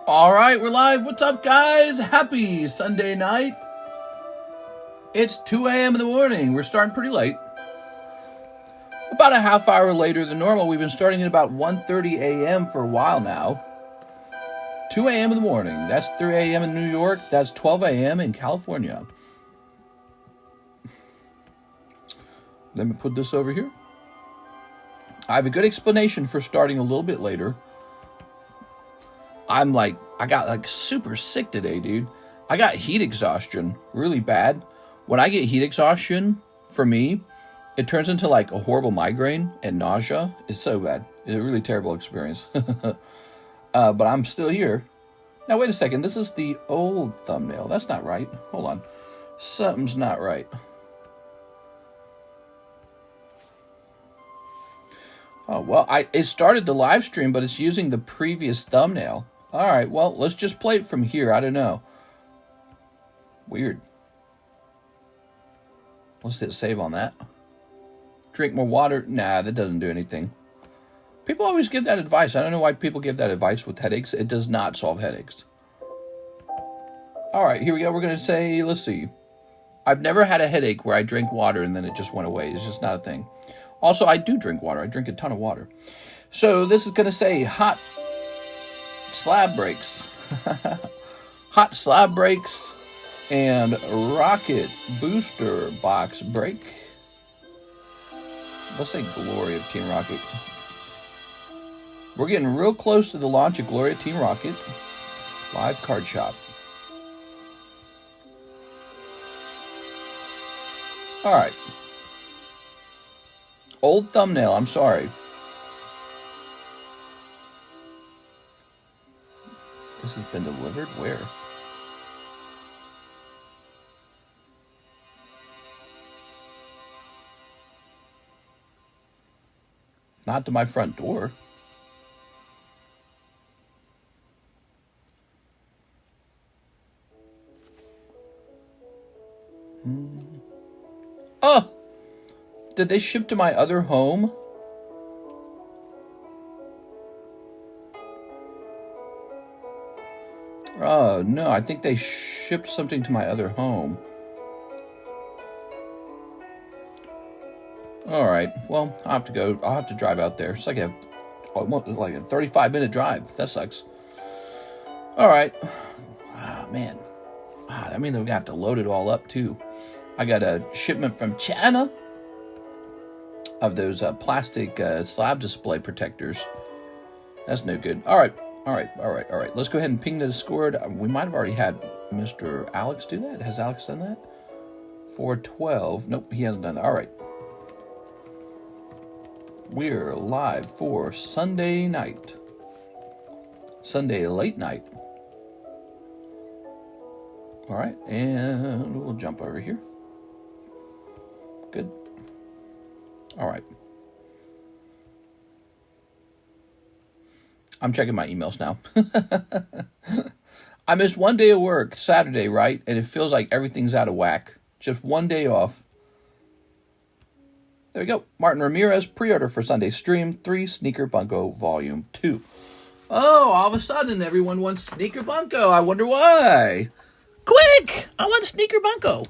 All right, we're live. What's up, guys? Happy Sunday night. It's 2 a.m. in the morning. We're starting pretty late. About a half hour later than normal. We've been starting at about 1:30 a.m. for a while now. 2 a.m. in the morning. That's 3 a.m. in New York. That's 12 a.m. in California. Let me put this over here. I have a good explanation for starting a little bit later. I got super sick today, dude. I got heat exhaustion really bad. When I get heat exhaustion, for me, it turns into like a horrible migraine and nausea. It's so bad. It's a really terrible experience. But I'm still here. Now, wait a second. This is the old thumbnail. That's not right. Hold on. Something's not right. Oh, well, it started the live stream, but it's using the previous thumbnail. All right, well, let's just play it from here. I don't know. Weird. Let's hit save on that. Drink more water. Nah, that doesn't do anything. People always give that advice. I don't know why people give that advice with headaches. It does not solve headaches. All right, here we go. We're going to say, let's see. I've never had a headache where I drank water and then it just went away. It's just not a thing. Also, I do drink water. I drink a ton of water. So this is going to say hot slab brakes. Hot slab brakes and rocket booster box brake. Let's say Glory of Team Rocket. We're getting real close to the launch of Glory of Team Rocket. Live card shop. All right. Old thumbnail, I'm sorry. This has been delivered where? Not to my front door. Oh! Did they ship to my other home? Oh, no, I think they shipped something to my other home. All right, well, I'll have to go. I'll have to drive out there. It's like a 35-minute drive. That sucks. All right. Ah, man. That means we're going to have to load it all up, too. I got a shipment from China of those plastic slab display protectors. That's no good. All right. Let's go ahead and ping the Discord. We might have already had Mr. Alex do that. Has Alex done that? 412. Nope, he hasn't done that. All right. We're live for Sunday night. Sunday late night. All right, and we'll jump over here. Good. All right. I'm checking my emails now. I missed one day of work, Saturday, right? And it feels like everything's out of whack. Just one day off. There we go. Martin Ramirez, pre-order for Sunday stream, 3 Sneaker Bunko Volume 2. Oh, all of a sudden, everyone wants Sneaker Bunko. I wonder why. Quick! I want Sneaker Bunko.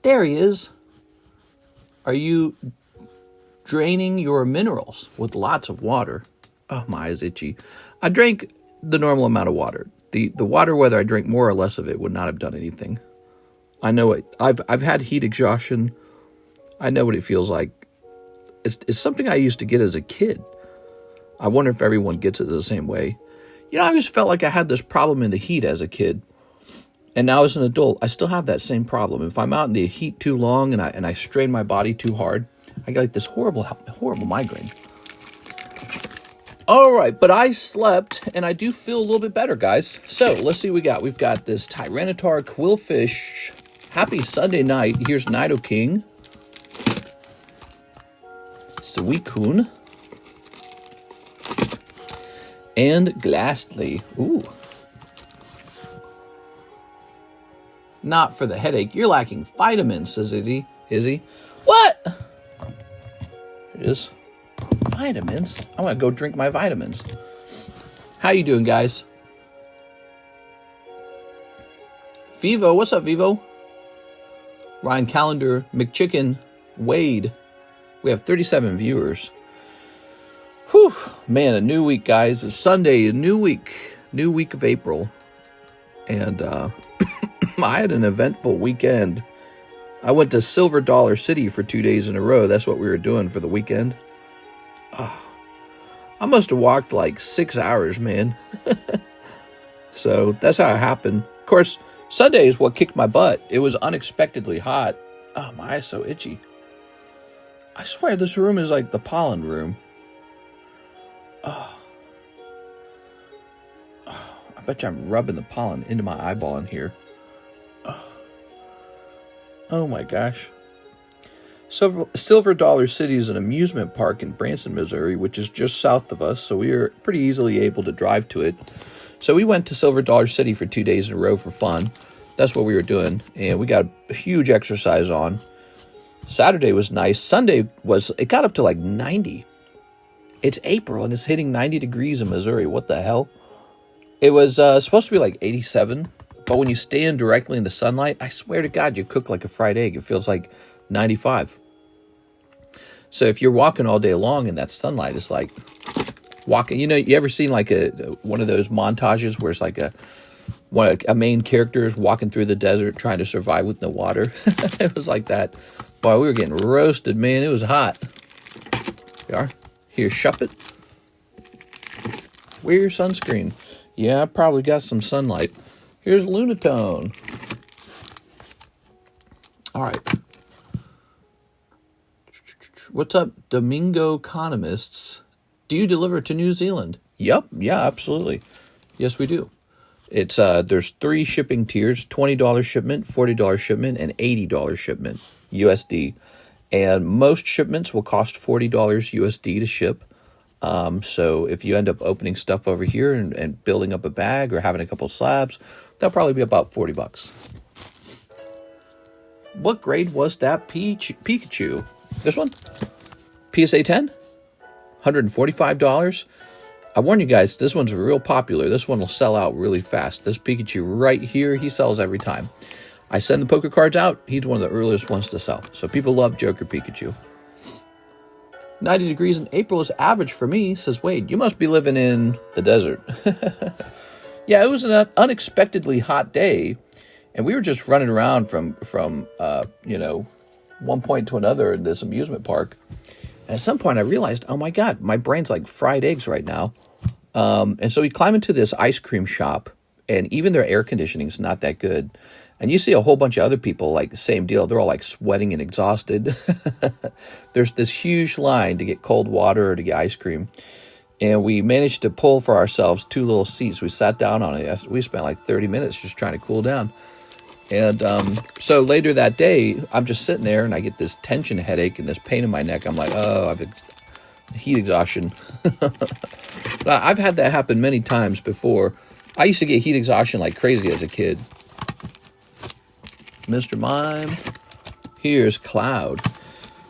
There he is. Are you draining your minerals with lots of water? Oh, my eyes itchy. I drank the normal amount of water. The water, whether I drank more or less of it, would not have done anything. I know it. I've had heat exhaustion. I know what it feels like. It's something I used to get as a kid. I wonder if everyone gets it the same way. You know, I always felt like I had this problem in the heat as a kid. And now as an adult, I still have that same problem. If I'm out in the heat too long and I strain my body too hard, I get like this horrible migraine. All right, but I slept, and I do feel a little bit better, guys. So, let's see what we got. We've got this Tyranitar Quillfish. Happy Sunday night. Here's Nido King. Suicune. And Ghastly. Ooh. Not for the headache. You're lacking vitamins, says Izzy. Izzy. What? It is. Vitamins? I'm going to go drink my vitamins. How you doing, guys? Vivo, what's up, Vivo? Ryan Calendar, McChicken, Wade. We have 37 viewers. Whew, man, a new week, guys. It's Sunday, a new week of April. And I had an eventful weekend. I went to Silver Dollar City for 2 days in a row. That's what we were doing for the weekend. I must have walked like 6 hours, man. So that's how it happened. Of course, Sunday is what kicked my butt. It was unexpectedly hot. Oh, my eye's so itchy. I swear this room is like the pollen room. I bet you I'm rubbing the pollen into my eyeball in here. Oh my gosh. Silver Dollar City is an amusement park in Branson, Missouri, which is just south of us, so we were pretty easily able to drive to it. So we went to Silver Dollar City for 2 days in a row for fun. That's what we were doing, and we got a huge exercise on. Saturday was nice. Sunday it got up to like 90. It's April, and it's hitting 90 degrees in Missouri. What the hell? It was supposed to be like 87, but when you stand directly in the sunlight, I swear to God, you cook like a fried egg. It feels like 95. So if you're walking all day long in that sunlight, it's like walking. You know, you ever seen like one of those montages where it's like a main character is walking through the desert trying to survive with no water? It was like that. Boy, we were getting roasted, man. It was hot. Here you are. Here, shop it. Wear your sunscreen. Yeah, I probably got some sunlight. Here's Lunatone. All right. What's up, Domingo Economists? Do you deliver to New Zealand? Yep. Yeah, absolutely. Yes, we do. It's there's 3 shipping tiers: $20 shipment, $40 shipment, and $80 shipment USD. And most shipments will cost $40 USD to ship. So if you end up opening stuff over here and building up a bag or having a couple slabs, that'll probably be about $40. What grade was that Pikachu? This one? PSA 10? $145. I warn you guys, this one's real popular. This one will sell out really fast. This Pikachu right here, he sells every time. I send the poker cards out. He's one of the earliest ones to sell. So people love Joker Pikachu. 90 degrees in April is average for me, says Wade. You must be living in the desert. Yeah, it was an unexpectedly hot day. And we were just running around from one point to another in this amusement park. And at some point I realized, oh my God, my brain's like fried eggs right now. And so we climb into this ice cream shop, and even their air conditioning is not that good. And you see a whole bunch of other people, like the same deal. They're all like sweating and exhausted. There's this huge line to get cold water or to get ice cream. And we managed to pull for ourselves 2 little seats. We sat down on it. We spent like 30 minutes just trying to cool down. And so later that day, I'm just sitting there and I get this tension headache and this pain in my neck. I'm like, oh, I've heat exhaustion. I've had that happen many times before. I used to get heat exhaustion like crazy as a kid. Mr. Mime. Here's Cloud.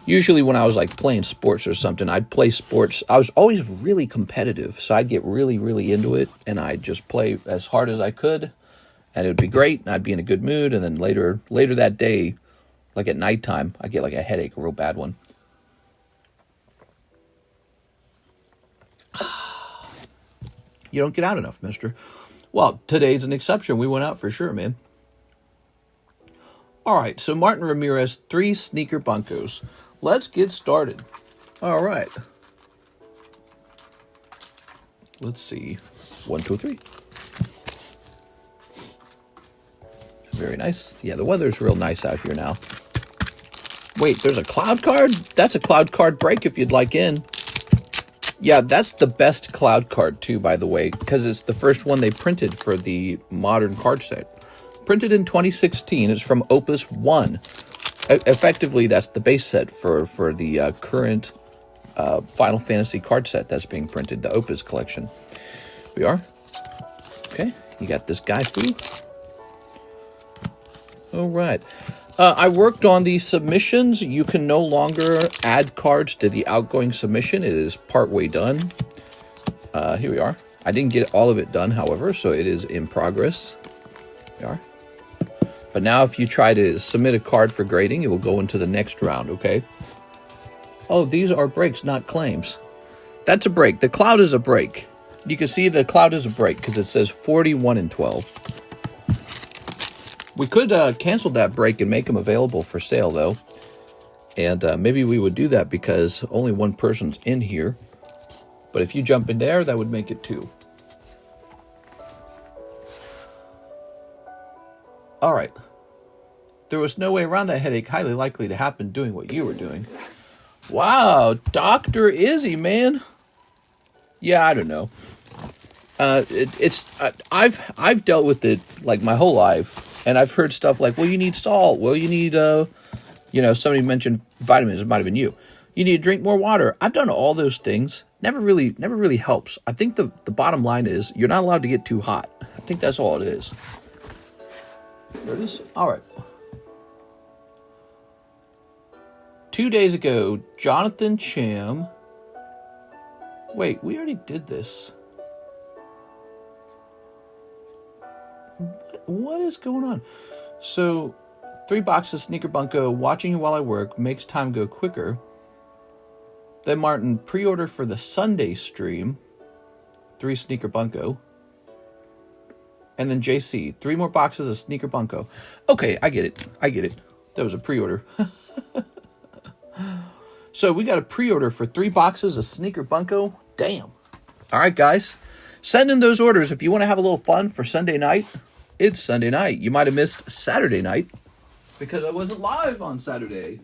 Usually when I was like playing sports or something, I'd play sports. I was always really competitive. So I'd get really, really into it. And I'd just play as hard as I could. And it would be great. And I'd be in a good mood. And then later that day, like at nighttime, I'd get like a headache, a real bad one. You don't get out enough, mister. Well, today's an exception. We went out for sure, man. All right, so Martin Ramirez, 3 sneaker bunkos. Let's get started. All right. Let's see. 1, 2, 3. Very nice. Yeah, the weather's real nice out here now. Wait, there's a cloud card? That's a cloud card break if you'd like in. Yeah, that's the best cloud card too, by the way, because it's the first one they printed for the modern card set. Printed in 2016. It's from Opus 1. Effectively, that's the base set for the current Final Fantasy card set that's being printed, the Opus collection. We are. Okay, you got this guy food. All right. I worked on the submissions. You can no longer add cards to the outgoing submission. It is partway done. Here we are. I didn't get all of it done, however, so it is in progress. There we are. But now if you try to submit a card for grading, it will go into the next round, okay? Oh, these are breaks, not claims. That's a break. The cloud is a break. You can see the cloud is a break because it says 41 and 12. We could cancel that break and make them available for sale, though. And maybe we would do that because only one person's in here. But if you jump in there, that would make it 2. All right. There was no way around that headache. Highly likely to happen doing what you were doing. Wow, Dr. Izzy, man. Yeah, I don't know. I've dealt with it like my whole life, and I've heard stuff like, well, you need salt. Well, you need, somebody mentioned vitamins. It might have been you. You need to drink more water. I've done all those things. Never really helps. I think the bottom line is you're not allowed to get too hot. I think that's all it is. There it is. All right. 2 days ago, Jonathan Cham. Wait, we already did this. What is going on? So, 3 boxes, Sneaker Bunko, watching you while I work, makes time go quicker. Then Martin, pre-order for the Sunday stream, 3 Sneaker Bunko. And then JC, 3 more boxes of Sneaker Bunko. Okay, I get it. That was a pre-order. So we got a pre-order for 3 boxes of Sneaker Bunko. Damn. All right, guys. Send in those orders if you want to have a little fun for Sunday night. It's Sunday night. You might have missed Saturday night because I wasn't live on Saturday.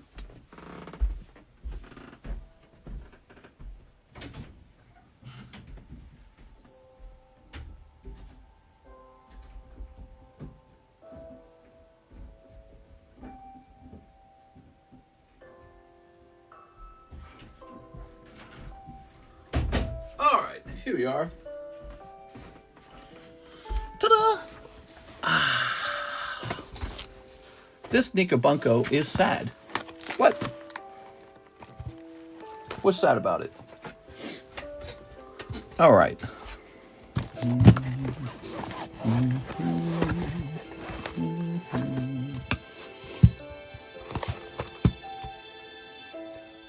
Here we are. Ta-da! This Sneaker Bunko is sad. What? What's sad about it? All right.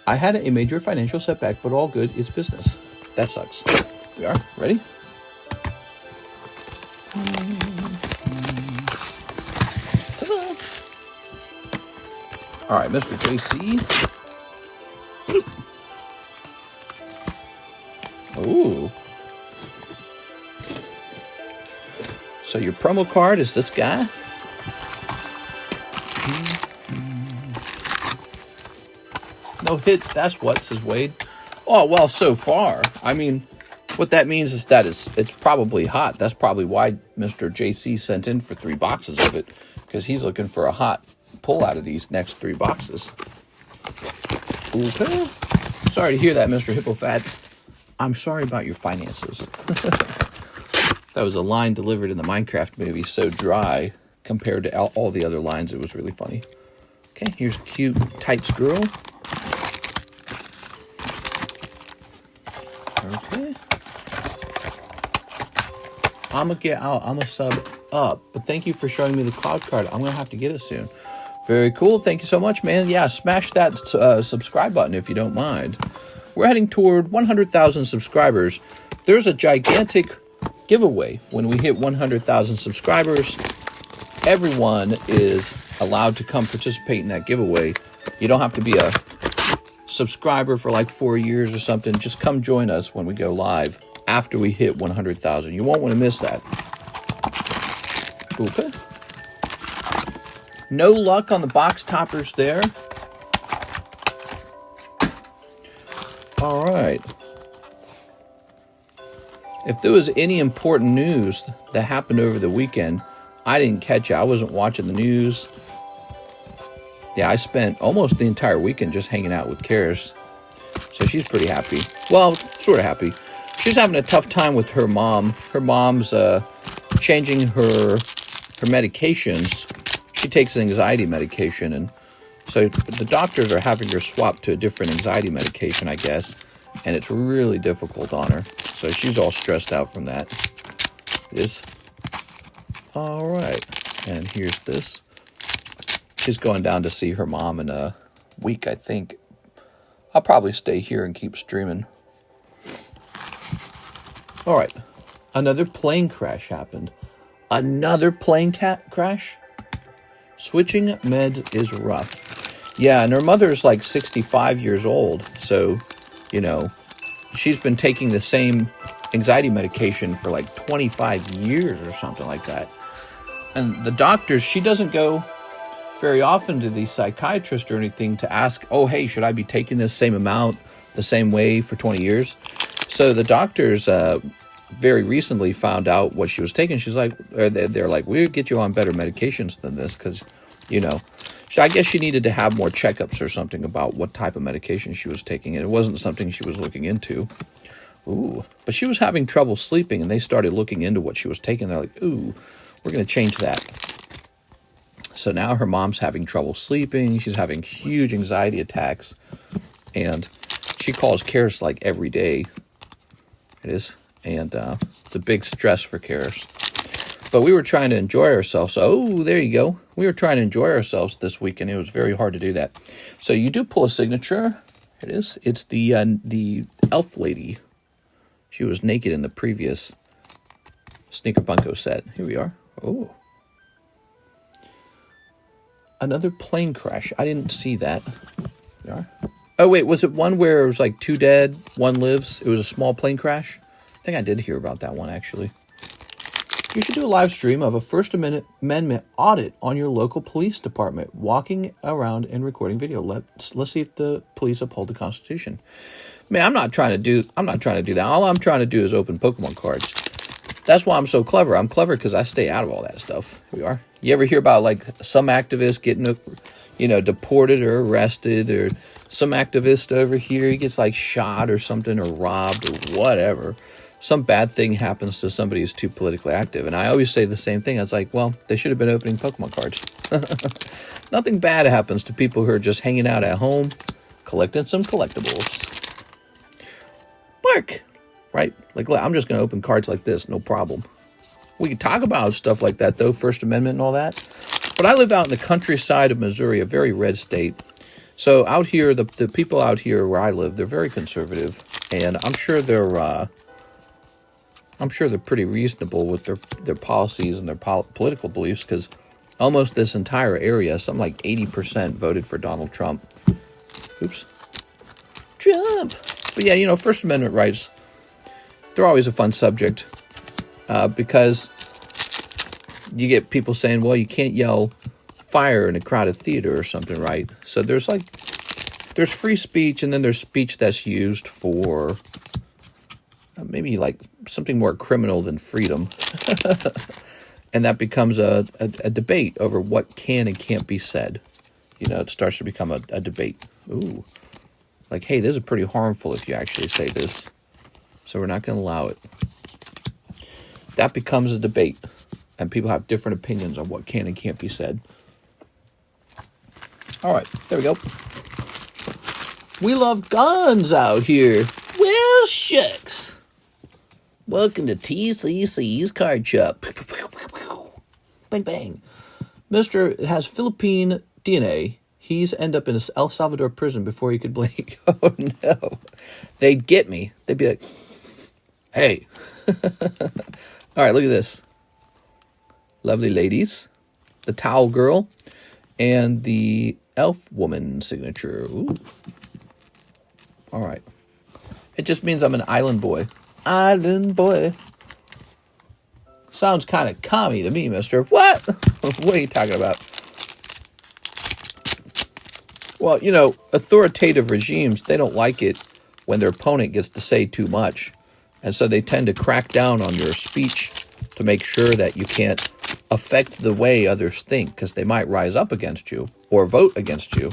I had a major financial setback, but all good. It's business. That sucks. We are. Ready? All right, Mr. JC. Ooh. So your promo card is this guy? No hits, that's what, says Wade. Oh, well, so far. I mean, what that means is that it's probably hot. That's probably why Mr. JC sent in for 3 boxes of it, because he's looking for a hot pull out of these next 3 boxes. Okay. Sorry to hear that, Mr. Hippofat. I'm sorry about your finances. That was a line delivered in the Minecraft movie, so dry compared to all the other lines. It was really funny. Okay, here's cute tights girl. Okay. I'm gonna sub up, but thank you for showing me the cloud card. I'm gonna have to get it soon. Very cool. Thank you so much, man. Yeah, smash that subscribe button if you don't mind. We're heading toward 100,000 subscribers. There's a gigantic giveaway when we hit 100,000 subscribers. Everyone is allowed to come participate in that giveaway. You don't have to be a subscriber for like 4 years or something. Just come join us when we go live after we hit 100,000. You won't want to miss that. Okay. No luck on the box toppers there. All right. If there was any important news that happened over the weekend, I didn't catch it. I wasn't watching the news. Yeah, I spent almost the entire weekend just hanging out with Karis. So she's pretty happy. Well, sort of happy. She's having a tough time with her mom. Her mom's changing her medications. She takes an anxiety medication, and so the doctors are having her swap to a different anxiety medication, I guess. and it's really difficult on her. So she's all stressed out from that. It is. All right. And here's this. She's going down to see her mom in a week, I think. I'll probably stay here and keep streaming. All right. Another plane crash happened. Another plane crash? Switching meds is rough. Yeah, and her mother's like 65 years old. So, you know, she's been taking the same anxiety medication for like 25 years or something like that. And the doctors, she doesn't go very often to the psychiatrist or anything to ask, oh, hey, should I be taking this same amount the same way for 20 years? So the doctors very recently found out what she was taking. She's like, they're like, we'll get you on better medications than this because, you know, I guess she needed to have more checkups or something about what type of medication she was taking. And it wasn't something she was looking into. Ooh, but she was having trouble sleeping, and they started looking into what she was taking. They're like, ooh, we're going to change that. So now her mom's having trouble sleeping. She's having huge anxiety attacks, and she calls Karis like every day. It is, and it's a big stress for Karis. But we were trying to enjoy ourselves. Oh, there you go. We were trying to enjoy ourselves this week, and it was very hard to do that. So you do pull a signature. It is. It's the elf lady. She was naked in the previous Sneaker Bunko set. Here we are. Oh. Another plane crash. I didn't see that. There we are. Oh, wait. Was it one where it was like 2 dead, 1 lives? It was a small plane crash? I think I did hear about that one, actually. You should do a live stream of a First Amendment audit on your local police department, walking around and recording video. Let's see if the police uphold the Constitution. Man, I'm not trying to do that. All I'm trying to do is open Pokemon cards. That's why I'm so clever. I'm clever because I stay out of all that stuff. Here we are. You ever hear about like some activist getting, you know, deported or arrested, or some activist over here, he gets like shot or something, or robbed or whatever. Some bad thing happens to somebody who's too politically active. And I always say the same thing. I was like, well, they should have been opening Pokemon cards. Nothing bad happens to people who are just hanging out at home, collecting some collectibles. Bark! Right? Like, I'm just going to open cards like this, no problem. We can talk about stuff like that, though, First Amendment and all that. But I live out in the countryside of Missouri, a very red state. So out here, the people out here where I live, they're very conservative. And I'm sure they're pretty reasonable with their policies and their political beliefs, because almost this entire area, something like 80% voted for Donald Trump. Oops. Trump! But yeah, you know, First Amendment rights, they're always a fun subject, because you get people saying, well, you can't yell fire in a crowded theater or something, right? So there's free speech, and then there's speech that's used for maybe like something more criminal than freedom. And that becomes a debate over what can and can't be said. You know, it starts to become a debate. Ooh. Like, hey, this is pretty harmful if you actually say this. So we're not going to allow it. That becomes a debate. And people have different opinions on what can and can't be said. All right, there we go. We love guns out here. Well, shucks. Welcome to TCC's Card Shop. Bang, bang. Mr. has Philippine DNA. He's end up in El Salvador prison before he could blink. Oh, no. They'd get me. They'd be like, hey. All right, look at this. Lovely ladies. The towel girl. And the elf woman signature. Ooh. All right. It just means I'm an island boy. Island boy. Sounds kind of commie to me, mister. What? What are you talking about? Well, you know, authoritative regimes, they don't like it when their opponent gets to say too much. And so they tend to crack down on your speech to make sure that you can't affect the way others think, because they might rise up against you or vote against you.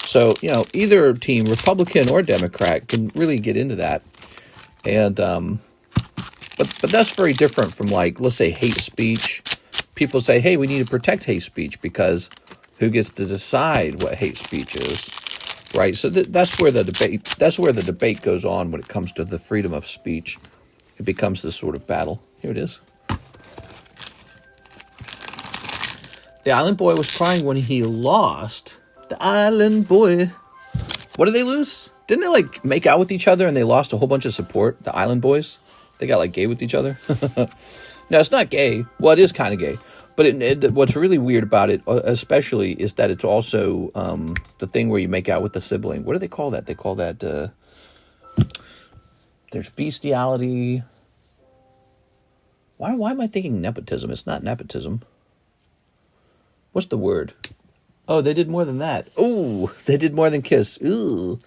So, you know, either team, Republican or Democrat, can really get into that. And, but that's very different from, like, let's say hate speech. People say, hey, we need to protect hate speech because who gets to decide what hate speech is? right? So that's where the debate goes on when it comes to the freedom of speech. It becomes this sort of battle. Here it is. The island boy was crying when he lost. The island boy. What did they lose? Didn't they like make out with each other and they lost a whole bunch of support? The island boys? They got like gay with each other? No, it's not gay. Well, it is kind of gay. But what's really weird about it, especially, is that it's also the thing where you make out with the sibling. What do they call that? They call that, there's bestiality. Why am I thinking nepotism? It's not nepotism. What's the word? Oh, they did more than that. Oh, they did more than kiss. Ooh,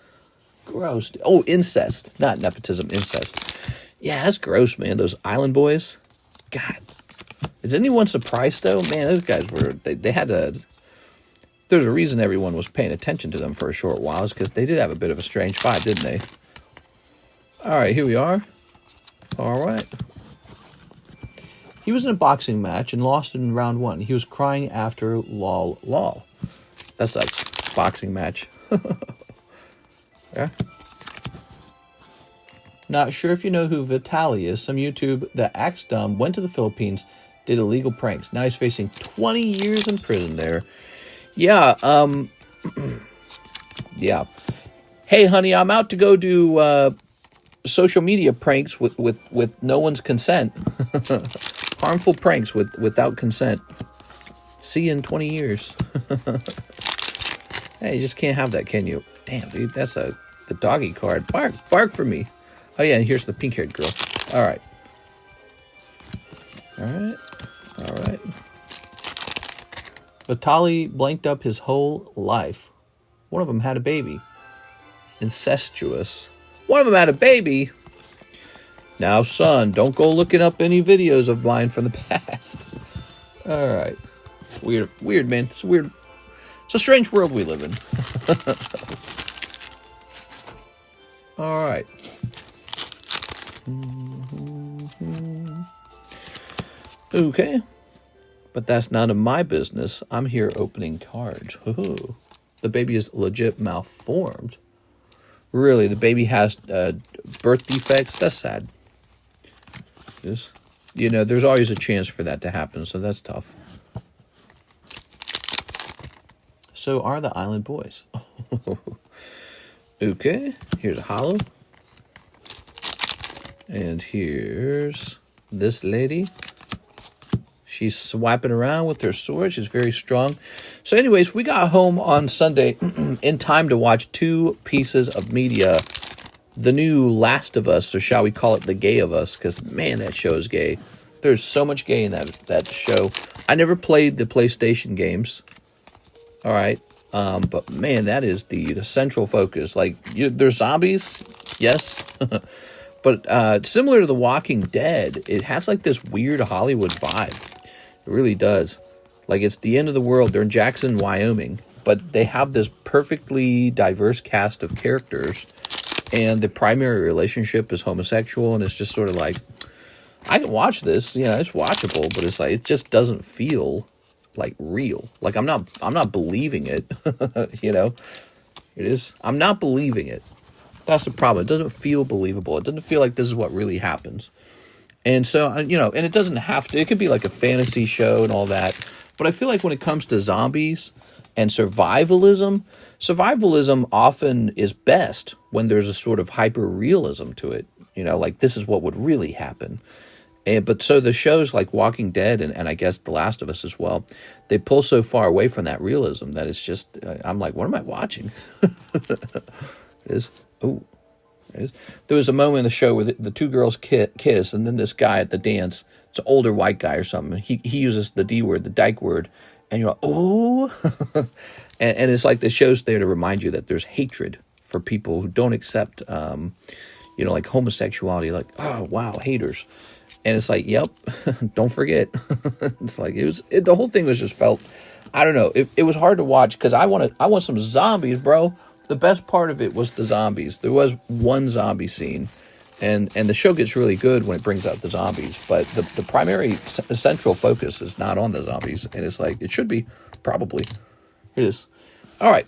gross. Oh, incest. Not nepotism, incest. Yeah, that's gross, man. Those island boys. God. Is anyone surprised, though? Man, those guys were... They had a... There's a reason everyone was paying attention to them for a short while. Is because they did have a bit of a strange vibe, didn't they? All right, here we are. All right. He was in a boxing match and lost in round 1. He was crying after lol. That sucks. Boxing match. Yeah. Not sure if you know who Vitaly is. Some YouTube that acts dumb, went to the Philippines, did illegal pranks. Now he's facing 20 years in prison there. Yeah, yeah. Hey, honey, I'm out to go do social media pranks with no one's consent. Harmful pranks without consent. See you in 20 years. Hey, you just can't have that, can you? Damn, dude, that's the doggy card. Bark for me. Oh, yeah, and here's the pink-haired girl. All right. All right. All right. Vitaly blanked up his whole life. One of them had a baby. Incestuous. One of them had a baby. Now, son, don't go looking up any videos of mine from the past. All right. Weird, man. It's weird. It's a strange world we live in. All right. Okay. But that's none of my business. I'm here opening cards. Ooh. The baby is legit malformed. Really, the baby has birth defects? That's sad. Yes. You know, there's always a chance for that to happen, so that's tough. So are the island boys. Okay, here's a hollow. And here's this lady. She's swiping around with her sword. She's very strong. So anyways, we got home on Sunday in time to watch 2 pieces of media. The new Last of Us, or shall we call it the gay of us, because, man, that show is gay. There's so much gay in that show. I never played the PlayStation games. All right. But, man, that is the central focus. Like, there's zombies, yes. But similar to The Walking Dead, it has, like, this weird Hollywood vibe. It really does. Like, it's the end of the world. They're in Jackson, Wyoming. But they have this perfectly diverse cast of characters. And the primary relationship is homosexual. And it's just sort of like, I can watch this. You know, it's watchable. But it's like, it just doesn't feel like real. Like, I'm not believing it. You know? It is. I'm not believing it. That's the problem. It doesn't feel believable. It doesn't feel like this is what really happens. And so, you know, and it doesn't have to. It could be like a fantasy show and all that. But I feel like when it comes to zombies and survivalism often is best when there's a sort of hyper-realism to it. You know, like this is what would really happen. But so the shows like Walking Dead and I guess The Last of Us as well, they pull so far away from that realism that it's just, I'm like, what am I watching? It is. Oh. There was a moment in the show where the 2 girls kiss, and then this guy at the dance, it's an older white guy or something, he uses the D word, the dyke word, and you're like, oh. and it's like the show's there to remind you that there's hatred for people who don't accept, you know, like homosexuality, like, oh, wow, haters. And it's like, yep, don't forget. It's like, the whole thing was just felt, I don't know, it was hard to watch because I want some zombies, bro. The best part of it was the zombies. There was one zombie scene, and the show gets really good when it brings out the zombies, but the primary central focus is not on the zombies, and it's like, it should be, probably. It is. All right.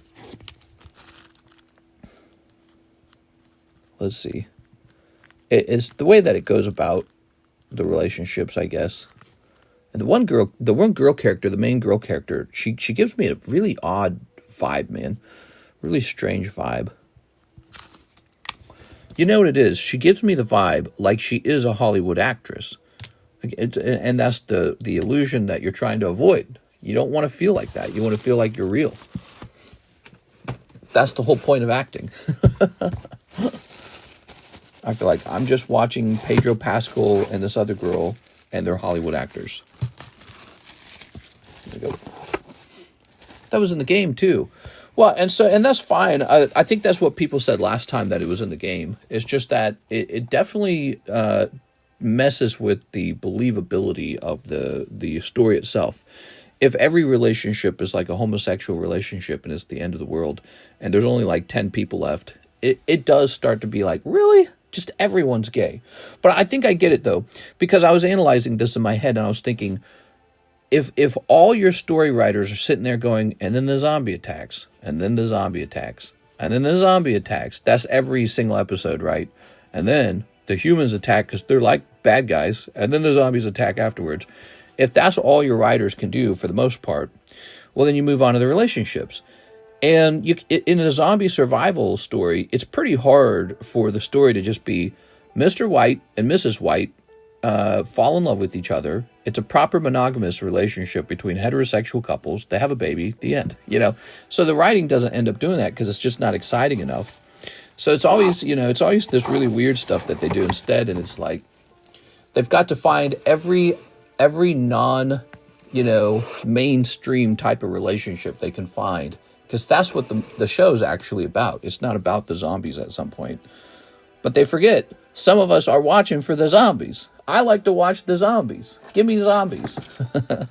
let's see. It's the way that it goes about the relationships, I guess. And the one girl character, the main girl character, she gives me a really odd vibe, man. Really strange vibe. You know what it is? She gives me the vibe like she is a Hollywood actress. And that's the illusion that you're trying to avoid. You don't want to feel like that. You want to feel like you're real. That's the whole point of acting. I feel like I'm just watching Pedro Pascal and this other girl, and they're Hollywood actors. There we go. That was in the game too. Well, and that's fine. I think that's what people said last time, that it was in the game. It's just that it definitely messes with the believability of the story itself. If every relationship is like a homosexual relationship and it's the end of the world, and there's only like 10 people left, it does start to be like, really? Just everyone's gay. But I think I get it, though, because I was analyzing this in my head, and I was thinking, if all your story writers are sitting there going, and then the zombie attacks, and then the zombie attacks, and then the zombie attacks, that's every single episode, right? And then the humans attack because they're like bad guys, and then the zombies attack afterwards. If that's all your writers can do for the most part, well, then you move on to the relationships. And in a zombie survival story, it's pretty hard for the story to just be Mr. White and Mrs. White fall in love with each other. It's a proper monogamous relationship between heterosexual couples. They have a baby, the end, you know. So the writing doesn't end up doing that because it's just not exciting enough. So it's always, it's always this really weird stuff that they do instead. And it's like, they've got to find every non, mainstream type of relationship they can find. Because that's what the show's actually about. It's not about the zombies at some point. But they forget, some of us are watching for the zombies. I like to watch the zombies. Give me zombies. All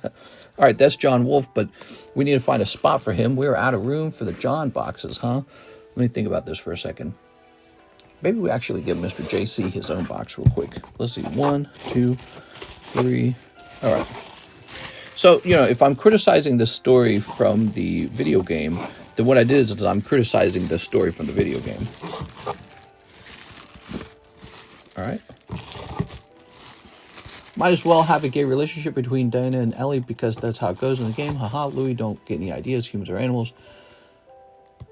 right, that's John Wolf, but we need to find a spot for him. We're out of room for the John boxes, huh? Let me think about this for a second. Maybe we actually give Mr. JC his own box real quick. Let's see, 1, 2, 3. All right. So, if I'm criticizing this story from the video game, then what I did is I'm criticizing the story from the video game. All right. Might as well have a gay relationship between Diana and Ellie because that's how it goes in the game. Haha, Louis, don't get any ideas. Humans are animals.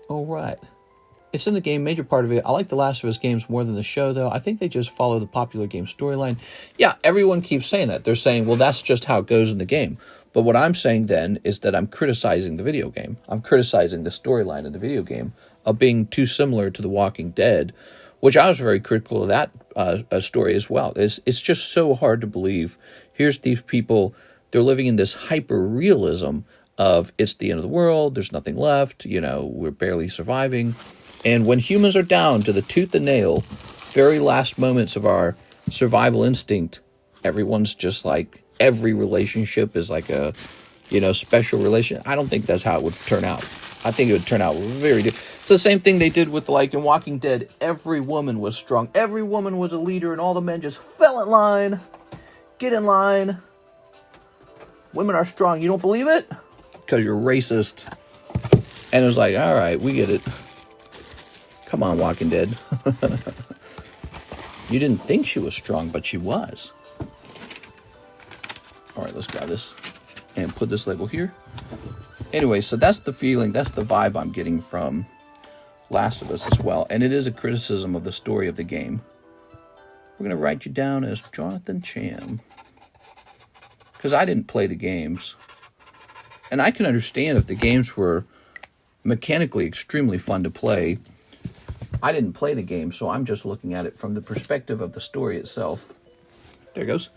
All right. It's in the game, major part of it. I like the Last of Us games more than the show, though. I think they just follow the popular game storyline. Yeah, everyone keeps saying that. They're saying, well, that's just how it goes in the game. But what I'm saying then is that I'm criticizing the video game. I'm criticizing the storyline of the video game of being too similar to The Walking Dead, which I was very critical of that story as well. It's just so hard to believe. Here's these people, they're living in this hyper-realism of it's the end of the world, there's nothing left, we're barely surviving. And when humans are down to the tooth and nail, very last moments of our survival instinct, everyone's just like, every relationship is like a, special relation. I don't think that's how it would turn out. I think it would turn out very different. It's the same thing they did with, like, in Walking Dead. Every woman was strong. Every woman was a leader, and all the men just fell in line. Get in line. Women are strong. You don't believe it? Because you're racist. And it was like, all right, we get it. Come on, Walking Dead. You didn't think she was strong, but she was. All right, let's grab this and put this label here. Anyway, so that's the feeling, that's the vibe I'm getting from Last of Us as well. And it is a criticism of the story of the game. We're going to write you down as Jonathan Cham. Because I didn't play the games. And I can understand if the games were mechanically extremely fun to play. I didn't play the game, so I'm just looking at it from the perspective of the story itself. There it goes.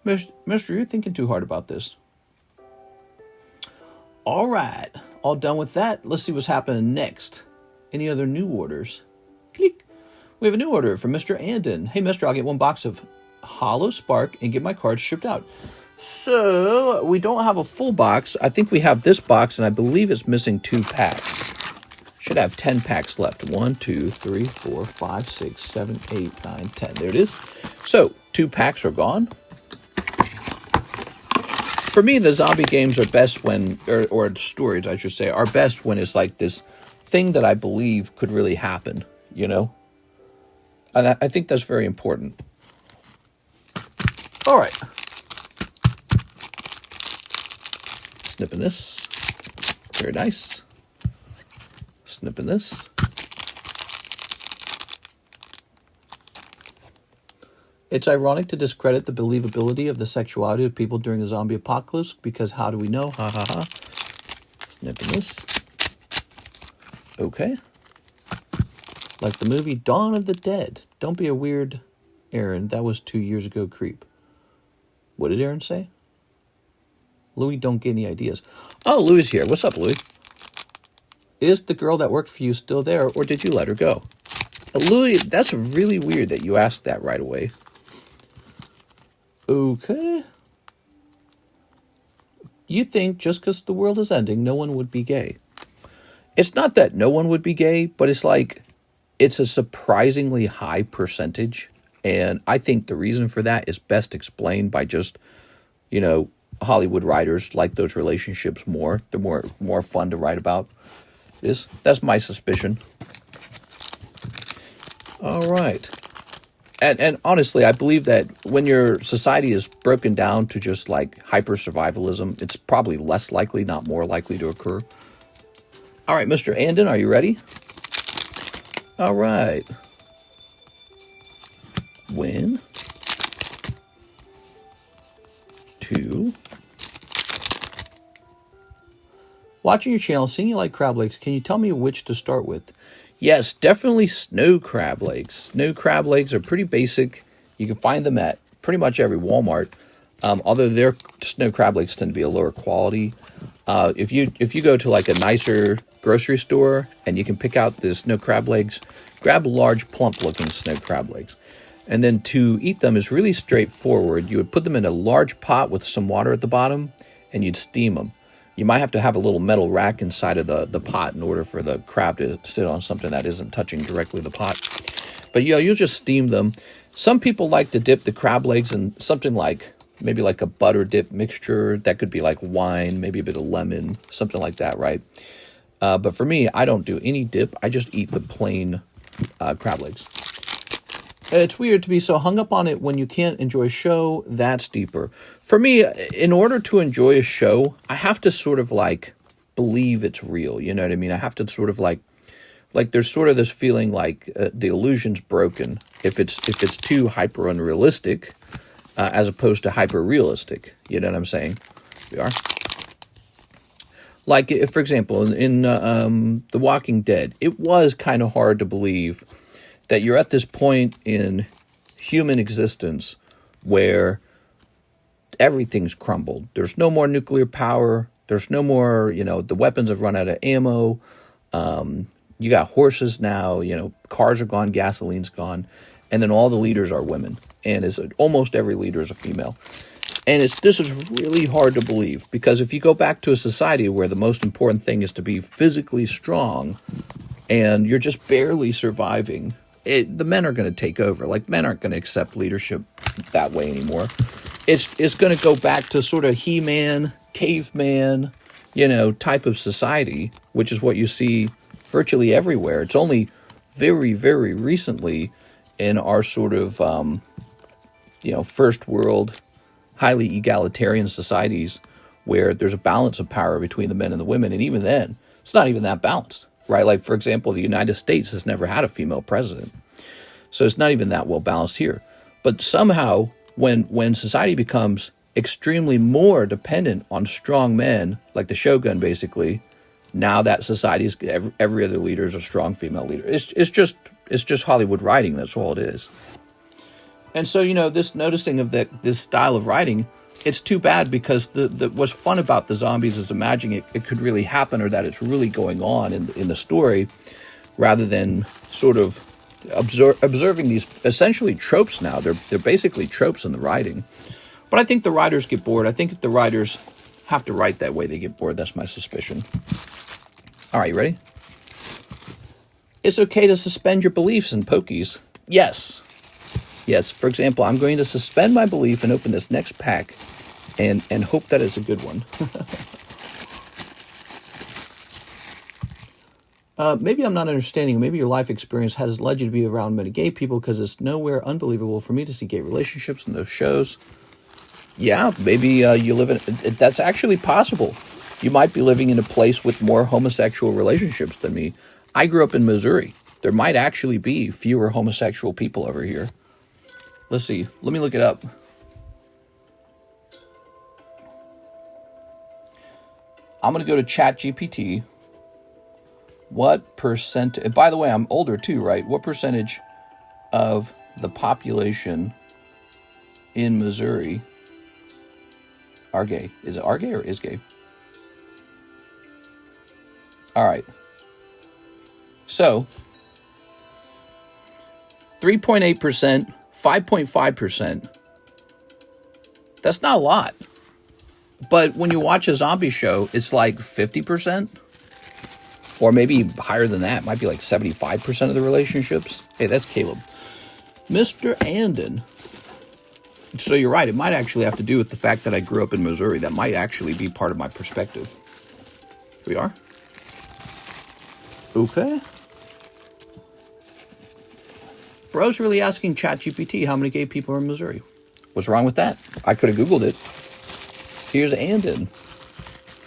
Mister, you're thinking too hard about this. All right. All done with that. Let's see what's happening next. Any other new orders? Click. We have a new order from Mr. Andon. Hey, Mister, I'll get 1 box of Hollow Spark and get my cards shipped out. So, we don't have a full box. I think we have this box, and I believe it's missing 2 packs. Should have 10 packs left. 1, 2, 3, 4, 5, 6, 7, 8, 9, 10. There it is. So, 2 packs are gone. For me, the zombie games are best when, or stories, I should say, are best when it's like this thing that I believe could really happen, And I think that's very important. All right. Snipping this. Very nice. Snipping this. It's ironic to discredit the believability of the sexuality of people during a zombie apocalypse, because how do we know? Ha ha ha. Snipping this. Okay. Like the movie Dawn of the Dead. Don't be a weird Aaron. That was 2 years ago, creep. What did Aaron say? Louis, don't get any ideas. Oh, Louis is here. What's up, Louis? Is the girl that worked for you still there, or did you let her go? Louis, that's really weird that you asked that right away. Okay. You think just because the world is ending, no one would be gay. It's not that no one would be gay, but it's like, it's a surprisingly high percentage. And I think the reason for that is best explained by just, you know, Hollywood writers like those relationships more. They're more fun to write about. That's my suspicion. All right. And honestly, I believe that when your society is broken down to just like hyper survivalism, it's probably less likely, not more likely to occur. All right, Mr. Andon, are you ready? All right. When 2 watching your channel, seeing you like crab legs, can you tell me which to start with? Yes, definitely snow crab legs. Snow crab legs are pretty basic. You can find them at pretty much every Walmart. Although their snow crab legs tend to be a lower quality. If you go to like a nicer grocery store and you can pick out the snow crab legs, grab large, plump-looking snow crab legs. And then to eat them is really straightforward. You would put them in a large pot with some water at the bottom, and you'd steam them. You might have to have a little metal rack inside of the pot in order for the crab to sit on something that isn't touching directly the pot. But you'll just steam them. Some people like to dip the crab legs in something like, maybe like a butter dip mixture. That could be like wine, maybe a bit of lemon, something like that, right? But for me, I don't do any dip. I just eat the plain crab legs. It's weird to be so hung up on it when you can't enjoy a show. That's deeper. For me, in order to enjoy a show, I have to sort of like believe it's real. You know what I mean? I have to sort of like there's sort of this feeling like the illusion's broken if it's too hyper unrealistic as opposed to hyper realistic. You know what I'm saying? We are. Like, if, for example, in The Walking Dead, it was kind of hard to believe that you're at this point in human existence where everything's crumbled. There's no more nuclear power. There's no more, the weapons have run out of ammo. You got horses now, cars are gone, gasoline's gone. And then all the leaders are women. And almost every leader is a female. And this is really hard to believe, because if you go back to a society where the most important thing is to be physically strong and you're just barely surviving, the men are going to take over. Like, men aren't going to accept leadership that way anymore. It's going to go back to sort of He-Man, caveman, type of society, which is what you see virtually everywhere. It's only very, very recently in our sort of, first world, highly egalitarian societies where there's a balance of power between the men and the women. And even then, it's not even that balanced. Right? Like, for example, the United States has never had a female president. So it's not even that well balanced here. But somehow, when society becomes extremely more dependent on strong men, like the Shogun basically, now that society's every other leader is a strong female leader. It's just Hollywood writing, that's all it is. And so, this noticing of this style of writing, it's too bad, because what's fun about the zombies is imagining it could really happen, or that it's really going on in the story, rather than sort of observing these essentially tropes now. They're basically tropes in the writing. But I think the writers get bored. I think if the writers have to write that way, they get bored. That's my suspicion. All right, you ready? It's okay to suspend your beliefs in Pokies. Yes. Yes, for example, I'm going to suspend my belief and open this next pack and hope that it's a good one. Maybe I'm not understanding. Maybe your life experience has led you to be around many gay people because it's nowhere unbelievable for me to see gay relationships in those shows. Yeah, maybe you live in... That's actually possible. You might be living in a place with more homosexual relationships than me. I grew up in Missouri. There might actually be fewer homosexual people over here. Let's see. Let me look it up. I'm going to go to ChatGPT. What percent... By the way, I'm older too, right? What percentage of the population in Missouri are gay? Is it are gay or is gay? All right. So, 3.8%, 5.5%. That's not a lot. But when you watch a zombie show, it's like 50%. Or maybe higher than that. It might be like 75% of the relationships. Hey, that's Caleb. Mr. Andon. So you're right. It might actually have to do with the fact that I grew up in Missouri. That might actually be part of my perspective. Here we are. Okay. Bro's really asking ChatGPT how many gay people are in Missouri. What's wrong with that? I could have Googled it. Here's Andon.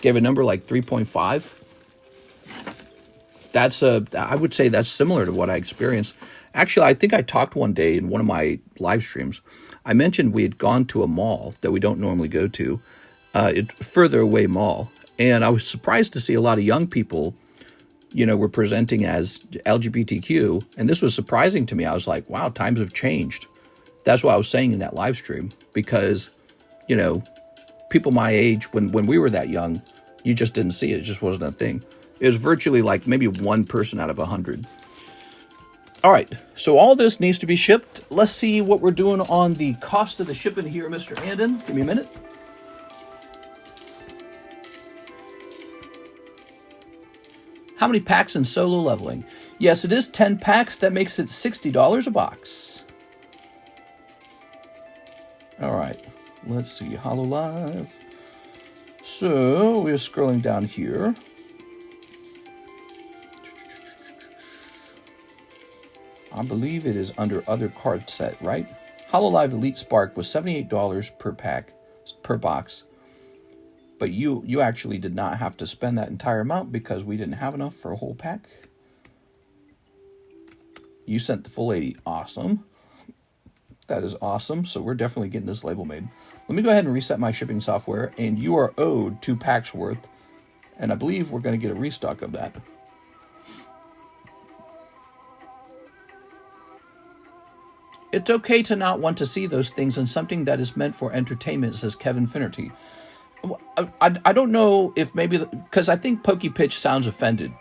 Gave a number like 3.5. I would say that's similar to what I experienced. Actually, I think I talked one day in one of my live streams. I mentioned we had gone to a mall that we don't normally go to, further away mall. And I was surprised to see a lot of young people, were presenting as LGBTQ. And this was surprising to me. I was like, wow, times have changed. That's what I was saying in that live stream. Because, people my age, when we were that young, you just didn't see it. It just wasn't a thing. It was virtually like maybe one person out of 100. All right, so all this needs to be shipped. Let's see what we're doing on the cost of the shipping here, Mr. Andon. Give me a minute. How many packs in solo leveling? Yes, it is 10 packs. That makes it $60 a box. All right, let's see. HoloLive. So we're scrolling down here. I believe it is under other card set, right? HoloLive Elite Spark was $78 per pack, per box. But you actually did not have to spend that entire amount because we didn't have enough for a whole pack. You sent the full 80. Awesome. That is awesome. So we're definitely getting this label made. Let me go ahead and reset my shipping software. And you are owed 2 packs worth. And I believe we're going to get a restock of that. It's okay to not want to see those things in something that is meant for entertainment, says Kevin Finnerty. I don't know if maybe, because I think Pokey Pitch sounds offended.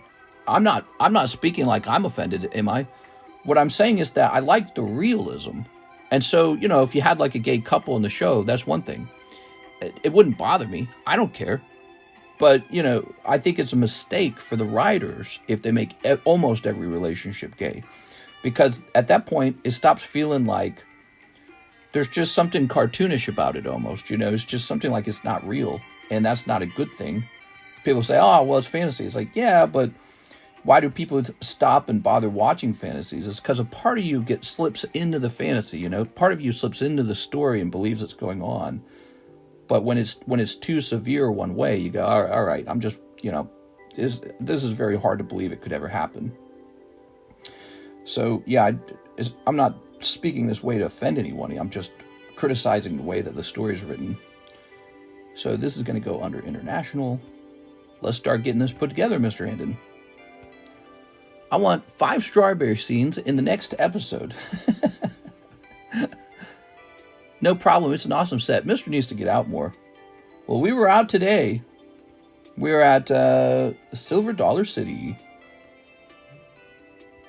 I'm not speaking like I'm offended, am I? What I'm saying is that I like the realism. And so, if you had like a gay couple in the show, that's one thing. It wouldn't bother me. I don't care. But, I think it's a mistake for the writers if they make almost every relationship gay. Because at that point, it stops feeling like there's just something cartoonish about it almost, It's just something like it's not real. And that's not a good thing. People say, oh, well, it's fantasy. It's like, yeah, but why do people stop and bother watching fantasies? It's because a part of you slips into the fantasy, Part of you slips into the story and believes it's going on. But when it's too severe one way, you go, all right, I'm just, this is very hard to believe it could ever happen. So, yeah, I'm not speaking this way to offend anyone. I'm just criticizing the way that the story is written. So this is going to go under international. Let's start getting this put together, Mr. Andon. I want 5 strawberry scenes in the next episode. No problem. It's an awesome set. Mr. needs to get out more. Well, we were out today. We were at Silver Dollar City.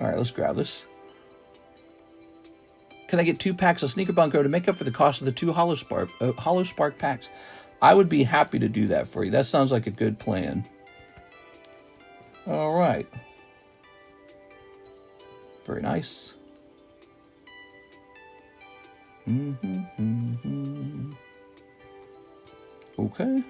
All right, let's grab this. Can I get 2 packs of Sneaker Bunko to make up for the cost of the 2 Hollow Spark packs? I would be happy to do that for you. That sounds like a good plan. All right. Very nice. Okay.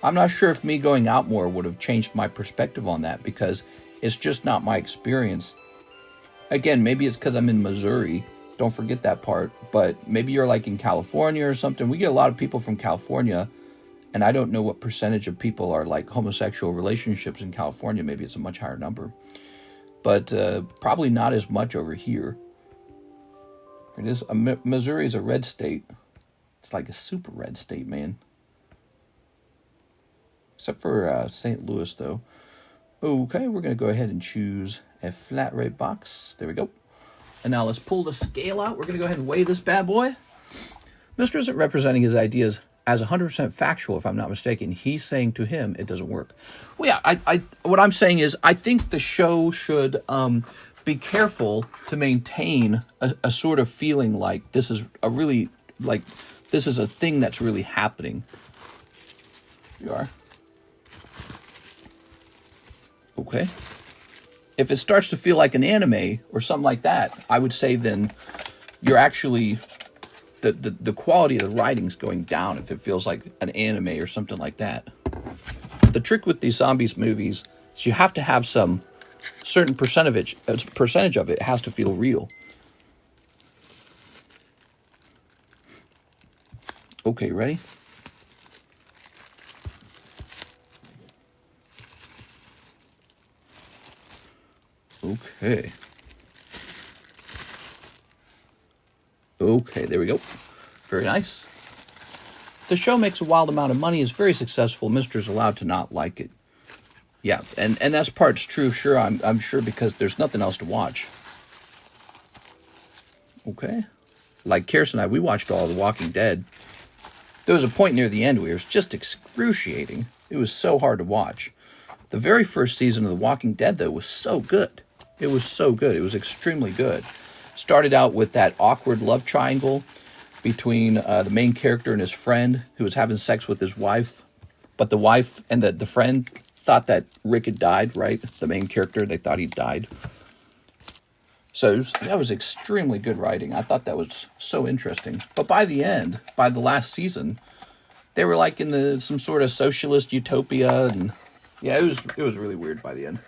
I'm not sure if me going out more would have changed my perspective on that, because it's just not my experience. Again, maybe it's because I'm in Missouri. Don't forget that part. But maybe you're like in California or something. We get a lot of people from California, and I don't know what percentage of people are like homosexual relationships in California. Maybe it's a much higher number. But probably not as much over here. It is. Missouri is a red state. It's like a super red state, man. Except for St. Louis, though. Okay, we're going to go ahead and choose a flat rate box. There we go. And now let's pull the scale out. We're going to go ahead and weigh this bad boy. Mr. isn't representing his ideas as 100% factual, if I'm not mistaken. He's saying to him, it doesn't work. Well, yeah, what I'm saying is, I think the show should be careful to maintain a sort of feeling like this is a really, like, this is a thing that's really happening. You are. Okay. If it starts to feel like an anime or something like that, I would say then you're actually, the quality of the writing's going down if it feels like an anime or something like that. The trick with these zombies movies is you have to have some certain percentage of it has to feel real. Okay, ready? Okay. Okay, there we go. Very nice. The show makes a wild amount of money, is very successful. Mister's allowed to not like it. Yeah, and that's part's true, sure, I'm sure, because there's nothing else to watch. Okay. Like Kirsten and I, we watched all The Walking Dead. There was a point near the end where it was just excruciating. It was so hard to watch. The very first season of The Walking Dead, though, was so good. It was so good. It was extremely good. Started out with that awkward love triangle between the main character and his friend, who was having sex with his wife. But the wife and the friend thought that Rick had died, right? The main character, they thought he died. So that was extremely good writing. I thought that was so interesting. But by the end, by the last season, they were like in some sort of socialist utopia, and yeah, it was really weird by the end.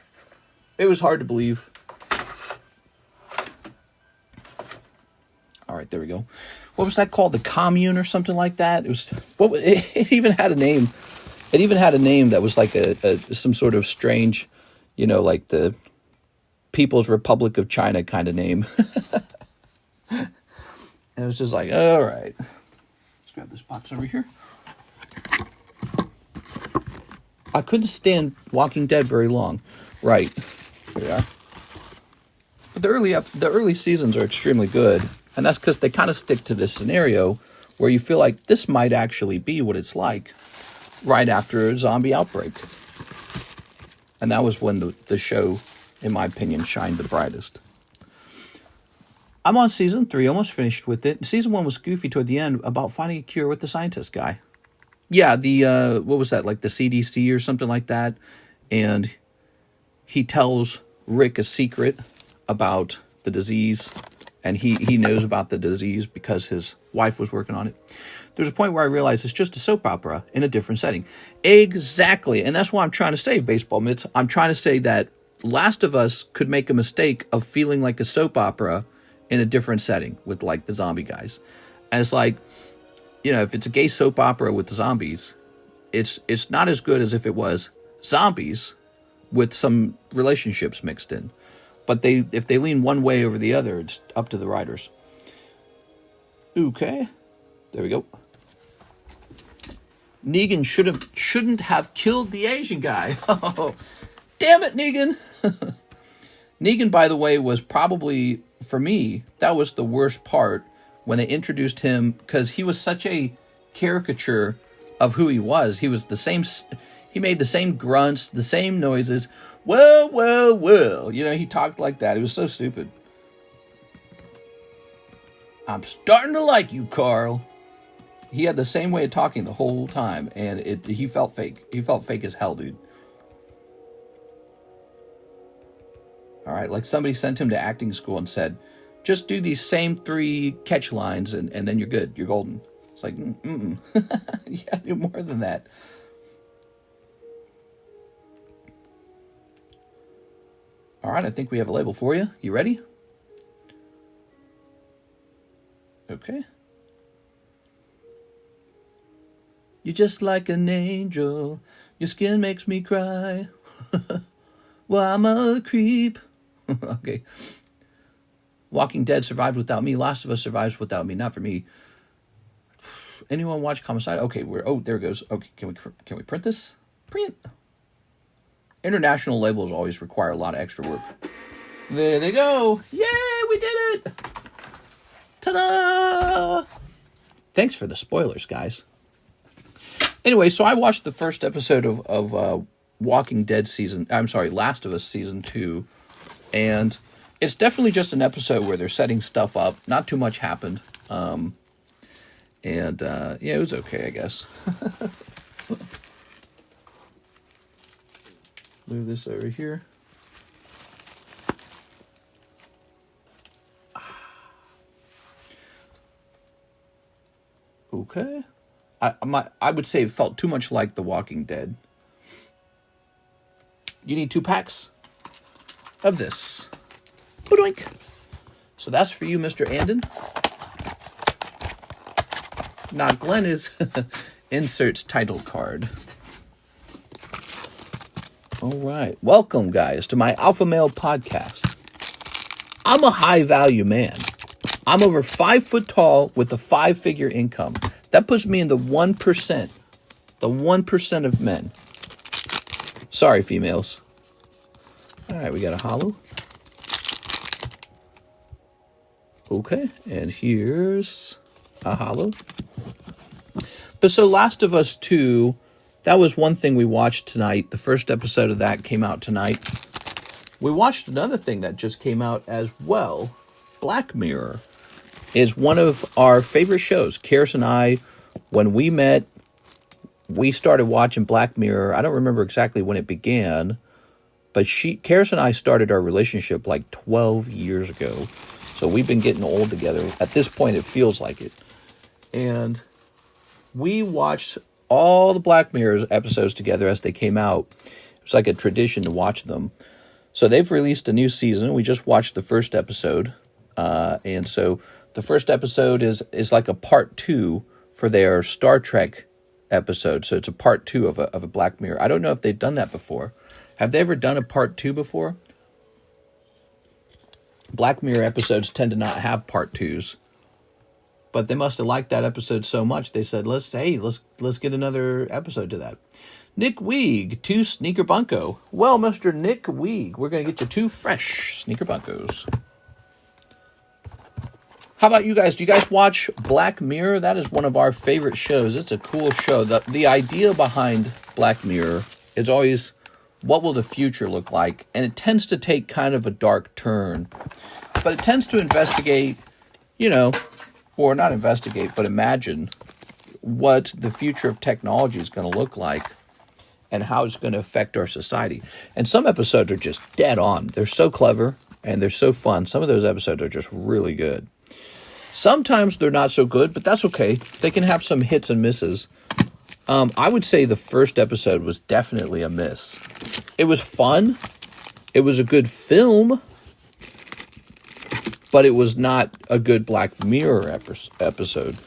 It was hard to believe. All right, there we go. What was that called? The Commune or something like that? It even had a name. It even had a name that was like some sort of strange, like the People's Republic of China kind of name. And it was just like, all right. Let's grab this box over here. I couldn't stand Walking Dead very long. Right. There we are. But the early seasons are extremely good. And that's because they kind of stick to this scenario where you feel like this might actually be what it's like right after a zombie outbreak. And that was when the show, in my opinion, shined the brightest. I'm on season 3, almost finished with it. Season 1 was goofy toward the end about finding a cure with the scientist guy. Yeah, what was that, like the CDC or something like that? And he tells Rick a secret about the disease, and he knows about the disease because his wife was working on it. There's a point where I realized it's just a soap opera in a different setting. Exactly, and that's what I'm trying to say, Baseball Mitts. I'm trying to say that Last of Us could make a mistake of feeling like a soap opera in a different setting with, like, the zombie guys. And it's like, if it's a gay soap opera with the zombies, it's not as good as if it was zombies with some relationships mixed in. But if they lean one way over the other, it's up to the writers. Okay. There we go. Negan shouldn't have killed the Asian guy. Oh, damn it, Negan. Negan, by the way, was probably, for me, that was the worst part when they introduced him, because he was such a caricature of who he was. He was the same, he made the same grunts, the same noises. Well, well, well. He talked like that. It was so stupid. I'm starting to like you, Carl. He had the same way of talking the whole time, and he felt fake. He felt fake as hell, dude. All right, like somebody sent him to acting school and said, just do these same 3 catch lines, and then you're good. You're golden. It's like, You gotta do more than that. All right, I think we have a label for you. You ready? Okay. You're just like an angel. Your skin makes me cry. Well, I'm a creep. Okay. Walking Dead survived without me. Last of Us survives without me. Not for me. Anyone watch Homicide? Okay, there it goes. Okay, can we print this? Print. International labels always require a lot of extra work. There they go. Yay, we did it. Ta-da! Thanks for the spoilers, guys. Anyway, so I watched the first episode of Walking Dead Last of Us Season 2. And it's definitely just an episode where they're setting stuff up. Not too much happened. Yeah, it was okay, I guess. Move this over here. Okay. I would say it felt too much like The Walking Dead. You need 2 packs of this. Boink. So that's for you, Mr. Andon. Now, Glenn inserts title card. All right. Welcome, guys, to my Alpha Male podcast. I'm a high-value man. I'm over 5 foot tall with a 5-figure income. That puts me in the 1%. The 1% of men. Sorry, females. All right, we got a holo. Okay, and here's a holo. But so Last of Us 2, that was one thing we watched tonight. The first episode of that came out tonight. We watched another thing that just came out as well. Black Mirror is one of our favorite shows. Karis and I, when we met, we started watching Black Mirror. I don't remember exactly when it began, but Karis and I started our relationship like 12 years ago. So we've been getting old together. At this point, it feels like it. And we watched all the Black Mirror episodes together as they came out. It was like a tradition to watch them. So they've released a new season. We just watched the first episode. And so the first episode is like a part 2 for their Star Trek episode. So it's a part 2 of a Black Mirror. I don't know if they've done that before. Have they ever done a part 2 before? Black Mirror episodes tend to not have part 2s. But they must have liked that episode so much, they said, let's get another episode to that. Nick Weeg, 2 Sneaker Bunko. Well, Mr. Nick Weeg, we're going to get you 2 fresh Sneaker Bunkos. How about you guys? Do you guys watch Black Mirror? That is one of our favorite shows. It's a cool show. The idea behind Black Mirror is always, what will the future look like? And it tends to take kind of a dark turn. But it tends to investigate, or not investigate, but imagine what the future of technology is going to look like and how it's going to affect our society. And some episodes are just dead on. They're so clever and they're so fun. Some of those episodes are just really good. Sometimes they're not so good, but that's okay. They can have some hits and misses. I would say the first episode was definitely a miss. It was fun. It was a good film. But it was not a good Black Mirror episode.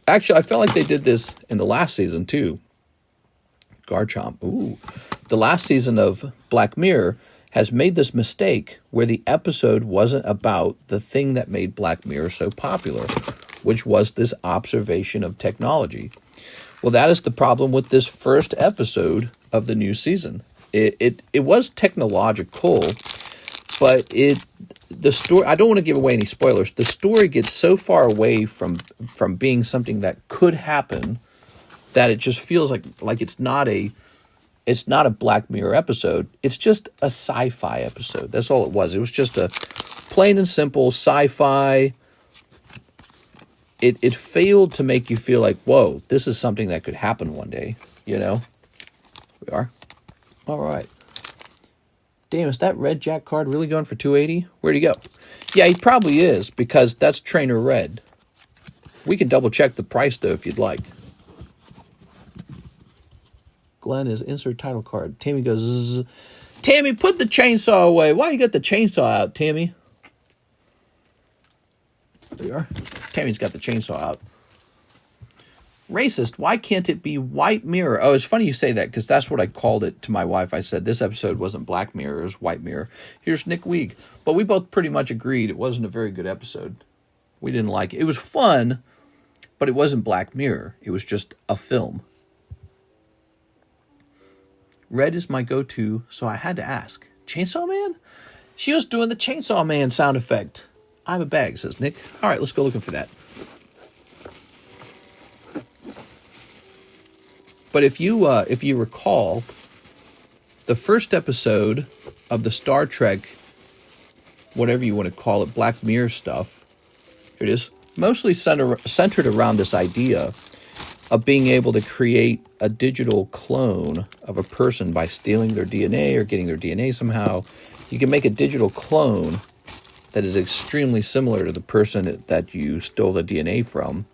Actually, I felt like they did this in the last season, too. Garchomp. Ooh. The last season of Black Mirror has made this mistake where the episode wasn't about the thing that made Black Mirror so popular, which was this observation of technology. Well, that is the problem with this first episode of the new season. It was technological, but the story, I don't want to give away any spoilers. The story gets so far away from being something that could happen that it just feels like it's not a Black Mirror episode. It's just a sci-fi episode. That's all it was. It was just a plain and simple sci-fi. It failed to make you feel like, whoa, this is something that could happen one day. We are. All right. Damn, is that Red Jack card really going for 280? Where'd he go? Yeah, he probably is, because that's Trainer Red. We can double check the price, though, if you'd like. Glenn is insert title card. Tammy goes, zzz. Tammy, put the chainsaw away. Why you got the chainsaw out, Tammy? There you are. Tammy's got the chainsaw out. Racist, why can't it be White Mirror? Oh, it's funny you say that, because that's what I called it to my wife. I said this episode wasn't Black Mirror, it was White Mirror. Here's Nick Weeg. But we both pretty much agreed it wasn't a very good episode. We didn't like it. It was fun, but it wasn't Black Mirror. It was just a film. Red is my go-to, so I had to ask. Chainsaw Man? She was doing the Chainsaw Man sound effect. I have a bag, says Nick. All right, let's go looking for that. But if you recall, the first episode of the Star Trek, whatever you want to call it, Black Mirror stuff, here it is, mostly centered around this idea of being able to create a digital clone of a person by stealing their DNA or getting their DNA somehow. You can make a digital clone that is extremely similar to the person that you stole the DNA from.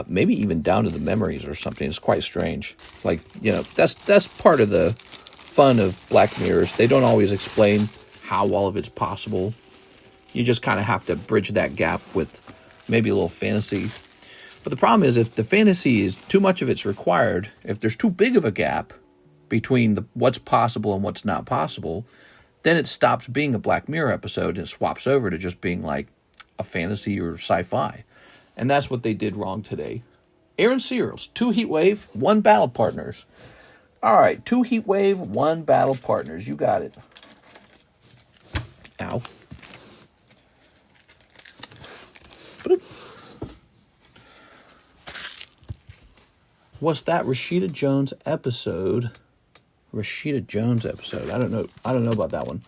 Maybe even down to the memories or something. It's quite strange. Like, you know, that's part of the fun of Black Mirrors. They don't always explain how all of it's possible. You just kind of have to bridge that gap with maybe a little fantasy. But the problem is, if the fantasy is too much of it's required, if there's too big of a gap between what's possible and what's not possible, then it stops being a Black Mirror episode and it swaps over to just being like a fantasy or sci-fi. And that's what they did wrong today. Aaron Searles, 2 Heat Wave, 1 Battle Partners. All right, 2 Heat Wave, 1 Battle Partners. You got it. Ow. What's that Rashida Jones episode? Rashida Jones episode. I don't know about that one.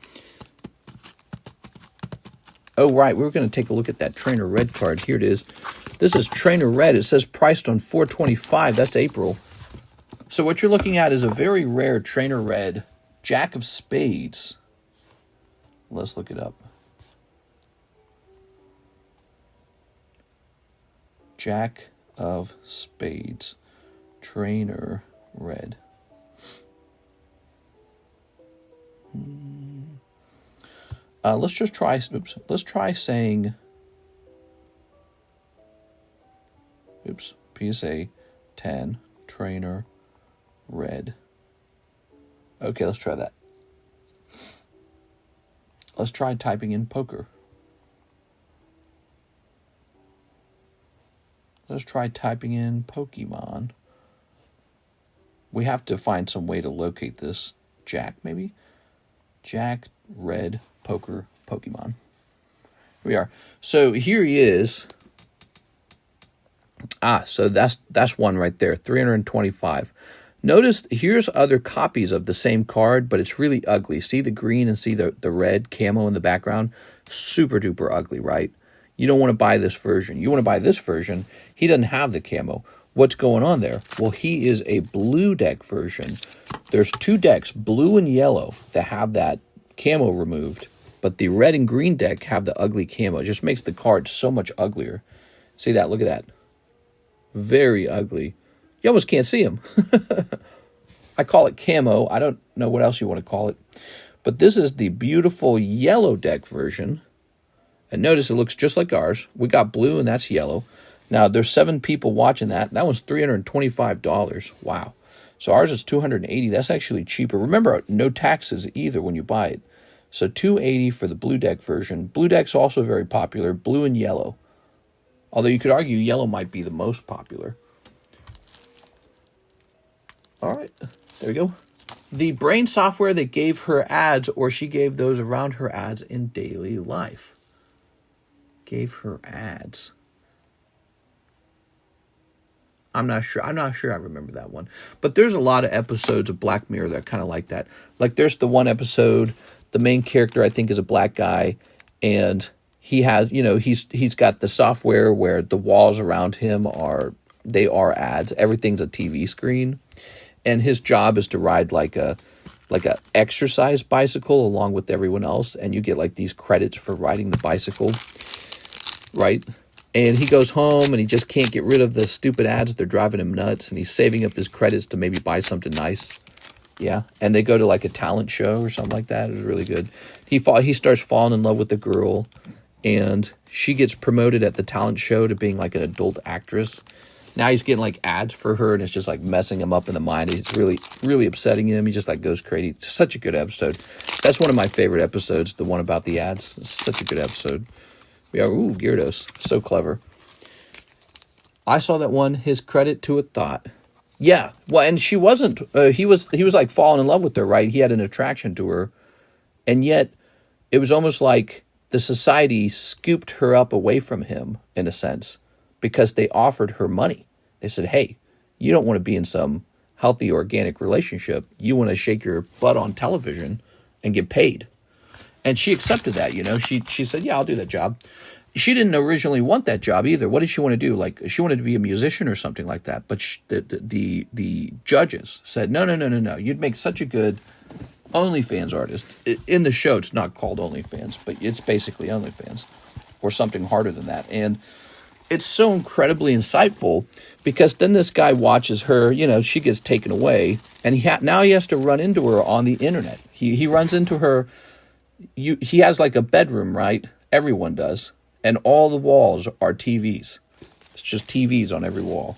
Oh, right. We were going to take a look at that Trainer Red card. Here it is. This is Trainer Red. It says priced on $425. That's April. So what you're looking at is a very rare Trainer Red Jack of Spades. Let's look it up. Jack of Spades. Trainer Red. Let's just try, let's try saying, PSA 10, Trainer Red. Okay, let's try that. Let's try typing in poker. Let's try typing in Pokemon. We have to find some way to locate this. Jack, maybe? Jack, Red, Poker, Pokemon. Here we are. So here he is. So that's one right there. $325. Notice here's other copies of the same card, but it's really ugly. See the green and see the red camo in the background? Super duper ugly, right? You don't want to buy this version. You want to buy this version. He doesn't have the camo. What's going on there? Well, he is a blue deck version. There's 2 decks, blue and yellow, that have that camo removed, but the red and green deck have the ugly camo. It just makes the card so much uglier. See that? Look at that. Very ugly. You almost can't see him. I call it camo. I don't know what else you want to call it. But this is the beautiful yellow deck version. And notice it looks just like ours. We got blue and that's yellow. Now, there's 7 people watching that. That one's $325. Wow. So ours is $280. That's actually cheaper. Remember, no taxes either when you buy it. So $280 for the blue deck version. Blue deck's also very popular. Blue and yellow. Although you could argue yellow might be the most popular. All right. There we go. The brain software that gave her ads, or she gave those around her ads in daily life. Gave her ads. I'm not sure I remember that one. But there's a lot of episodes of Black Mirror that are kind of like that. Like there's the one episode, the main character I think is a black guy, and he has, you know, he's got the software where the walls around him are ads. Everything's a TV screen. And his job is to ride like a exercise bicycle along with everyone else, and you get like these credits for riding the bicycle, right? And he goes home and he just can't get rid of the stupid ads. They're driving him nuts, and he's saving up his credits to maybe buy something nice. Yeah, and they go to like a talent show or something like that. It was really good. He starts falling in love with the girl, and she gets promoted at the talent show to being like an adult actress. Now he's getting like ads for her, and it's just like messing him up in the mind. It's really, really upsetting him. He just like goes crazy. It's such a good episode. That's one of my favorite episodes, the one about the ads. It's such a good episode. Gyarados, so clever. I saw that one. His credit to a thought. Yeah, well, and she wasn't. He was like falling in love with her, right? He had an attraction to her, and yet it was almost like the society scooped her up away from him in a sense, because they offered her money. They said, hey, you don't want to be in some healthy, organic relationship. You want to shake your butt on television and get paid. And she accepted that, She said, yeah, I'll do that job. She didn't originally want that job either. What did she want to do? Like, she wanted to be a musician or something like that. But the judges said, no. You'd make such a good OnlyFans artist. In the show, it's not called OnlyFans, but it's basically OnlyFans or something harder than that. And it's so incredibly insightful because then this guy watches her, she gets taken away, and now he has to run into her on the internet. He runs into her. He has like a bedroom, right? Everyone does. And all the walls are TVs. It's just TVs on every wall.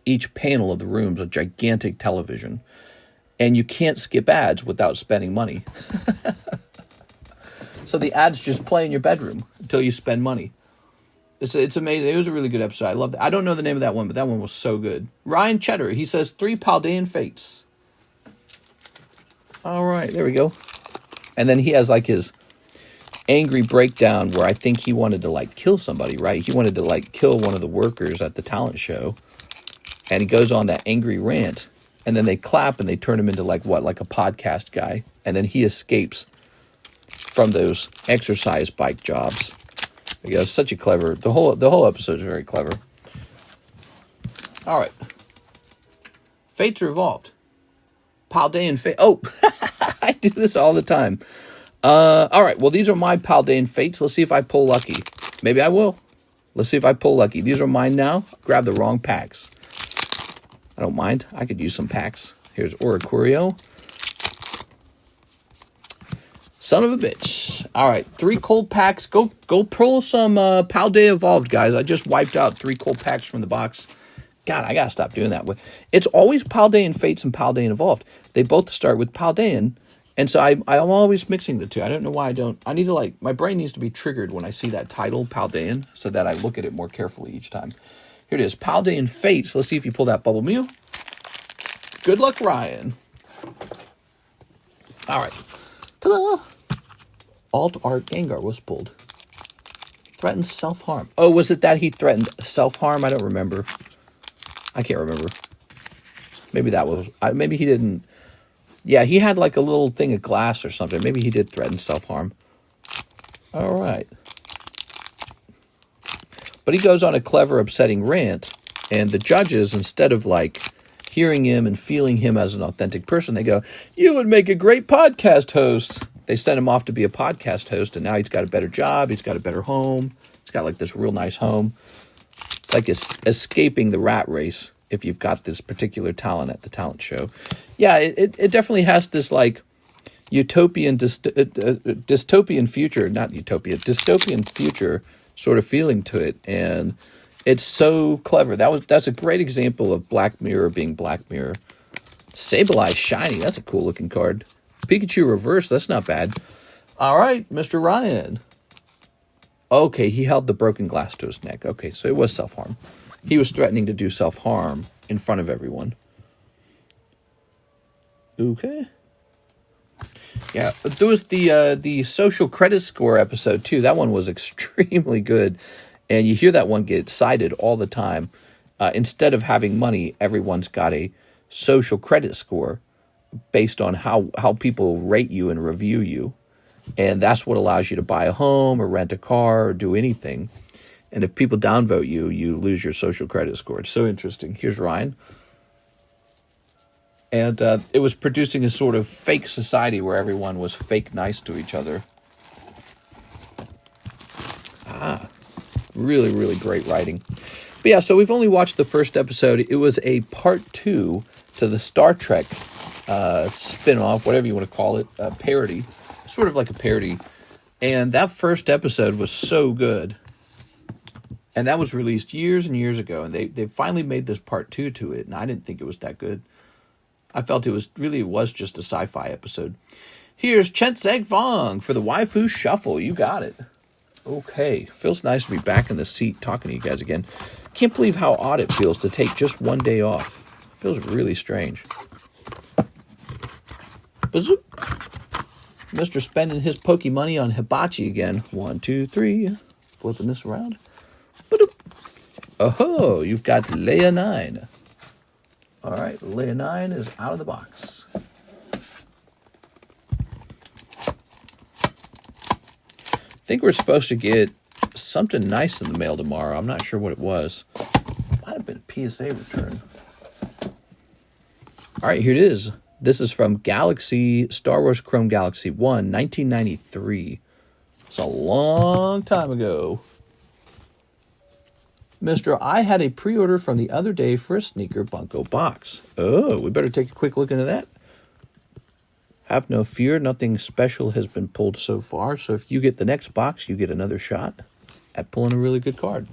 Each panel of the room is a gigantic television. And you can't skip ads without spending money. So the ads just play in your bedroom until you spend money. It's amazing. It was a really good episode. I loved it. I don't know the name of that one, but that one was so good. Ryan Cheddar, he says 3 Paldean Fates. All right, there we go. And then he has like his angry breakdown where I think he wanted to like kill somebody, right? He wanted to like kill one of the workers at the talent show. And he goes on that angry rant, and then they clap and they turn him into like a podcast guy. And then he escapes from those exercise bike jobs. Such a clever, the whole episode is very clever. All right. Fates Revolved. Paldean Fate. Oh, I do this all the time. All right, well, these are my Paldean Fates. Let's see if I pull lucky. Maybe I will. Let's see if I pull lucky. These are mine now. Grab the wrong packs. I don't mind. I could use some packs. Here's Oricorio. Son of a bitch. All right, 3 cold packs. Go pull some Paldea Evolved, guys. I just wiped out 3 cold packs from the box. God, I got to stop doing that. It's always Paldean Fates and Paldean Evolved. They both start with Paldean. And so I'm always mixing the two. I don't know why I don't. I need to my brain needs to be triggered when I see that title, Paldean, so that I look at it more carefully each time. Here it is, Paldean Fates. Let's see if you pull that Bubble Mew. Good luck, Ryan. All right. Ta-da! Alt Art Gengar was pulled. Threatened self-harm. Oh, was it that he threatened self-harm? I don't remember. I can't remember. Maybe that was... maybe he didn't... Yeah, he had like a little thing of glass or something. Maybe he did threaten self-harm. All right. But he goes on a clever, upsetting rant, and the judges, instead of like hearing him and feeling him as an authentic person, they go, you would make a great podcast host. They sent him off to be a podcast host, and now he's got a better job. He's got a better home. He's got like this real nice home. It's like escaping the rat race if you've got this particular talent at the talent show. Yeah, it definitely has this like utopian, dystopian future, not utopia, dystopian future sort of feeling to it. And it's so clever. That's a great example of Black Mirror being Black Mirror. Sableye Shiny, that's a cool looking card. Pikachu Reverse, that's not bad. All right, Mr. Ryan. Okay, he held the broken glass to his neck. Okay, so it was self-harm. He was threatening to do self-harm in front of everyone. Okay. Yeah, there was the social credit score episode, too. That one was extremely good. And you hear that one get cited all the time. Instead of having money, everyone's got a social credit score based on how people rate you and review you. And that's what allows you to buy a home or rent a car or do anything. And if people downvote you, you lose your social credit score. It's so interesting. Here's Ryan. And it was producing a sort of fake society where everyone was fake nice to each other. Really, really great writing. But yeah, so we've only watched the first episode. It was a part 2 to the Star Trek spin-off, whatever you want to call it, a parody, sort of like a parody. And that first episode was so good. And that was released years and years ago, and they finally made this part 2 to it, and I didn't think it was that good. I felt it was just a sci-fi episode. Here's Chen Zeg Fong for the Waifu Shuffle. You got it. Okay, feels nice to be back in the seat talking to you guys again. Can't believe how odd it feels to take just one day off. Feels really strange. Bazoop. Mr. spending his Poke money on Hibachi again. 1, 2, 3. Flipping this around. Ba-doop. Oh, you've got Leia 9. All right, Leia 9 is out of the box. I think we're supposed to get something nice in the mail tomorrow. I'm not sure what it was. Might have been a PSA return. All right, here it is. This is from Star Wars Chrome Galaxy 1, 1993. It's a long time ago. Mr. I had a pre-order from the other day for a Sneaker Bunko box. Oh, we better take a quick look into that. Have no fear, nothing special has been pulled so far. So if you get the next box, you get another shot at pulling a really good card.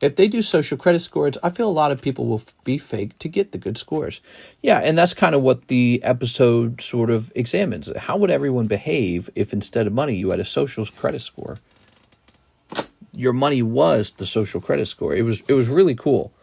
If they do social credit scores, I feel a lot of people will be fake to get the good scores. Yeah, and that's kind of what the episode sort of examines. How would everyone behave if instead of money you had a social credit score? Your money was the social credit score. It was really cool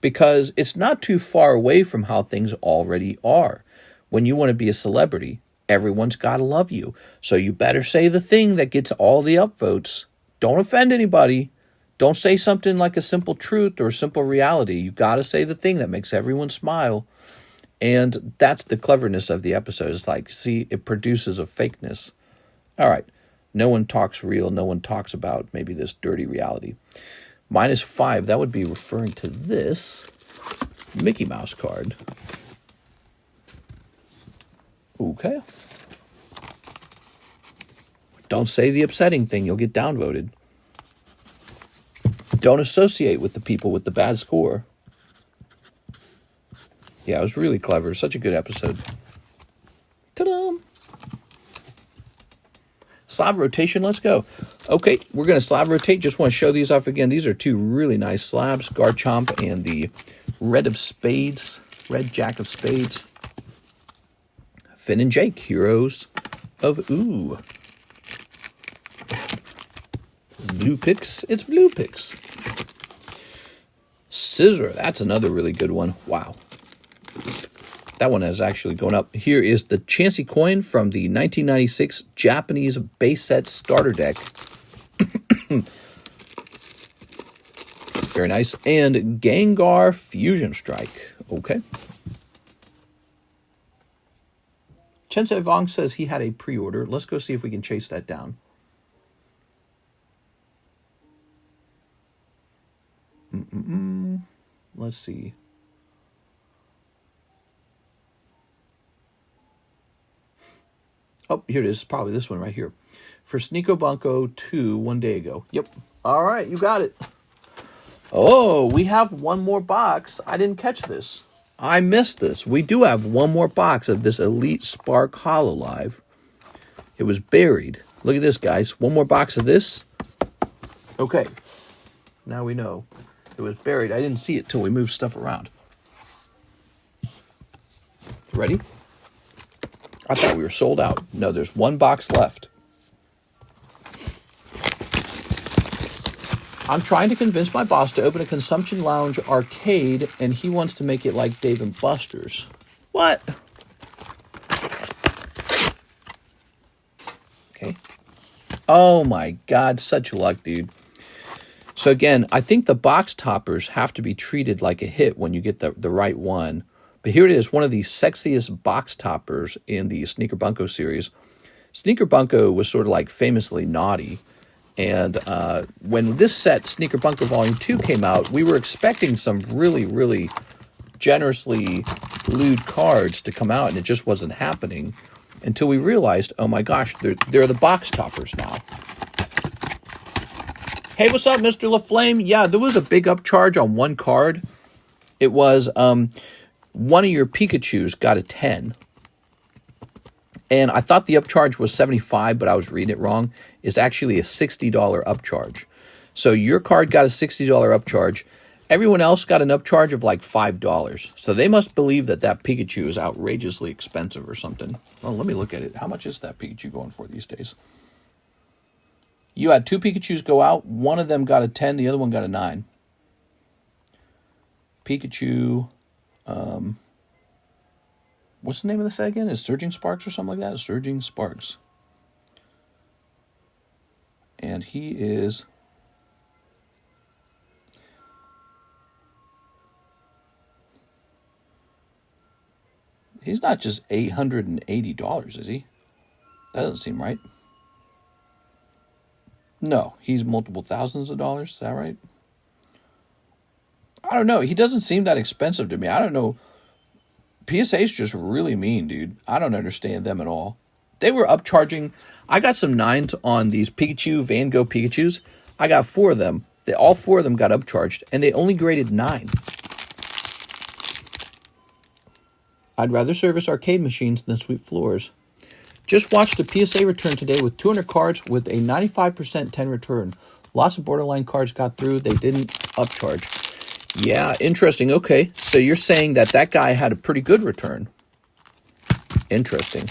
because it's not too far away from how things already are. When you want to be a celebrity, everyone's got to love you. So you better say the thing that gets all the upvotes. Don't offend anybody. Don't say something like a simple truth or a simple reality. You got to say the thing that makes everyone smile. And that's the cleverness of the episode. It's like, see, it produces a fakeness. All right. No one talks real. No one talks about maybe this dirty reality. -5, that would be referring to this Mickey Mouse card. Okay. Don't say the upsetting thing. You'll get downvoted. Don't associate with the people with the bad score. Yeah, it was really clever. Such a good episode. Ta-da! Slab rotation, let's go. Okay, we're going to slab rotate. Just want to show these off again. These are two really nice slabs. Garchomp and the Red Jack of Spades. Finn and Jake, Heroes of Ooh. Blue picks, it's blue picks. Scissor, that's another really good one. Wow. That one has actually gone up. Here is the Chansey coin from the 1996 Japanese base set starter deck. Very nice. And Gengar Fusion Strike. Okay. Chen Vong says he had a pre-order. Let's go see if we can chase that down. Let's see. Oh, here it is. Probably this one right here. For Sneaker Bunko 2 1 day ago. Yep. All right, you got it. Oh, we have one more box. I didn't catch this. I missed this. We do have one more box of this Elite Spark Hololive. It was buried. Look at this, guys. One more box of this. Okay. Now we know. It was buried. I didn't see it till we moved stuff around. Ready? I thought we were sold out. No, there's one box left. I'm trying to convince my boss to open a consumption lounge arcade, and he wants to make it like Dave & Buster's. What? Okay. Oh my God, such luck, dude. So again, I think the box toppers have to be treated like a hit when you get the right one. But here it is, one of the sexiest box toppers in the Sneaker Bunko series. Sneaker Bunko was sort of like famously naughty. And when this set, Sneaker Bunko Volume 2, came out, we were expecting some really, really generously lewd cards to come out, and it just wasn't happening until we realized, oh my gosh, they're the box toppers now. Hey, what's up, Mr. LaFlame? Yeah, there was a big upcharge on one card. It was one of your Pikachus got a 10. And I thought the upcharge was $75, but I was reading it wrong. It's actually a $60 upcharge. So your card got a $60 upcharge. Everyone else got an upcharge of like $5. So they must believe that that Pikachu is outrageously expensive or something. Well, let me look at it. How much is that Pikachu going for these days? You had 2 Pikachus go out. One of them got a 10. The other one got a 9. Pikachu... what's the name of this again? Is Surging Sparks or something like that? Surging Sparks. And he is... He's not just $880, is he? That doesn't seem right. No, he's multiple thousands of dollars. Is that right? I don't know. He doesn't seem that expensive to me. I don't know. PSA's just really mean, dude. I don't understand them at all. They were upcharging. I got some 9s on these Pikachu, Van Gogh Pikachus. I got 4 of them. All 4 of them got upcharged, and they only graded 9. I'd rather service arcade machines than sweep floors. Just watched a PSA return today with 200 cards with a 95% 10 return. Lots of borderline cards got through. They didn't upcharge. Yeah, interesting. Okay, so you're saying that that guy had a pretty good return. Interesting.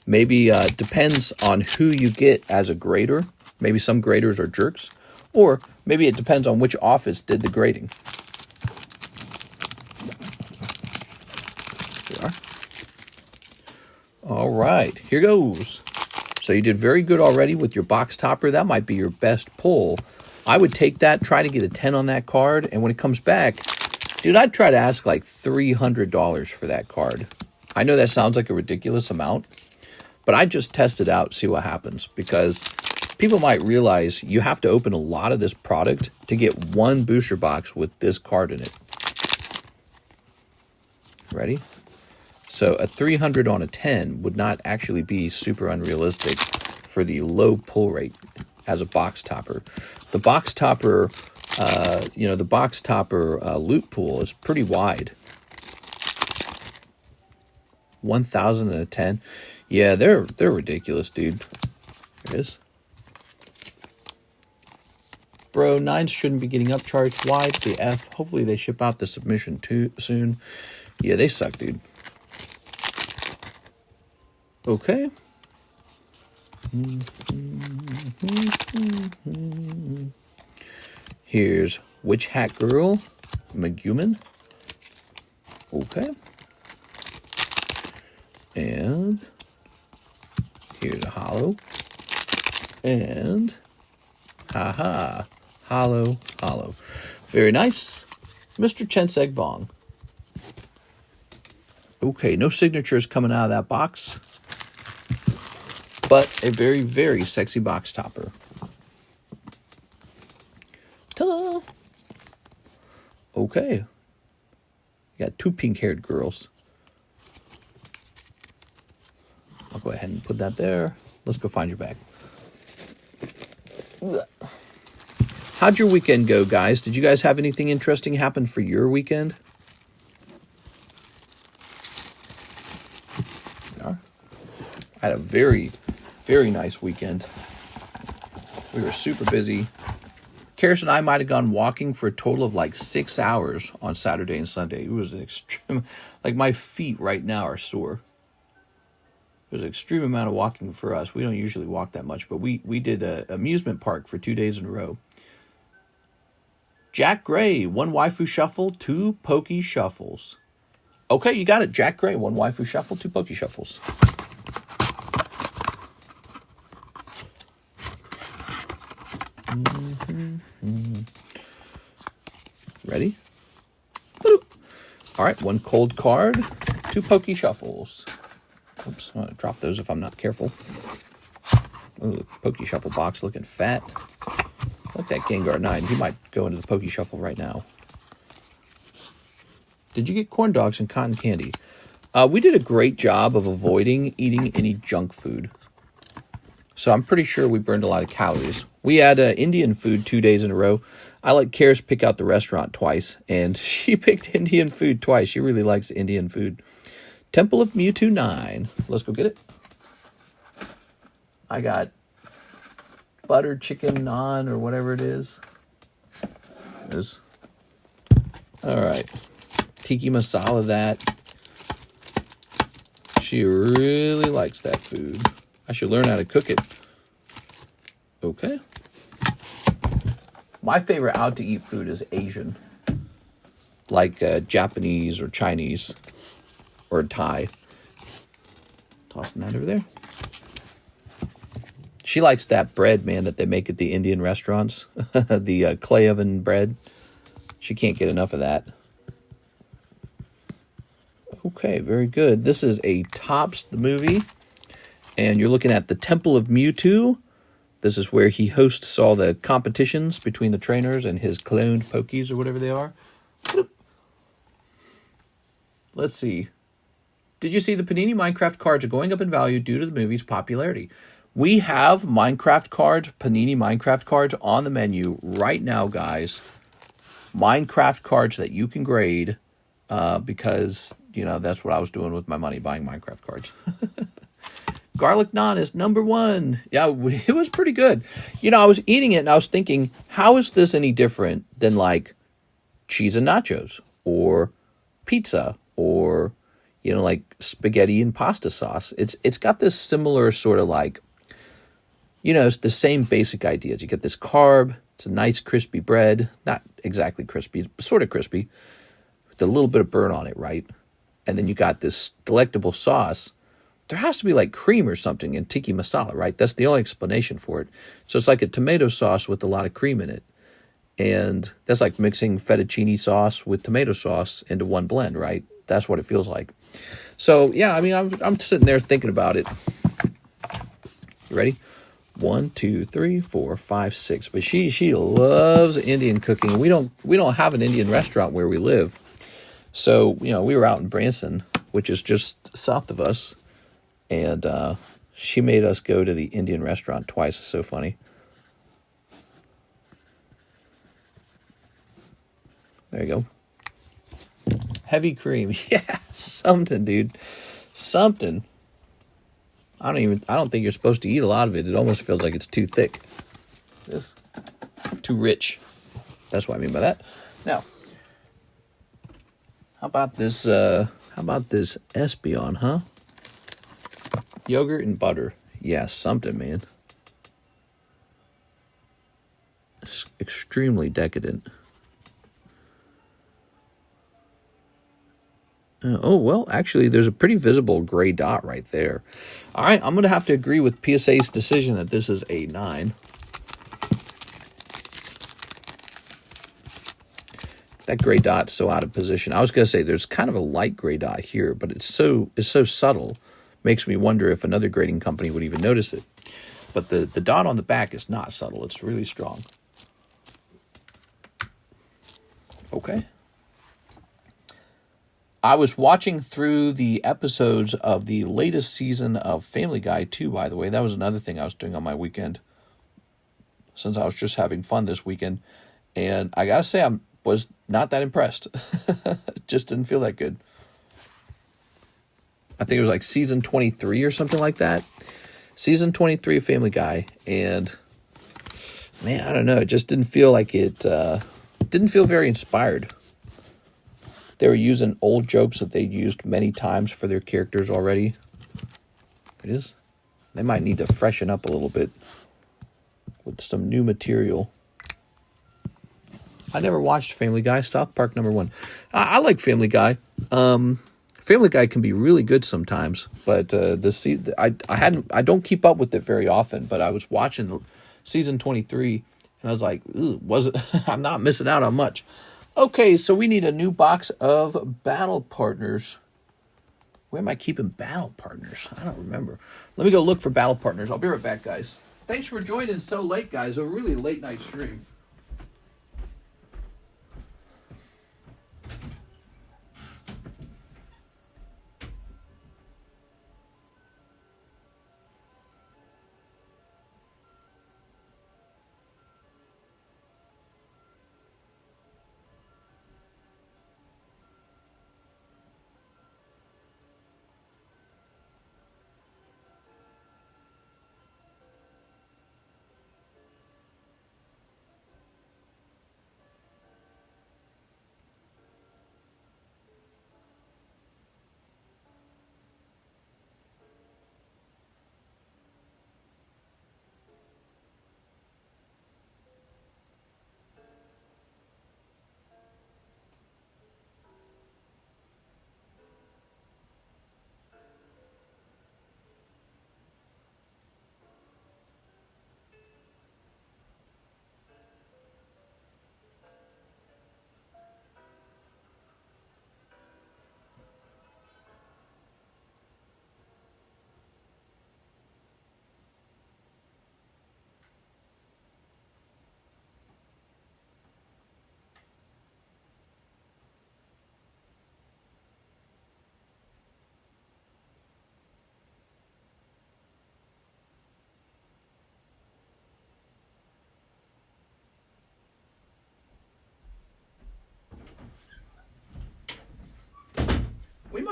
Maybe depends on who you get as a grader. Maybe some graders are jerks. Or maybe it depends on which office did the grading. All right, here goes. So you did very good already with your box topper. That might be your best pull. I would take that, try to get a 10 on that card, and when it comes back, dude, I'd try to ask like $300 for that card. I know that sounds like a ridiculous amount, but I'd just test it out, see what happens, because people might realize you have to open a lot of this product to get one booster box with this card in it. Ready? So a 300 on a 10 would not actually be super unrealistic for the low pull rate as a box topper. The box topper, the box topper loot pool is pretty wide. 1,000 and a 10. Yeah, they're ridiculous, dude. There it is. Bro, 9s shouldn't be getting upcharged. Why the F? Hopefully they ship out the submission too soon. Yeah, they suck, dude. Okay. Here's Witch Hat Girl, Megumin. Okay. And here's a hollow. And haha, hollow. Very nice. Mr. Chenseg Vong. Okay, no signatures coming out of that box. But a very, very sexy box topper. Ta-da! Okay. You got 2 pink-haired girls. I'll go ahead and put that there. Let's go find your bag. How'd your weekend go, guys? Did you guys have anything interesting happen for your weekend? I had a very, very nice weekend. We were super busy. Karis and I might have gone walking for a total of like 6 hours on Saturday and Sunday. It was an extreme, like my feet right now are sore. It was an extreme amount of walking for us. We don't usually walk that much, but we did an amusement park for 2 days in a row. Jack Gray, 1 Waifu Shuffle, 2 Pokey Shuffles. Okay, you got it. Jack Gray, 1 Waifu Shuffle, 2 Pokey Shuffles. Ready? Boop. All right, 1 cold card, 2 Pokey Shuffles. Oops, I'm going to drop those if I'm not careful. Ooh, Pokey Shuffle box looking fat. Like that Gengar 9. He might go into the Pokey Shuffle right now. Did you get corn dogs and cotton candy? We did a great job of avoiding eating any junk food. So I'm pretty sure we burned a lot of calories. We had Indian food 2 days in a row. I let Karis pick out the restaurant twice, and she picked Indian food twice. She really likes Indian food. Temple of Mewtwo 9. Let's go get it. I got butter chicken naan or whatever it is. All right. Tiki masala that. She really likes that food. I should learn how to cook it. Okay. My favorite out-to-eat food is Asian. Like Japanese or Chinese or Thai. Tossing that over there. She likes that bread, man, that they make at the Indian restaurants. The clay oven bread. She can't get enough of that. Okay, very good. This is a Topps the movie. And you're looking at the Temple of Mewtwo. This is where he hosts all the competitions between the trainers and his cloned Pokies or whatever they are. Let's see. Did you see the Panini Minecraft cards are going up in value due to the movie's popularity? We have Minecraft cards, Panini Minecraft cards on the menu right now, guys. Minecraft cards that you can grade because, you know, that's what I was doing with my money, buying Minecraft cards. Garlic naan is #1. Yeah, it was pretty good. You know, I was eating it and I was thinking, how is this any different than like cheese and nachos or pizza or, you know, like spaghetti and pasta sauce? It's got this similar sort of like, you know, it's the same basic ideas. You get this carb. It's a nice crispy bread. Not exactly crispy, sort of crispy. With a little bit of burn on it, right? And then you got this delectable sauce. There has to be like cream or something in tiki masala, right? That's the only explanation for it. So it's like a tomato sauce with a lot of cream in it. And that's like mixing fettuccine sauce with tomato sauce into one blend, right? That's what it feels like. So, yeah, I mean, I'm sitting there thinking about it. You ready? 1, 2, 3, 4, 5, 6. But she loves Indian cooking. We don't have an Indian restaurant where we live. So, you know, we were out in Branson, which is just south of us. And she made us go to the Indian restaurant twice. It's so funny. There you go. Heavy cream. Yeah, something, dude. Something. I don't think you're supposed to eat a lot of it. It almost feels like it's too thick. This too rich. That's what I mean by that. Now, how about this Espeon, huh? Yogurt and butter. Yeah, something, man. It's extremely decadent. Oh, well, actually, there's a pretty visible gray dot right there. All right, I'm going to have to agree with PSA's decision that this is a 9. That gray dot's so out of position. I was going to say there's kind of a light gray dot here, but it's so subtle. Makes me wonder if another grading company would even notice it. But the dot on the back is not subtle. It's really strong. Okay. I was watching through the episodes of the latest season of Family Guy, too, by the way. That was another thing I was doing on my weekend, since I was just having fun this weekend. And I got to say, I was not that impressed. It just didn't feel that good. I think it was like season 23 or something like that. Season 23 of Family Guy. And, man, I don't know. It just didn't feel like it, didn't feel very inspired. They were using old jokes that they used many times for their characters already. It is. They might need to freshen up a little bit with some new material. I never watched Family Guy. South Park #1. I like Family Guy. Family Guy can be really good sometimes, but I don't keep up with it very often. But I was watching season 23, and I was like, I'm not missing out on much. Okay, so we need a new box of battle partners. Where am I keeping battle partners? I don't remember. Let me go look for battle partners. I'll be right back, guys. Thanks for joining so late, guys. A really late night stream.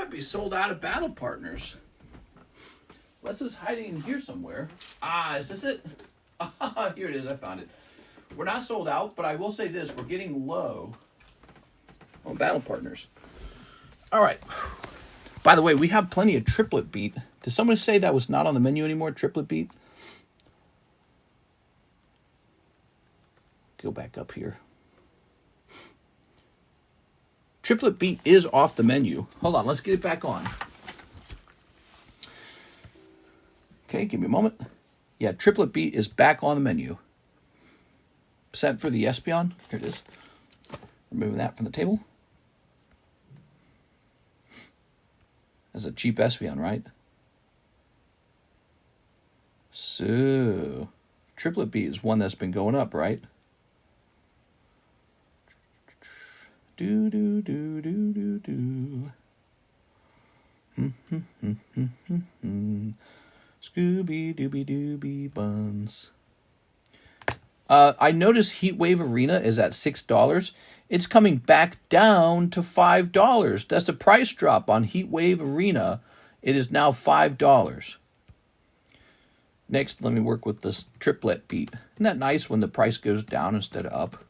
might be sold out of battle partners. Unless it's hiding in here somewhere. Ah, is this it? Ah, here it is. I found it. We're not sold out, but I will say this. We're getting low on battle partners. All right. By the way, we have plenty of triplet beat. Did somebody say that was not on the menu anymore, triplet beat? Go back up here. Triplet beat is off the menu. Hold on, let's get it back on. Okay, give me a moment. Yeah, triplet beat is back on the menu. Set for the Espeon. Here it is. Removing that from the table. That's a cheap Espeon, right? So, triplet beat is one that's been going up, right? Do do do do do do. Scooby Dooby Dooby Buns. I noticed Heat Wave Arena is at $6. It's coming back down to $5. That's a price drop on Heat Wave Arena. It is now $5. Next, let me work with this triplet beat. Isn't that nice when the price goes down instead of up?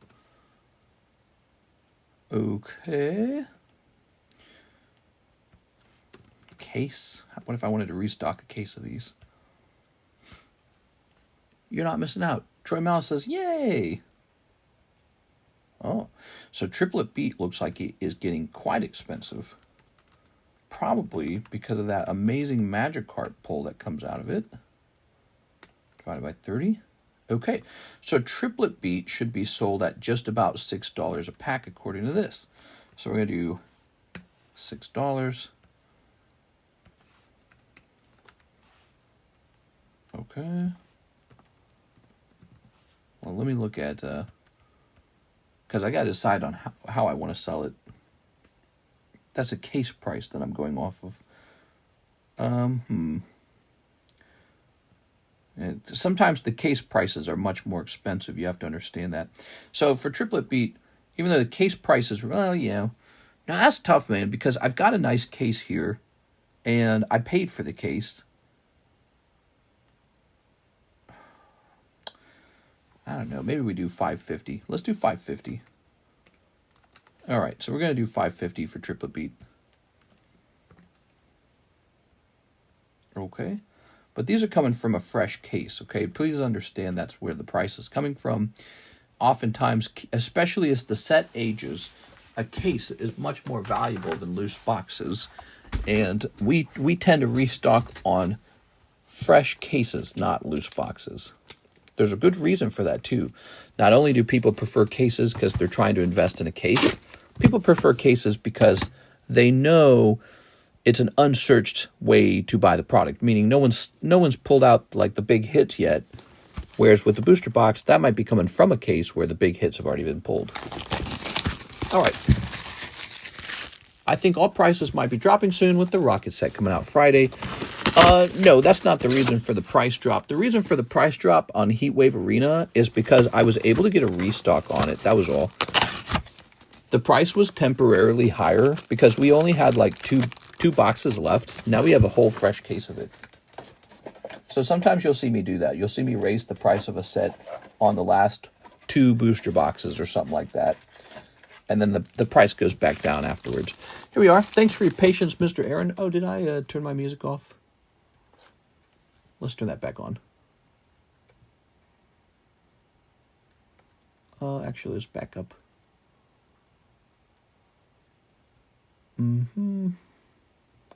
Okay. Case. What if I wanted to restock a case of these? You're not missing out. Troy Malice says, yay! Oh, so triplet beat looks like it is getting quite expensive. Probably because of that amazing Magikarp pull that comes out of it. Divided by 30. Okay, so triplet beat should be sold at just about $6 a pack according to this. So we're going to do $6. Okay. Well, let me look at, because I got to decide on how I want to sell it. That's a case price that I'm going off of. Sometimes the case prices are much more expensive. You have to understand that. So for triplet beat, even though the case prices, well, yeah. Now that's tough, man, because I've got a nice case here, and I paid for the case. I don't know. Maybe we do $550. Let's do $550. All right, so we're going to do $550 for triplet beat. Okay. But these are coming from a fresh case, okay? Please understand that's where the price is coming from. Oftentimes, especially as the set ages, a case is much more valuable than loose boxes. And we tend to restock on fresh cases, not loose boxes. There's a good reason for that, too. Not only do people prefer cases because they're trying to invest in a case, people prefer cases because they know it's an unsearched way to buy the product, meaning no one's pulled out like the big hits yet, whereas with the booster box, that might be coming from a case where the big hits have already been pulled. All right. I think all prices might be dropping soon with the Rocket set coming out Friday. No, that's not the reason for the price drop. The reason for the price drop on Heat Wave Arena is because I was able to get a restock on it. That was all. The price was temporarily higher because we only had like two boxes left. Now we have a whole fresh case of it. So sometimes you'll see me do that. You'll see me raise the price of a set on the last 2 booster boxes or something like that. And then the price goes back down afterwards. Here we are. Thanks for your patience, Mr. Aaron. Oh, did I turn my music off? Let's turn that back on. Actually, let's back up.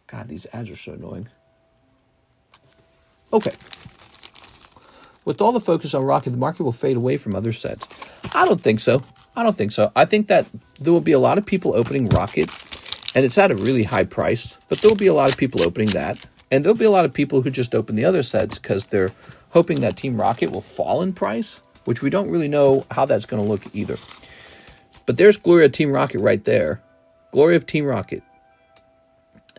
God, these ads are so annoying. Okay. With all the focus on Rocket, the market will fade away from other sets. I don't think so. I think that there will be a lot of people opening Rocket, and it's at a really high price, but there will be a lot of people opening that. And there'll be a lot of people who just open the other sets because they're hoping that Team Rocket will fall in price, which we don't really know how that's going to look either. But there's Gloria Team Rocket right there. Glory of Team Rocket.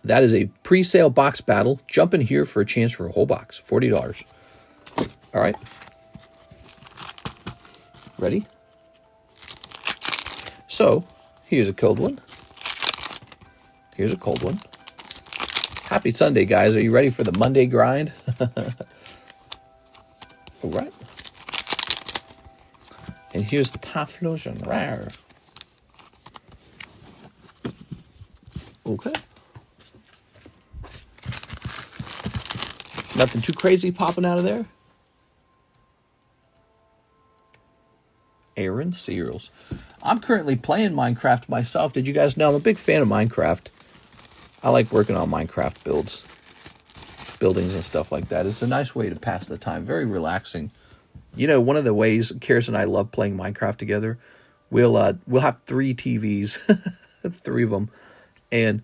That is a pre-sale box battle. Jump in here for a chance for a whole box. $40. All right. Ready? So, here's a cold one. Here's a cold one. Happy Sunday, guys. Are you ready for the Monday grind? All right. And here's the Taflosion Rare. Okay. Nothing too crazy popping out of there. Aaron Seals. I'm currently playing Minecraft myself. Did you guys know I'm a big fan of Minecraft? I like working on Minecraft buildings and stuff like that. It's a nice way to pass the time. Very relaxing. You know, one of the ways Karis and I love playing Minecraft together, we'll have 3 TVs, 3 of them, and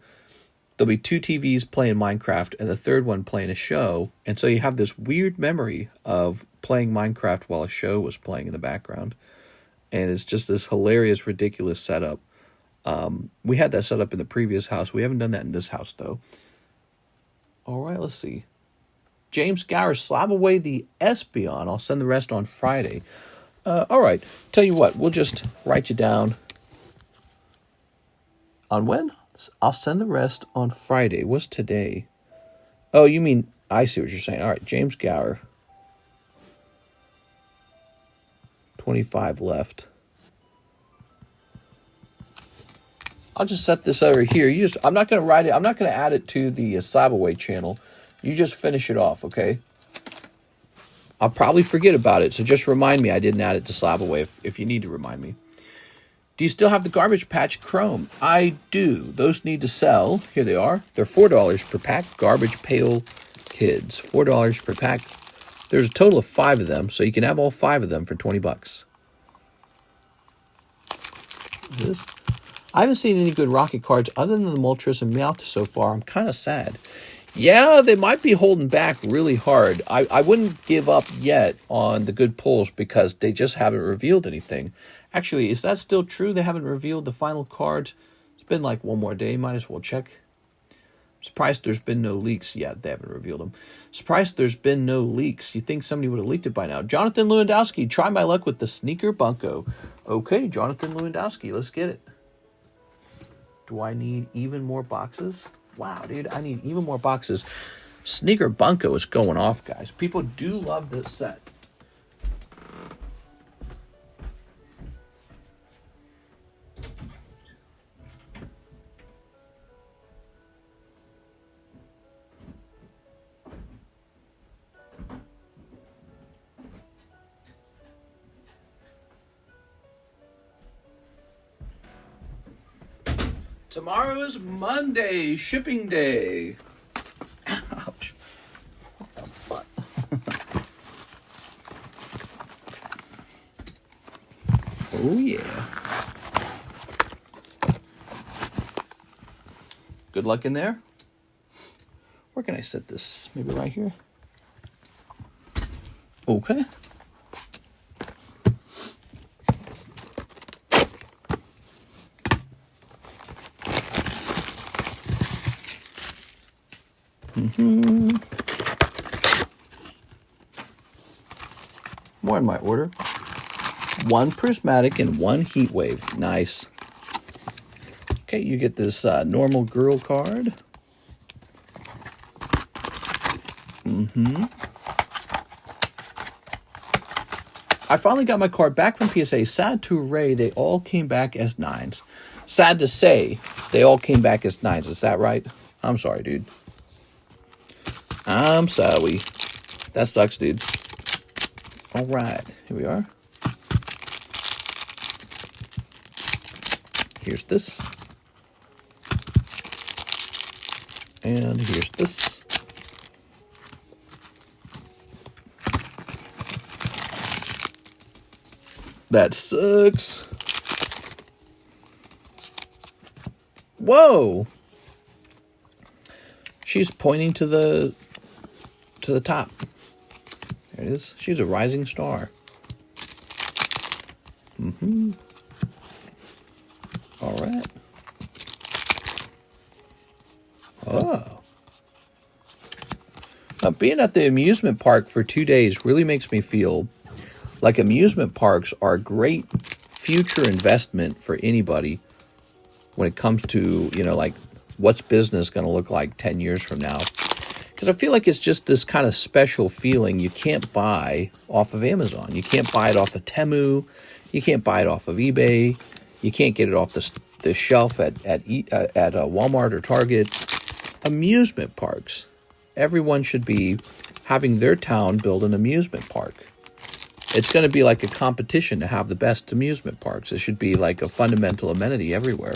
there'll be 2 TVs playing Minecraft and the third one playing a show. And so you have this weird memory of playing Minecraft while a show was playing in the background. And it's just this hilarious, ridiculous setup. We had that set up in the previous house. We haven't done that in this house, though. All right, let's see. James Gower, slab away the Espeon. I'll send the rest on Friday. All right. Tell you what, we'll just write you down. On when? I'll send the rest on Friday. What's today? Oh, you mean, I see what you're saying. All right, James Gower. 25 left. I'll just set this over here. I'm not going to write it. I'm not going to add it to the slab away channel. You just finish it off, okay? I'll probably forget about it, so just remind me I didn't add it to slab away if you need to remind me. Do you still have the Garbage Patch Chrome? I do. Those need to sell. Here they are. They're $4 per pack. Garbage Pail Kids. $4 per pack. There's a total of 5 of them, so you can have all 5 of them for 20 bucks. I haven't seen any good Rocket cards other than the Moltres and Meowth so far. I'm kind of sad. Yeah, they might be holding back really hard. I wouldn't give up yet on the good pulls because they just haven't revealed anything. Actually, is that still true? They haven't revealed the final cards? It's been like one more day. Might as well check. Surprised there's been no leaks yet. They haven't revealed them. Surprised there's been no leaks. You think somebody would have leaked it by now. Jonathan Lewandowski, try my luck with the Sneaker Bunko. Okay, Jonathan Lewandowski, let's get it. Do I need even more boxes? Wow, dude, I need even more boxes. Sneaker Bunko is going off, guys. People do love this set. Tomorrow is Monday, shipping day. Ouch. What the fuck? Oh, yeah. Good luck in there. Where can I set this? Maybe right here? Okay. More in my order. 1 prismatic and 1 heat wave. Nice. Okay, you get this normal girl card. I finally got my card back from PSA. Sad to array, they all came back as 9s. Sad to say, they all came back as 9s. Is that right? I'm sorry, dude. I'm sorry. That sucks, dude. All right, here we are. Here's this. And here's this. That sucks. Whoa. She's pointing to the top. There it is. She's a rising star. All right. Oh. Now, being at the amusement park for 2 days really makes me feel like amusement parks are a great future investment for anybody when it comes to, you know, like what's business going to look like 10 years from now? Because I feel like it's just this kind of special feeling you can't buy off of Amazon. You can't buy it off of Temu. You can't buy it off of eBay. You can't get it off the shelf at Walmart or Target. Amusement parks. Everyone should be having their town build an amusement park. It's going to be like a competition to have the best amusement parks. It should be like a fundamental amenity everywhere.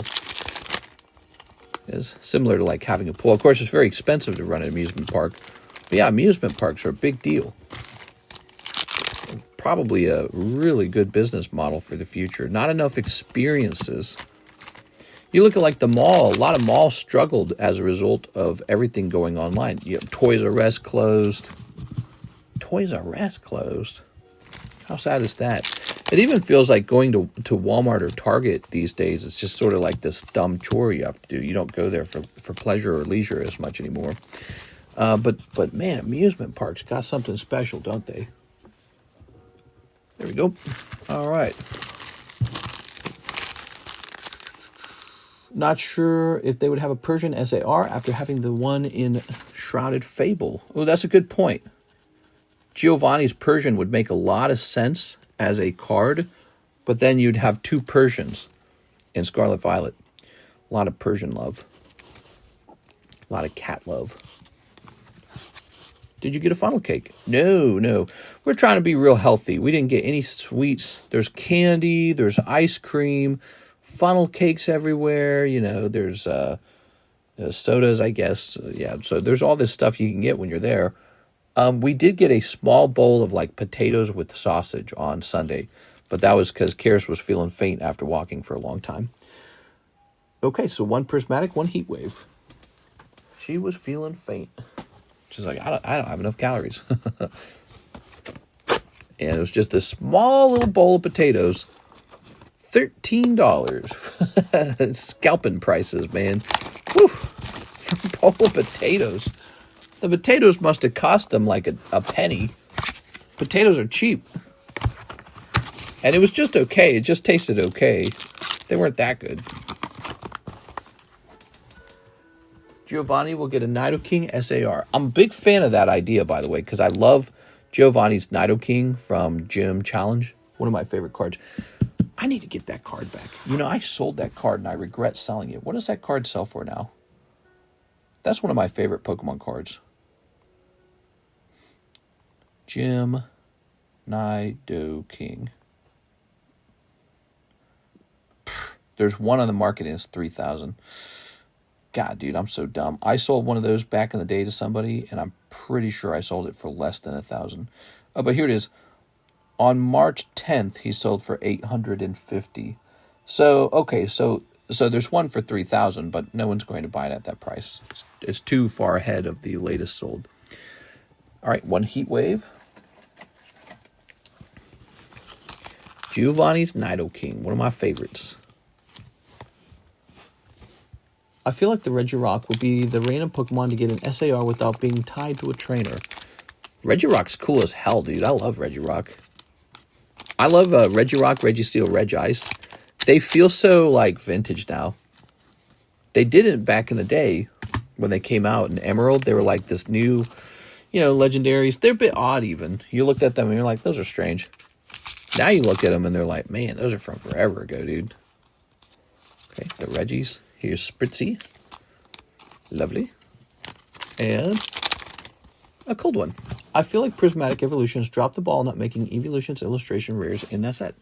It's similar to like having a pool. Of course, it's very expensive to run an amusement park. But yeah, amusement parks are a big deal. Probably a really good business model for the future. Not enough experiences. You look at like the mall. A lot of malls struggled as a result of everything going online. You have Toys R Us closed. Toys R Us closed? How sad is that? It even feels like going to Walmart or Target these days. It's just sort of like this dumb chore you have to do. You don't go there for pleasure or leisure as much anymore. But man, amusement parks got something special, don't they? There we go. All right. Not sure if they would have a Persian SAR after having the one in Shrouded Fable. Oh, that's a good point. Giovanni's Persian would make a lot of sense as a card, but then you'd have two Persians in Scarlet Violet. A lot of Persian love. A lot of cat love. Did you get a funnel cake? No. We're trying to be real healthy. We didn't get any sweets. There's candy. There's ice cream. Funnel cakes everywhere. You know, there's sodas, I guess. Yeah, so there's all this stuff you can get when you're there. We did get a small bowl of like potatoes with sausage on Sunday, but that was because Karis was feeling faint after walking for a long time. Okay, so one prismatic, one heat wave. She was feeling faint. She's like, I don't have enough calories. And it was just this small little bowl of potatoes. $13. Scalping prices, man. Whew. For a bowl of potatoes. The potatoes must have cost them like a penny. Potatoes are cheap. And it was just okay. It just tasted okay. They weren't that good. Giovanni will get a Nidoking SAR. I'm a big fan of that idea, by the way, because I love Giovanni's Nidoking from Gym Challenge. One of my favorite cards. I need to get that card back. You know, I sold that card and I regret selling it. What does that card sell for now? That's one of my favorite Pokemon cards. Gym Nidoking. There's one on the market and it's $3,000. God, dude, I'm so dumb. I sold one of those back in the day to somebody, and I'm pretty sure I sold it for less than $1,000. Oh, but here it is. On March 10th, he sold for $850. So, okay, so there's one for $3,000, but no one's going to buy it at that price. It's too far ahead of the latest sold. All right, one heat wave. Giovanni's Nidoking, one of my favorites. I feel like the Regirock would be the random Pokemon to get an SAR without being tied to a trainer. Regirock's cool as hell, dude. I love Regirock. I love Regirock, Registeel, Regice. They feel so, like, vintage now. They didn't back in the day when they came out in Emerald. They were like this new, you know, legendaries. They're a bit odd even. You looked at them and you're like, those are strange. Now you look at them and they're like, man, those are from forever ago, dude. Okay, the Regis. Here's Spritzy. Lovely. And a cold one. I feel like Prismatic Evolutions dropped the ball not making Evolutions illustration rares in that set.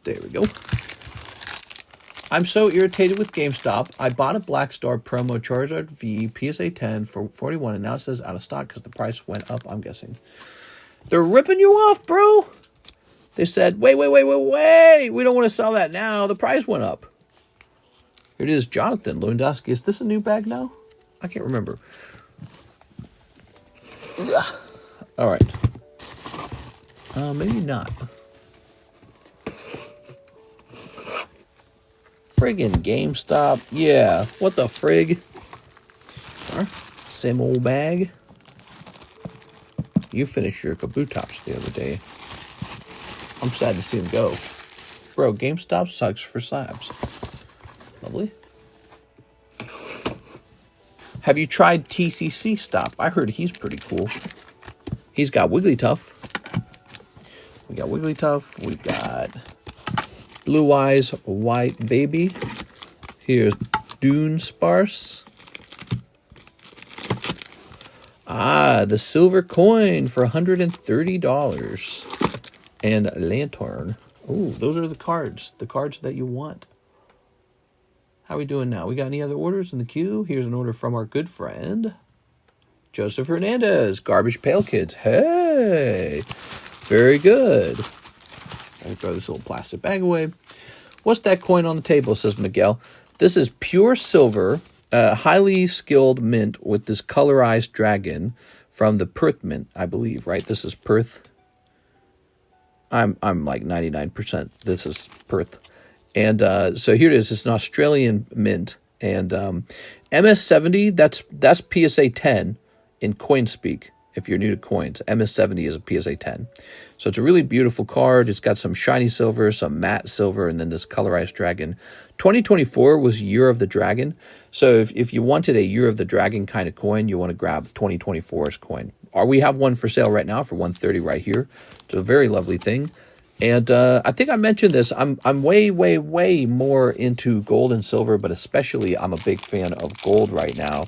There we go. I'm so irritated with GameStop. I bought a Black Star promo Charizard V PSA 10 for $41 and now it says out of stock because the price went up, I'm guessing. They're ripping you off, bro. They said, wait. We don't want to sell that now. The price went up. Here it is, Jonathan Lewandowski. Is this a new bag now? I can't remember. All right. Maybe not. Friggin' GameStop. Yeah, what the frig? Same old bag. You finished your Kabutops the other day. I'm sad to see him go. Bro, GameStop sucks for slabs. Lovely. Have you tried TCC Stop? I heard he's pretty cool. He's got Wigglytuff. We got Wigglytuff. We got Blue Eyes White Baby. Here's Dune Sparse. Ah, the silver coin for $130. And Lantern. Oh, those are the cards. The cards that you want. How are we doing now? We got any other orders in the queue? Here's an order from our good friend, Joseph Hernandez. Garbage Pail Kids. Hey! Very good. Let me throw this little plastic bag away. What's that coin on the table, says Miguel. This is pure silver, highly skilled mint with this colorized dragon from the Perth mint, I believe, right? This is Perth. I'm like 99%. This is Perth. And so here it is. It's an Australian mint. And MS70, that's PSA 10 in coin speak. If you're new to coins, MS70 is a PSA 10. So it's a really beautiful card. It's got some shiny silver, some matte silver, and then this colorized dragon. 2024 was Year of the Dragon. So if you wanted a Year of the Dragon kind of coin, you want to grab 2024's coin. We have one for sale right now for $130 right here. It's a very lovely thing. And I think I mentioned this. I'm way, way, way more into gold and silver, but especially I'm a big fan of gold right now.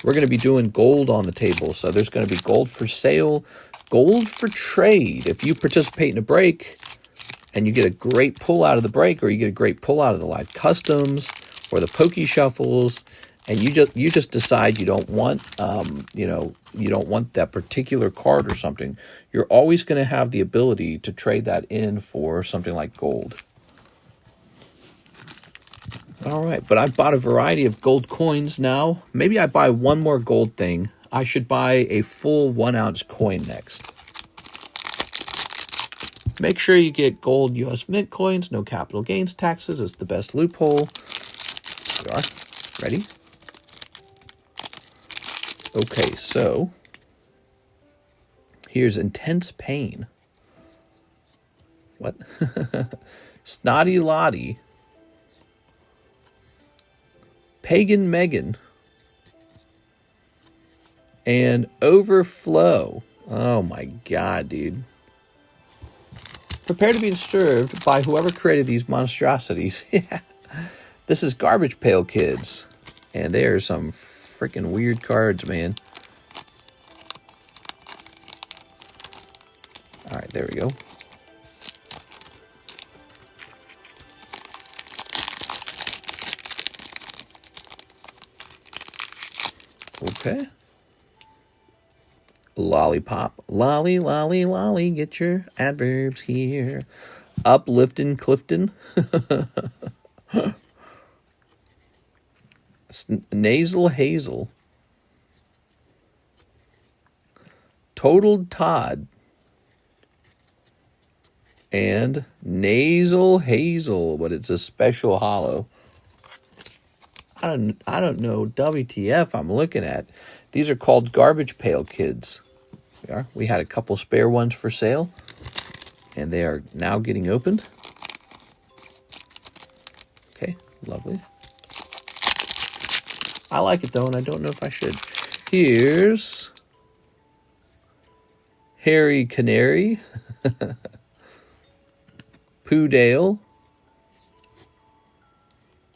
We're going to be doing gold on the table. So there's going to be gold for sale, gold for trade. If you participate in a break and you get a great pull out of the break, or you get a great pull out of the live customs or the Poke Shuffles, and you just decide you don't want, you don't want that particular card or something, you're always going to have the ability to trade that in for something like gold. All right, but I've bought a variety of gold coins now. Maybe I buy one more gold thing. I should buy a full 1 ounce coin next. Make sure you get gold U.S. Mint coins, no capital gains taxes. It's the best loophole. Here we are. Ready? Okay, so here's Intense Pain. What? Snotty Lottie. Pagan Megan. And Overflow. Oh my God, dude. Prepare to be disturbed by whoever created these monstrosities. Yeah. This is Garbage Pail Kids. And they are some freaking weird cards, man. All right, there we go. Okay. Lollipop. Lolly, lolly, lolly. Get your adverbs here. Uplifting Clifton. Nasal Hazel. Totaled Todd. And Nasal Hazel, but it's a special hollow. I don't know WTF I'm looking at. These are called Garbage Pail Kids. We are. We had a couple spare ones for sale, and they are now getting opened. Okay, lovely. I like it though, and I don't know if I should. Here's Harry Canary. Poodale.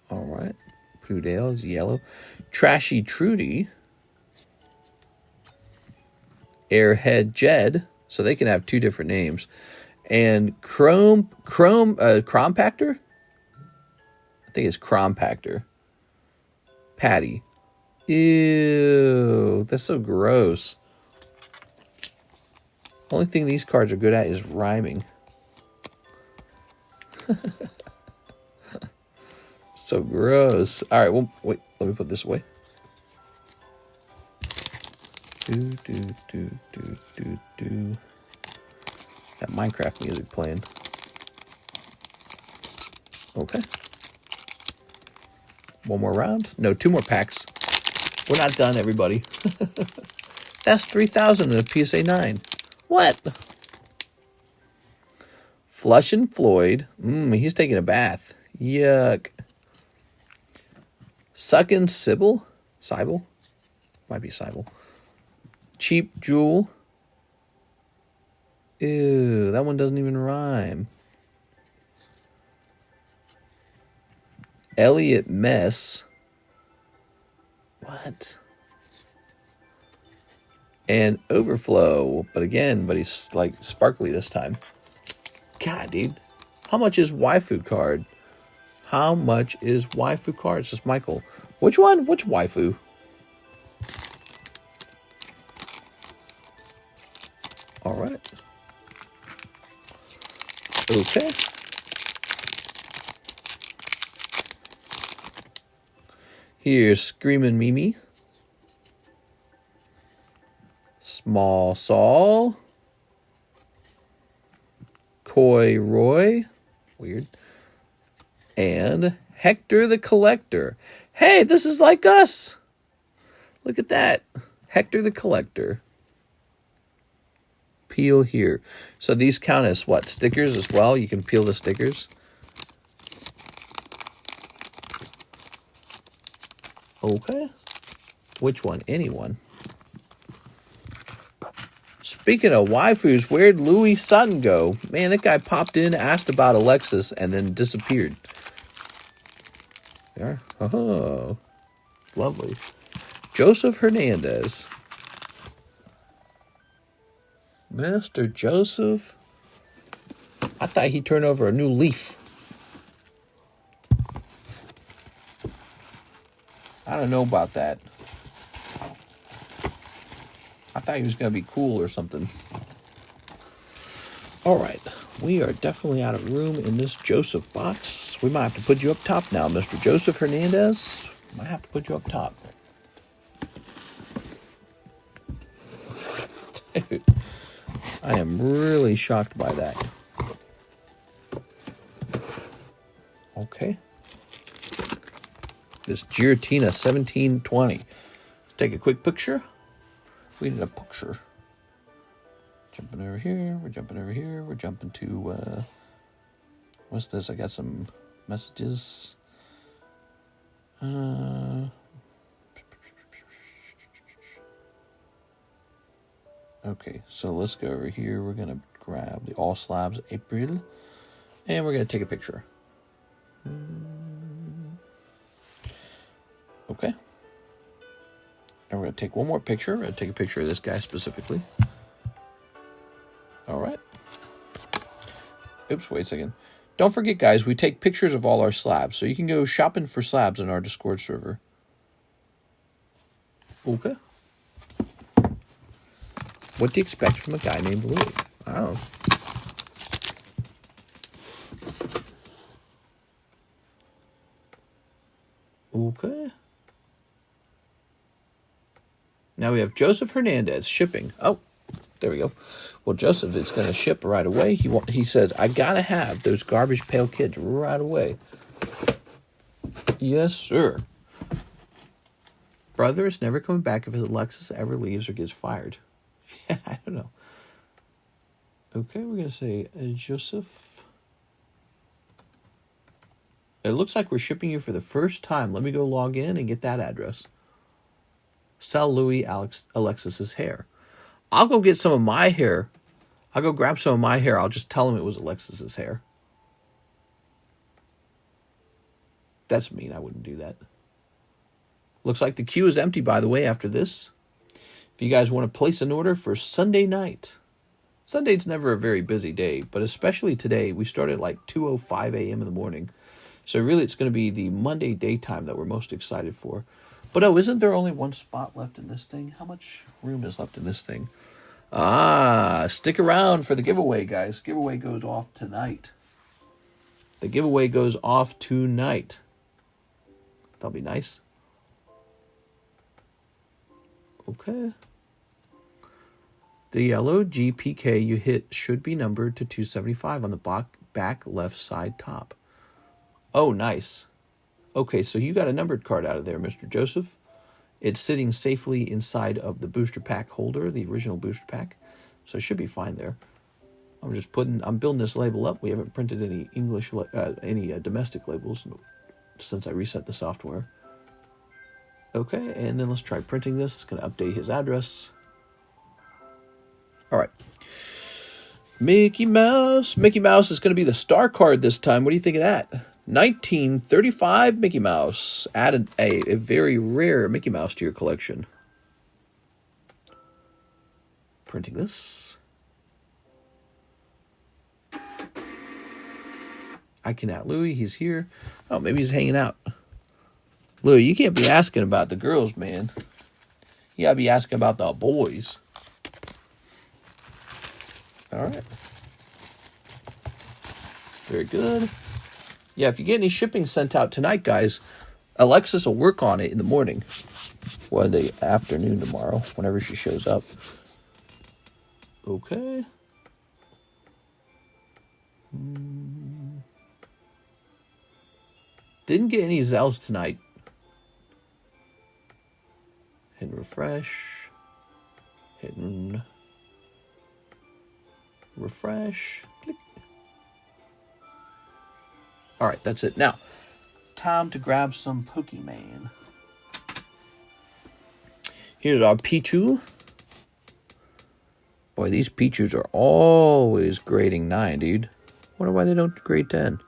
All right. Poodale is yellow. Trashy Trudy. Airhead Jed. So they can have two different names. And Crompactor? I think it's Crompactor. Patty. Ew. That's so gross. Only thing these cards are good at is rhyming. So gross. All right, well, wait. Let me put this away. That Minecraft music playing. Okay. One more round. No, two more packs. We're not done, everybody. That's 3,000 in a PSA 9. What? Flushing Floyd. He's taking a bath. Yuck. Sucking Sybil. Might be Cybele. Cheap Jewel. Ew, that one doesn't even rhyme. Elliot Mess. What? And Overflow. But he's like sparkly this time. God, dude. How much is Waifu card? How much is Waifu card? It's just Michael. Which one? Which Waifu? All right. Okay. Here's Screamin' Mimi. Small Saul. Coy Roy. Weird. And Hector the Collector. Hey, this is like us. Look at that. Hector the Collector. Peel here. So these count as what? Stickers as well? You can peel the stickers. Okay. Which one? Anyone. Speaking of waifus, where'd Louis Sutton go? Man, that guy popped in, asked about Alexis, and then disappeared. There. Oh. Lovely. Joseph Hernandez. Mr. Joseph. I thought he turned over a new leaf. I don't know about that. I thought he was going to be cool or something. All right. We are definitely out of room in this Joseph box. We might have to put you up top now, Mr. Joseph Hernandez. Might have to put you up top. Dude, I am really shocked by that. Okay. This Giratina 1720. Let's take a quick picture. We need a picture. Jumping over here. We're jumping over here. We're jumping to, what's this? I got some messages. Okay, so let's go over here. We're going to grab the All Slabs April. And we're going to take a picture. Okay. And we're going to take one more picture. We're going to take a picture of this guy specifically. All right. Oops, wait a second. Don't forget, guys, we take pictures of all our slabs. So you can go shopping for slabs in our Discord server. Okay. What do you expect from a guy named Louis? Oh. Okay. Now we have Joseph Hernandez shipping. Oh, there we go. Well, Joseph, it's going to ship right away. He says, I got to have those Garbage Pail Kids right away. Yes, sir. Brother is never coming back if Alexis ever leaves or gets fired. Yeah, I don't know. Okay, we're going to say Joseph. It looks like we're shipping you for the first time. Let me go log in and get that address. Sell Louis Alexis's hair. I'll go get some of my hair. I'll go grab some of my hair. I'll just tell him it was Alexis's hair. That's mean. I wouldn't do that. Looks like the queue is empty, by the way, after this. If you guys want to place an order for Sunday night. Sunday's never a very busy day, but especially today. We start at like 2:05 a.m. in the morning. So really it's going to be the Monday daytime that we're most excited for. But oh, isn't there only one spot left in this thing? How much room is left in this thing? Ah, stick around for the giveaway, guys. Giveaway goes off tonight. The giveaway goes off tonight. That'll be nice. Okay. The yellow GPK you hit should be numbered to 275 on the back left side top. Oh, nice. Okay, so you got a numbered card out of there, Mr. Joseph. It's sitting safely inside of the booster pack holder, the original booster pack. So it should be fine there. I'm building this label up. We haven't printed any domestic labels since I reset the software. Okay, and then let's try printing this. It's going to update his address. All right. Mickey Mouse. Mickey Mouse is going to be the star card this time. What do you think of that? 1935 Mickey Mouse. Add a very rare Mickey Mouse to your collection. Printing this. I can at Louis. He's here. Oh, maybe he's hanging out. Louis, you can't be asking about the girls, man. You gotta be asking about the boys. All right. Very good. Yeah, if you get any shipping sent out tonight, guys, Alexis will work on it in the morning. Or the afternoon tomorrow, whenever she shows up. Okay. Didn't get any ZELLEs tonight. Hit and refresh. Hit and refresh. Click. All right, that's it. Now, time to grab some Pokemon. Here's our Pichu. Boy, these Pichus are always grading 9, dude. Wonder why they don't grade 10.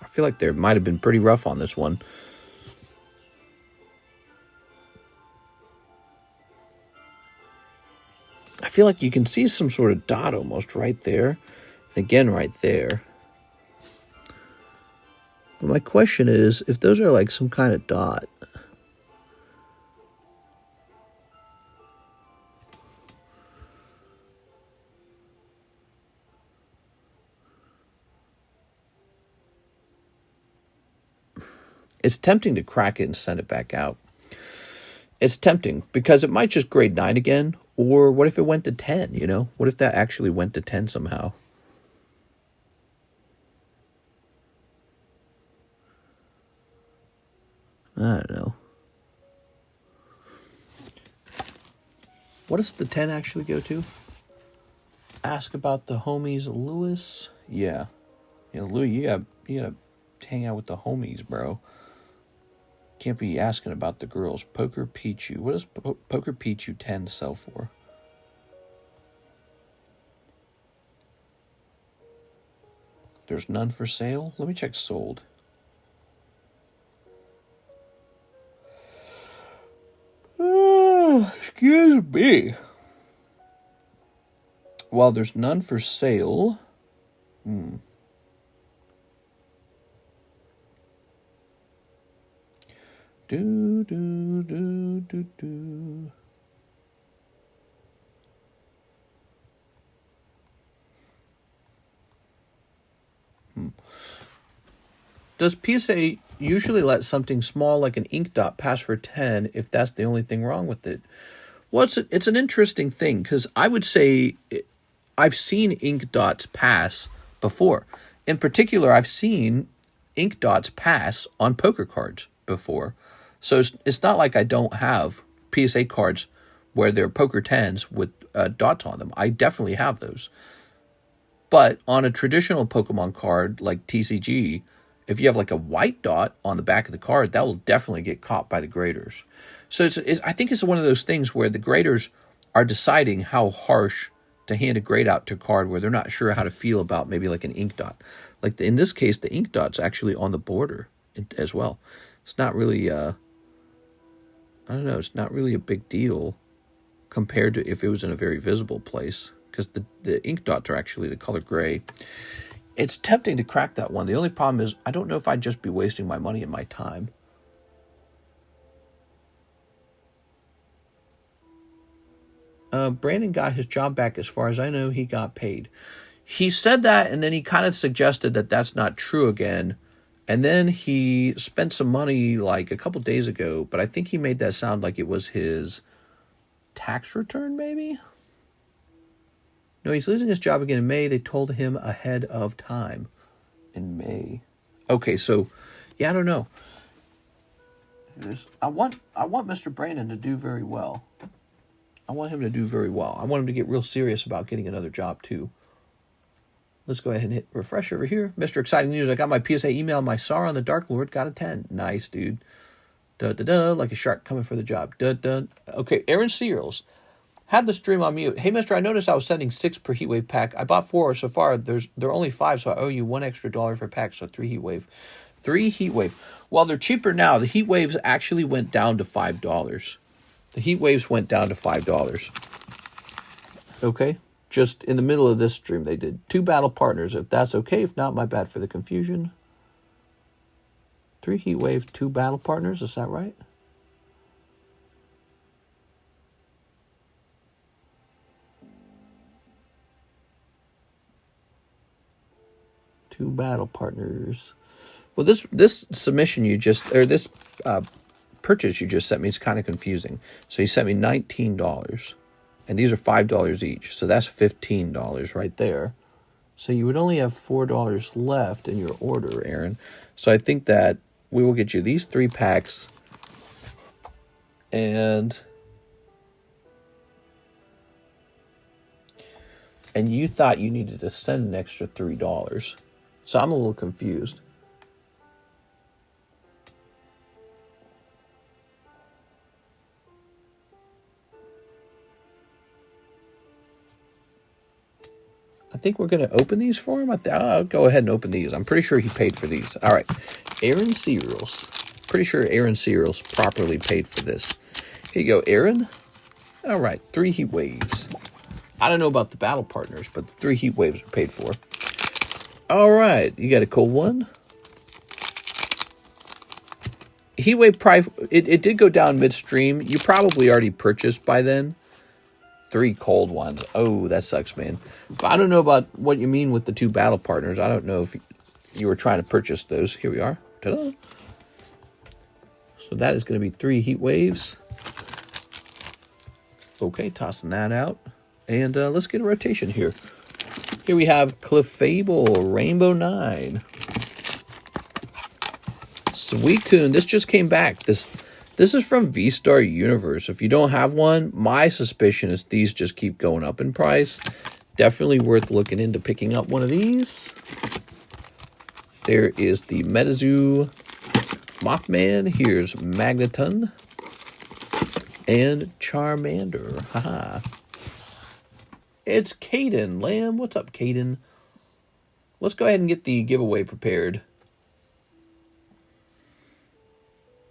I feel like they might have been pretty rough on this one. I feel like you can see some sort of dot almost right there. And again, right there. But my question is, if those are like some kind of dot. It's tempting to crack it and send it back out. It's tempting because it might just grade 9 again. Or what if it went to 10, you know? What if that actually went to 10 somehow? I don't know. What does the 10 actually go to? Ask about the homies, Lewis. Yeah. Yeah, Louis, you gotta hang out with the homies, bro. Can't be asking about the girls. Poker Pichu. What does Poker Pichu 10 sell for? There's none for sale? Let me check sold. Excuse me. While there's none for sale... Do. Does PSA usually let something small like an ink dot pass for 10 if that's the only thing wrong with it? Well, it's an interesting thing because I would say I've seen ink dots pass before. In particular, I've seen ink dots pass on poker cards before. So it's not like I don't have PSA cards where they're poker 10s with dots on them. I definitely have those. But on a traditional Pokemon card like TCG, if you have like a white dot on the back of the card, that will definitely get caught by the graders. So I think it's one of those things where the graders are deciding how harsh to hand a grade out to a card where they're not sure how to feel about maybe like an ink dot. Like in this case, the ink dot's actually on the border as well. It's not really, I don't know, it's not really a big deal compared to if it was in a very visible place because the ink dots are actually the color gray. It's tempting to crack that one. The only problem is I don't know if I'd just be wasting my money and my time. Brandon got his job back. As far as I know, he got paid. He said that, and then he kind of suggested that that's not true again. And then he spent some money like a couple days ago, but I think he made that sound like it was his tax return, maybe? No, he's losing his job again in May. They told him ahead of time in May. Okay, so, yeah, I don't know. I want Mr. Brandon to do very well. I want him to do very well. I want him to get real serious about getting another job, too. Let's go ahead and hit refresh over here. Mr. Exciting News, I got my PSA email. My Sauron the Dark Lord got a 10. Nice, dude. Da-da-da, like a shark coming for the job. Da-da. Okay, Aaron Searles. Had the stream on mute. Hey, mister, I noticed I was sending 6 per Heatwave pack. I bought 4 so far. There are only 5, so I owe you $1 extra per pack, so 3 Heatwave. 3 Heatwave. Well, they're cheaper now. The Heatwaves actually went down to $5. The Heatwaves went down to $5. Okay? Just in the middle of this stream, they did 2 battle partners. If that's okay, if not, my bad for the confusion. 3 Heatwave, 2 battle partners. Is that right? Two battle partners. Well, this submission you just, or this purchase you just sent me is kind of confusing. So you sent me $19, and these are $5 each. So that's $15 right there. So you would only have $4 left in your order, Aaron. So I think that we will get you these 3 packs, and you thought you needed to send an extra $3. So I'm a little confused. I think we're going to open these for him. I'll go ahead and open these. I'm pretty sure he paid for these. All right. Aaron Searles. Pretty sure Aaron Searles properly paid for this. Here you go, Aaron. All right. 3 Heatwaves. I don't know about the battle partners, but the 3 Heatwaves are paid for. All right, you got a cold one. Heatwave price, it did go down midstream. You probably already purchased by then. 3 cold ones. Oh, that sucks, man. But I don't know about what you mean with the 2 battle partners. I don't know if you were trying to purchase those. Here we are. Ta-da. So that is going to be 3 Heatwaves. Okay, tossing that out. And let's get a rotation here. Here we have Collectible Rainbow 9. Suicune. This just came back. This is from V-Star Universe. If you don't have one, my suspicion is these just keep going up in price. Definitely worth looking into picking up one of these. There is the Metazoo Mothman. Here's Magneton. And Charmander. Haha. It's Caden. Lamb, what's up, Caden? Let's go ahead and get the giveaway prepared.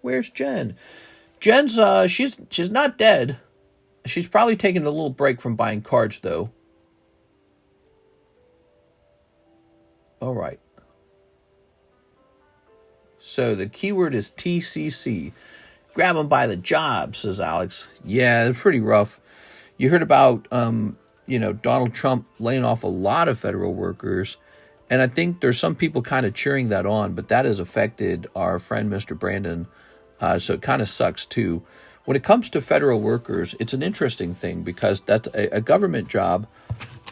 Where's Jen? Jen's, she's not dead. She's probably taking a little break from buying cards, though. All right. So the keyword is TCC. Grab them by the job, says Alex. Yeah, they're pretty rough. You heard about... Donald Trump laying off a lot of federal workers. And I think there's some people kind of cheering that on, but that has affected our friend, Mr. Brandon. So it kind of sucks, too. When it comes to federal workers, it's an interesting thing because that's a government job.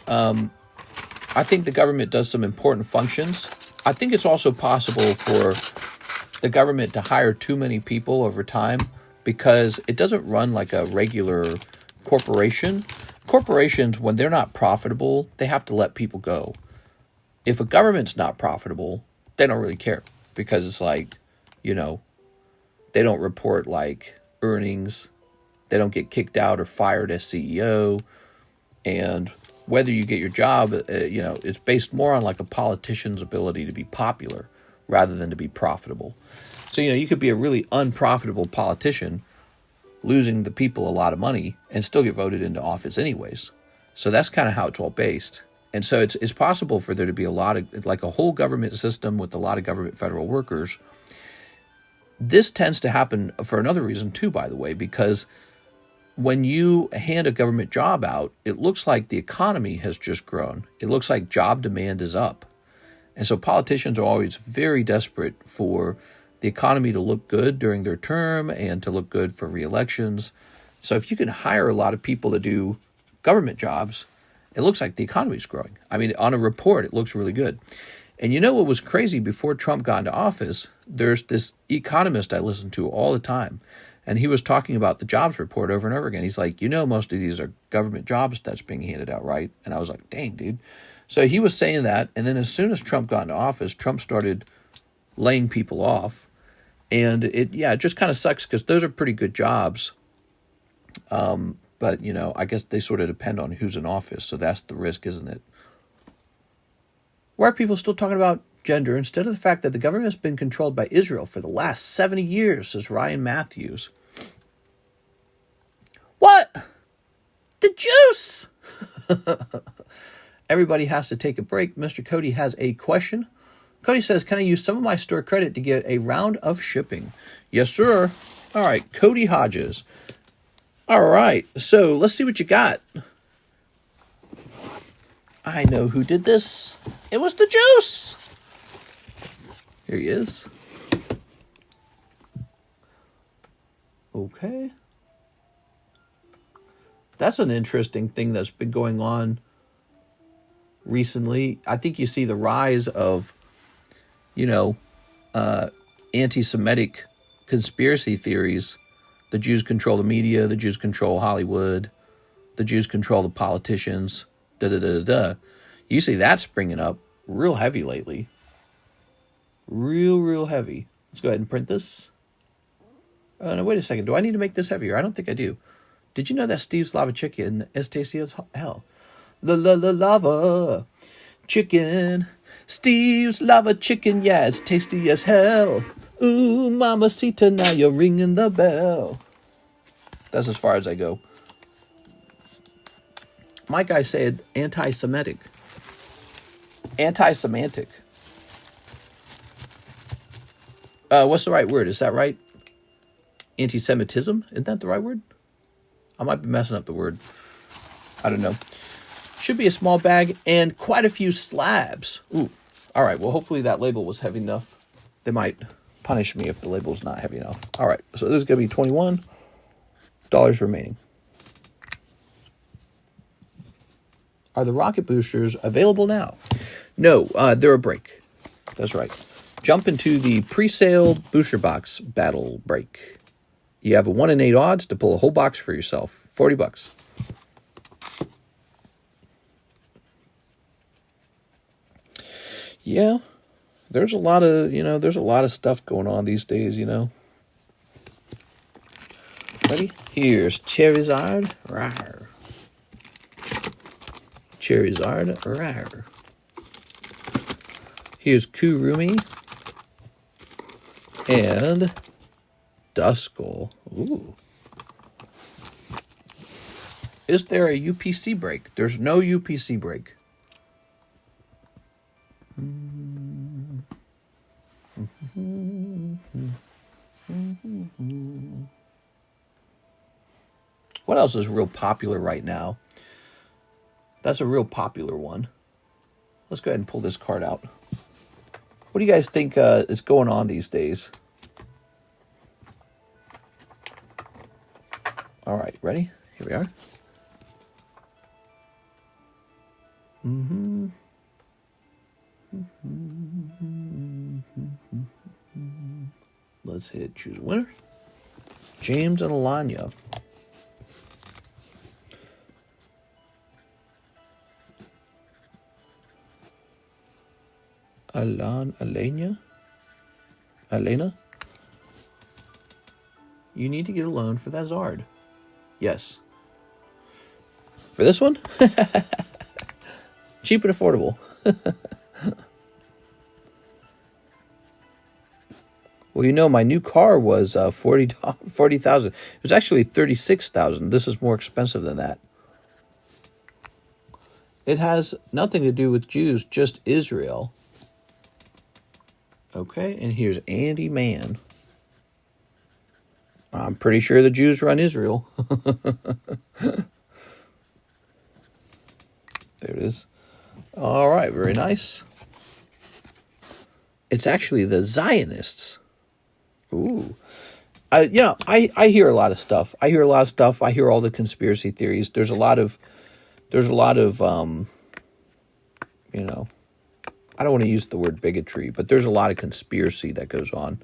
I think the government does some important functions. I think it's also possible for the government to hire too many people over time because it doesn't run like a regular corporation. Corporations, when they're not profitable, they have to let people go. If a government's not profitable, they don't really care because it's like, they don't report like earnings. They don't get kicked out or fired as CEO. And whether you get your job, it's based more on like a politician's ability to be popular rather than to be profitable. So, you could be a really unprofitable politician losing the people a lot of money and still get voted into office anyways. So that's kind of how it's all based. And so it's possible for there to be a lot of, like a whole government system with a lot of government federal workers. This tends to happen for another reason too, by the way, because when you hand a government job out, it looks like the economy has just grown. It looks like job demand is up. And so politicians are always very desperate for the economy to look good during their term and to look good for re-elections. So if you can hire a lot of people to do government jobs, it looks like the economy is growing. I mean, on a report, it looks really good. And you know what was crazy before Trump got into office? There's this economist I listen to all the time, and he was talking about the jobs report over and over again. He's like, most of these are government jobs that's being handed out, right? And I was like, dang, dude. So he was saying that, and then as soon as Trump got into office, Trump started laying people off. And it just kind of sucks because those are pretty good jobs. But, I guess they sort of depend on who's in office. So that's the risk, isn't it? Why are people still talking about gender instead of the fact that the government has been controlled by Israel for the last 70 years, says Ryan Matthews. What? The juice! Everybody has to take a break. Mr. Cody has a question. Cody says, can I use some of my store credit to get a round of shipping? Yes, sir. All right, Cody Hodges. All right, so let's see what you got. I know who did this. It was the juice. Here he is. Okay. That's an interesting thing that's been going on recently. I think you see the rise of, anti-Semitic conspiracy theories. The Jews control the media. The Jews control Hollywood. The Jews control the politicians. You see that springing up real heavy lately. Real heavy. Let's go ahead and print this. Oh, no, wait a second. Do I need to make this heavier? I don't think I do. Did you know that Steve's lava chicken is tasty as hell? The lava chicken. Steve's lava chicken, yeah, it's tasty as hell. Ooh, mamacita, now you're ringing the bell. That's as far as I go. My guy said anti-Semitic. Anti-semantic. What's the right word? Is that right? Anti-Semitism? Isn't that the right word? I might be messing up the word. I don't know. Should be a small bag and quite a few slabs. Ooh. All right. Well, hopefully that label was heavy enough. They might punish me if the label's not heavy enough. All right. So this is going to be $21 remaining. Are the rocket boosters available now? No, they're a break. That's right. Jump into the pre-sale booster box battle break. You have a 1 in 8 odds to pull a whole box for yourself. $40. Yeah, there's a lot of stuff going on these days, Ready? Here's Charizard. Rawr. Charizard. Rawr. Here's Kurumi. And Duskull. Ooh. Is there a UPC break? There's no UPC break. What else is real popular right now? That's a real popular one. Let's go ahead and pull this card out. What do you guys think is going on these days? All right, ready? Here we are. Let's hit choose a winner. James and Alanya. Elena? You need to get a loan for that Zard. Yes. For this one? Cheap and affordable. Well, my new car was $40,000. It was actually $36,000. This is more expensive than that. It has nothing to do with Jews, just Israel. Okay, and here's Andy Mann. I'm pretty sure the Jews run Israel. There it is. All right, very nice. It's actually the Zionists. Ooh. I hear a lot of stuff. I hear all the conspiracy theories. There's a lot of I don't want to use the word bigotry, but there's a lot of conspiracy that goes on.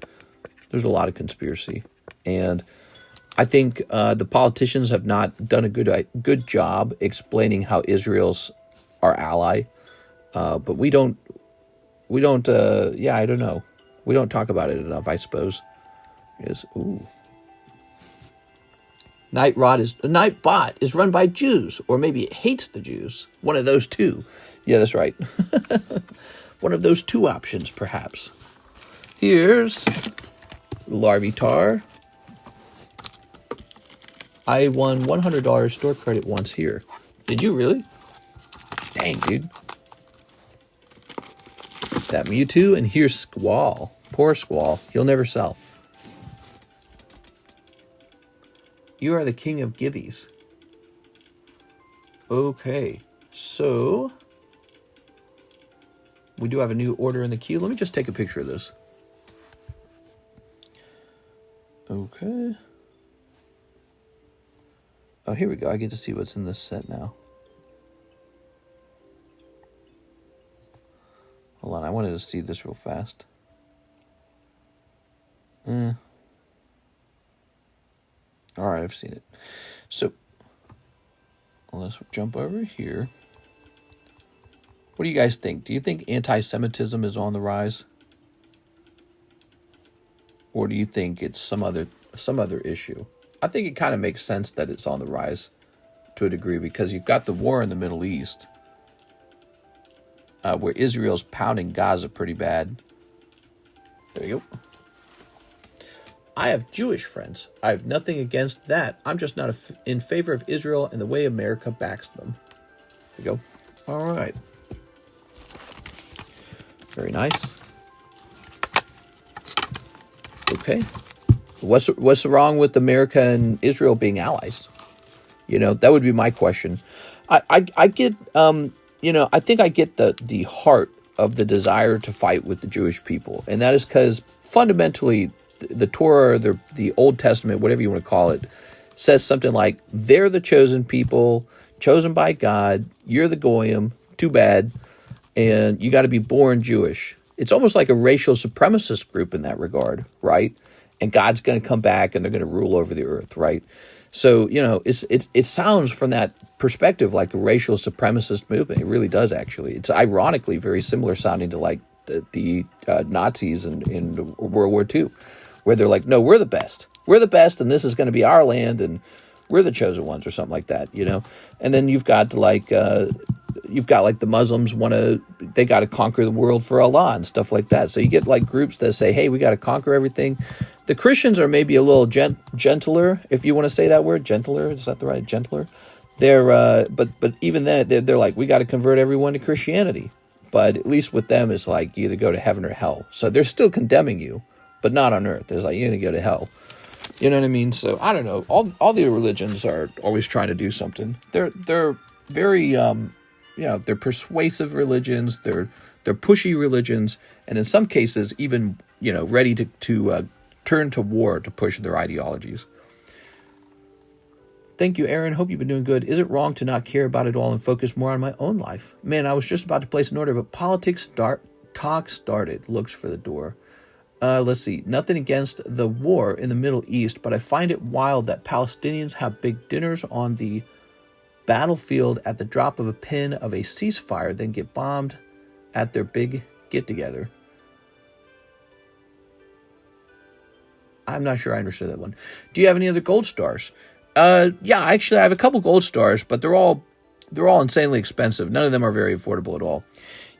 There's a lot of conspiracy. And I think the politicians have not done a good job explaining how Israel's our ally. But we don't, I don't know. We don't talk about it enough, I suppose. Ooh. Nightbot is run by Jews, or maybe it hates the Jews. One of those two. Yeah, that's right. One of those two options, perhaps. Here's Larvitar. I won $100 store credit once here. Did you really? Dang, dude. That Mewtwo, and here's Squall. Poor Squall. He'll never sell. You are the king of gibbies. Okay, so we do have a new order in the queue. Let me just take a picture of this. Okay. Oh, here we go. I get to see what's in this set now. Hold on, I wanted to see this real fast. All right, I've seen it. So, let's jump over here. What do you guys think? Do you think anti-Semitism is on the rise? Or do you think it's some other issue? I think it kind of makes sense that it's on the rise to a degree, because you've got the war in the Middle East, where Israel's pounding Gaza pretty bad. There you go. I have Jewish friends. I have nothing against that. I'm just not in favor of Israel and the way America backs them. There you go. All right. Very nice. Okay. What's wrong with America and Israel being allies? You know, that would be my question. I get, I think I get the heart of the desire to fight with the Jewish people. And that is because fundamentally, the Torah, the Old Testament, whatever you want to call it, says something like, they're the chosen people, chosen by God, you're the Goyim, too bad, and you got to be born Jewish. It's almost like a racial supremacist group in that regard, right? And God's going to come back and they're going to rule over the earth, right? So, it sounds from that perspective like a racial supremacist movement. It really does, actually. It's ironically very similar sounding to like the Nazis in World War II. Where they're like, no, we're the best. We're the best, and this is going to be our land, and we're the chosen ones, or something like that, And then you've got like the Muslims they got to conquer the world for Allah and stuff like that. So you get like groups that say, hey, we got to conquer everything. The Christians are maybe a little gentler, if you want to say that word, gentler. Is that the right gentler? They're but even then they're like, we got to convert everyone to Christianity. But at least with them, it's like you either go to heaven or hell. So they're still condemning you, but not on earth. It's like, you're going to go to hell. You know what I mean? So, I don't know. All the religions are always trying to do something. They're very, they're persuasive religions. They're pushy religions. And in some cases, even, ready to turn to war to push their ideologies. Thank you, Aaron. Hope you've been doing good. Is it wrong to not care about it all and focus more on my own life? Man, I was just about to place an order, but politics talk started. Looks for the door. Let's see. Nothing against the war in the Middle East, but I find it wild that Palestinians have big dinners on the battlefield at the drop of a pin of a ceasefire, then get bombed at their big get-together. I'm not sure I understood that one. Do you have any other gold stars? Yeah, actually, I have a couple gold stars, but they're all insanely expensive. None of them are very affordable at all.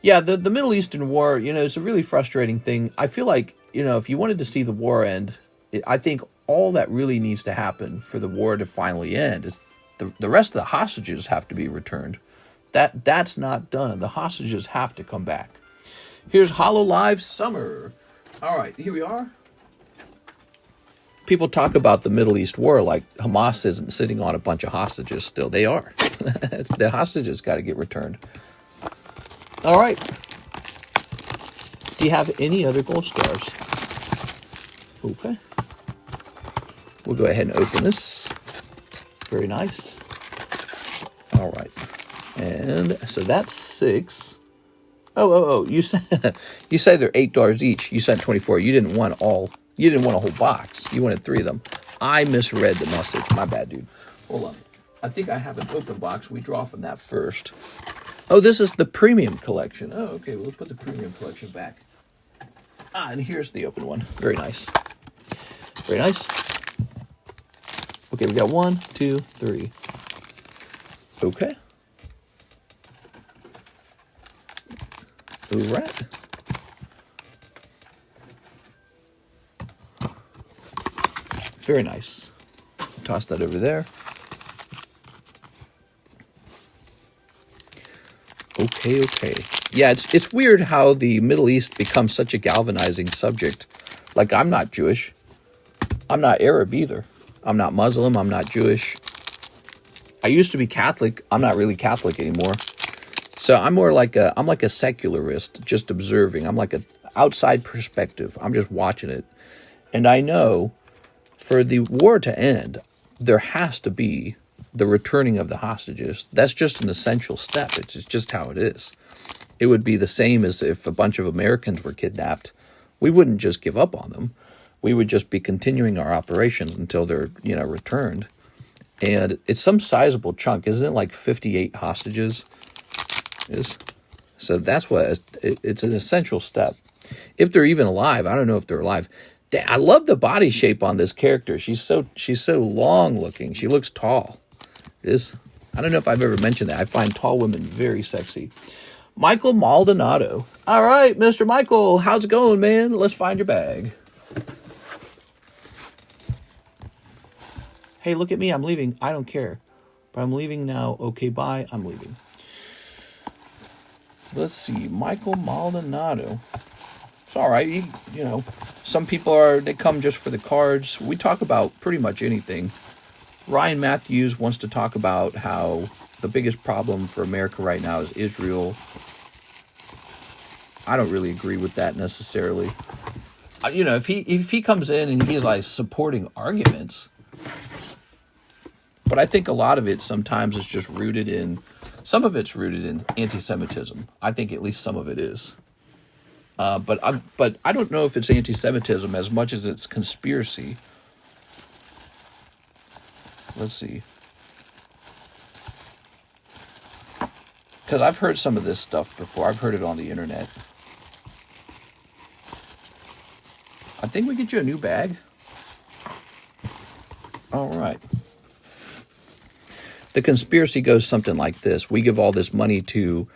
Yeah, the Middle Eastern war, it's a really frustrating thing. I feel like, if you wanted to see the war end, I think all that really needs to happen for the war to finally end is the rest of the hostages have to be returned. That's not done. The hostages have to come back. Here's HoloLive Summer. All right, here we are. People talk about the Middle East war like Hamas isn't sitting on a bunch of hostages still. They are. The hostages got to get returned. All right. Do you have any other gold stars? Okay. We'll go ahead and open this. Very nice. All right. And so that's 6. Oh! You said you say they're $8 each. You sent 24. You didn't want all. You didn't want a whole box. You wanted 3 of them. I misread the message. My bad, dude. Hold on. I think I have an open box. We draw from that first. Oh, this is the premium collection. Oh, okay. We'll put the premium collection back. And here's the open one. Very nice. Very nice. Okay, we got 1, 2, 3. Okay. All right. Very nice. Toss that over there. Okay. Yeah, it's weird how the Middle East becomes such a galvanizing subject. Like, I'm not Jewish. I'm not Arab either. I'm not Muslim. I'm not Jewish. I used to be Catholic. I'm not really Catholic anymore. So I'm more like I'm like a secularist, just observing. I'm like an outside perspective. I'm just watching it. And I know for the war to end, there has to be the returning of the hostages. That's just an essential step. It's just how it is. It would be the same as if a bunch of Americans were kidnapped. We wouldn't just give up on them. We would just be continuing our operations until they're, returned. And it's some sizable chunk. Isn't it like 58 hostages? So that's what it's an essential step. If they're even alive, I don't know if they're alive. I love the body shape on this character. She's so long looking. She looks tall. I don't know if I've ever mentioned that. I find tall women very sexy. Michael Maldonado. All right, Mr. Michael, how's it going, man? Let's find your bag. Hey, look at me. I'm leaving. I don't care. But I'm leaving now. Okay, bye. I'm leaving. Let's see. Michael Maldonado. It's all right. Some people they come just for the cards. We talk about pretty much anything. Ryan Matthews wants to talk about how the biggest problem for America right now is Israel. I don't really agree with that necessarily. If he comes in and he's like supporting arguments, but I think a lot of it sometimes is just some of it's rooted in anti-Semitism. I think at least some of it is. But I don't know if it's anti-Semitism as much as it's conspiracy. Let's see. Because I've heard some of this stuff before. I've heard it on the internet. I think we get you a new bag. All right. The conspiracy goes something like this. We give all this money to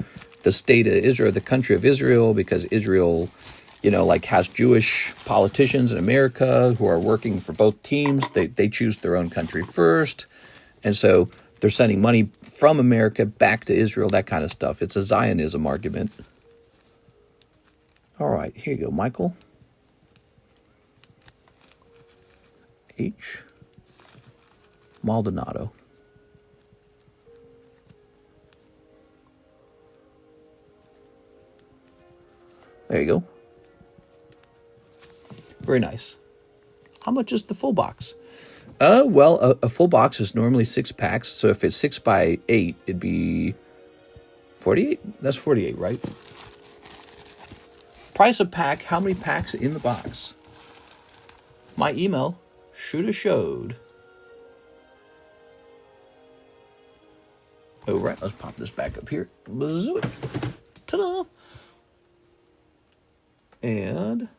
the state of Israel, the country of Israel, because Israel, has Jewish politicians in America who are working for both teams. They choose their own country first. And so they're sending money from America back to Israel, that kind of stuff. It's a Zionism argument. All right, here you go, Michael. H. Maldonado. There you go. Very nice. How much is the full box? A full box is normally 6 packs. So if it's 6 by 8, it'd be 48. That's 48, right? Price of pack. How many packs in the box? My email should have showed. All right, let's pop this back up here. Bazooey. Ta-da! And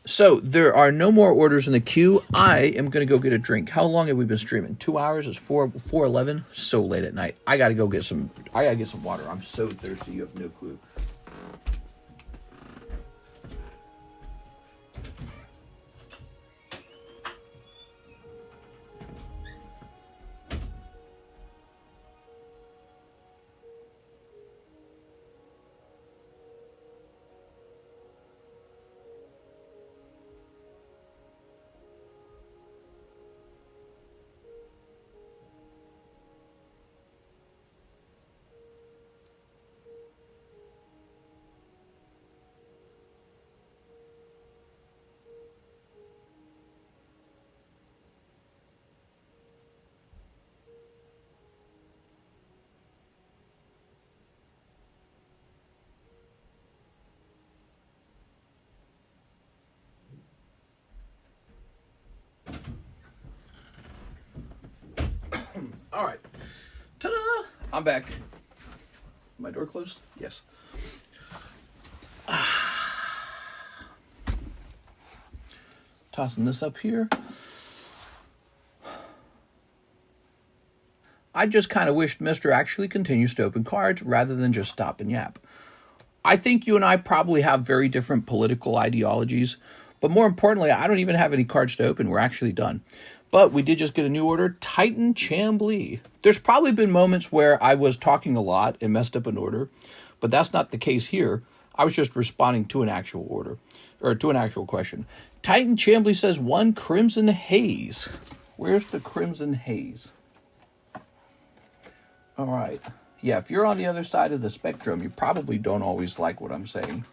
so there are no more orders in the queue. I am going to go get a drink. How long have we been streaming? 2 hours? It's 4:11. So late at night. I got to go get some water. I'm so thirsty. You have no clue. All right. Ta-da! I'm back. My door closed? Yes. Tossing this up here. I just kind of wished Mr. actually continues to open cards rather than just stop and yap. I think you and I probably have very different political ideologies, but more importantly, I don't even have any cards to open. We're actually done. But we did just get a new order, Titan Chambly. There's probably been moments where I was talking a lot and messed up an order, but that's not the case here. I was just responding to an actual order, or to an actual question. Titan Chambly says 1 Crimson Haze. Where's the Crimson Haze? All right. Yeah, if you're on the other side of the spectrum, you probably don't always like what I'm saying.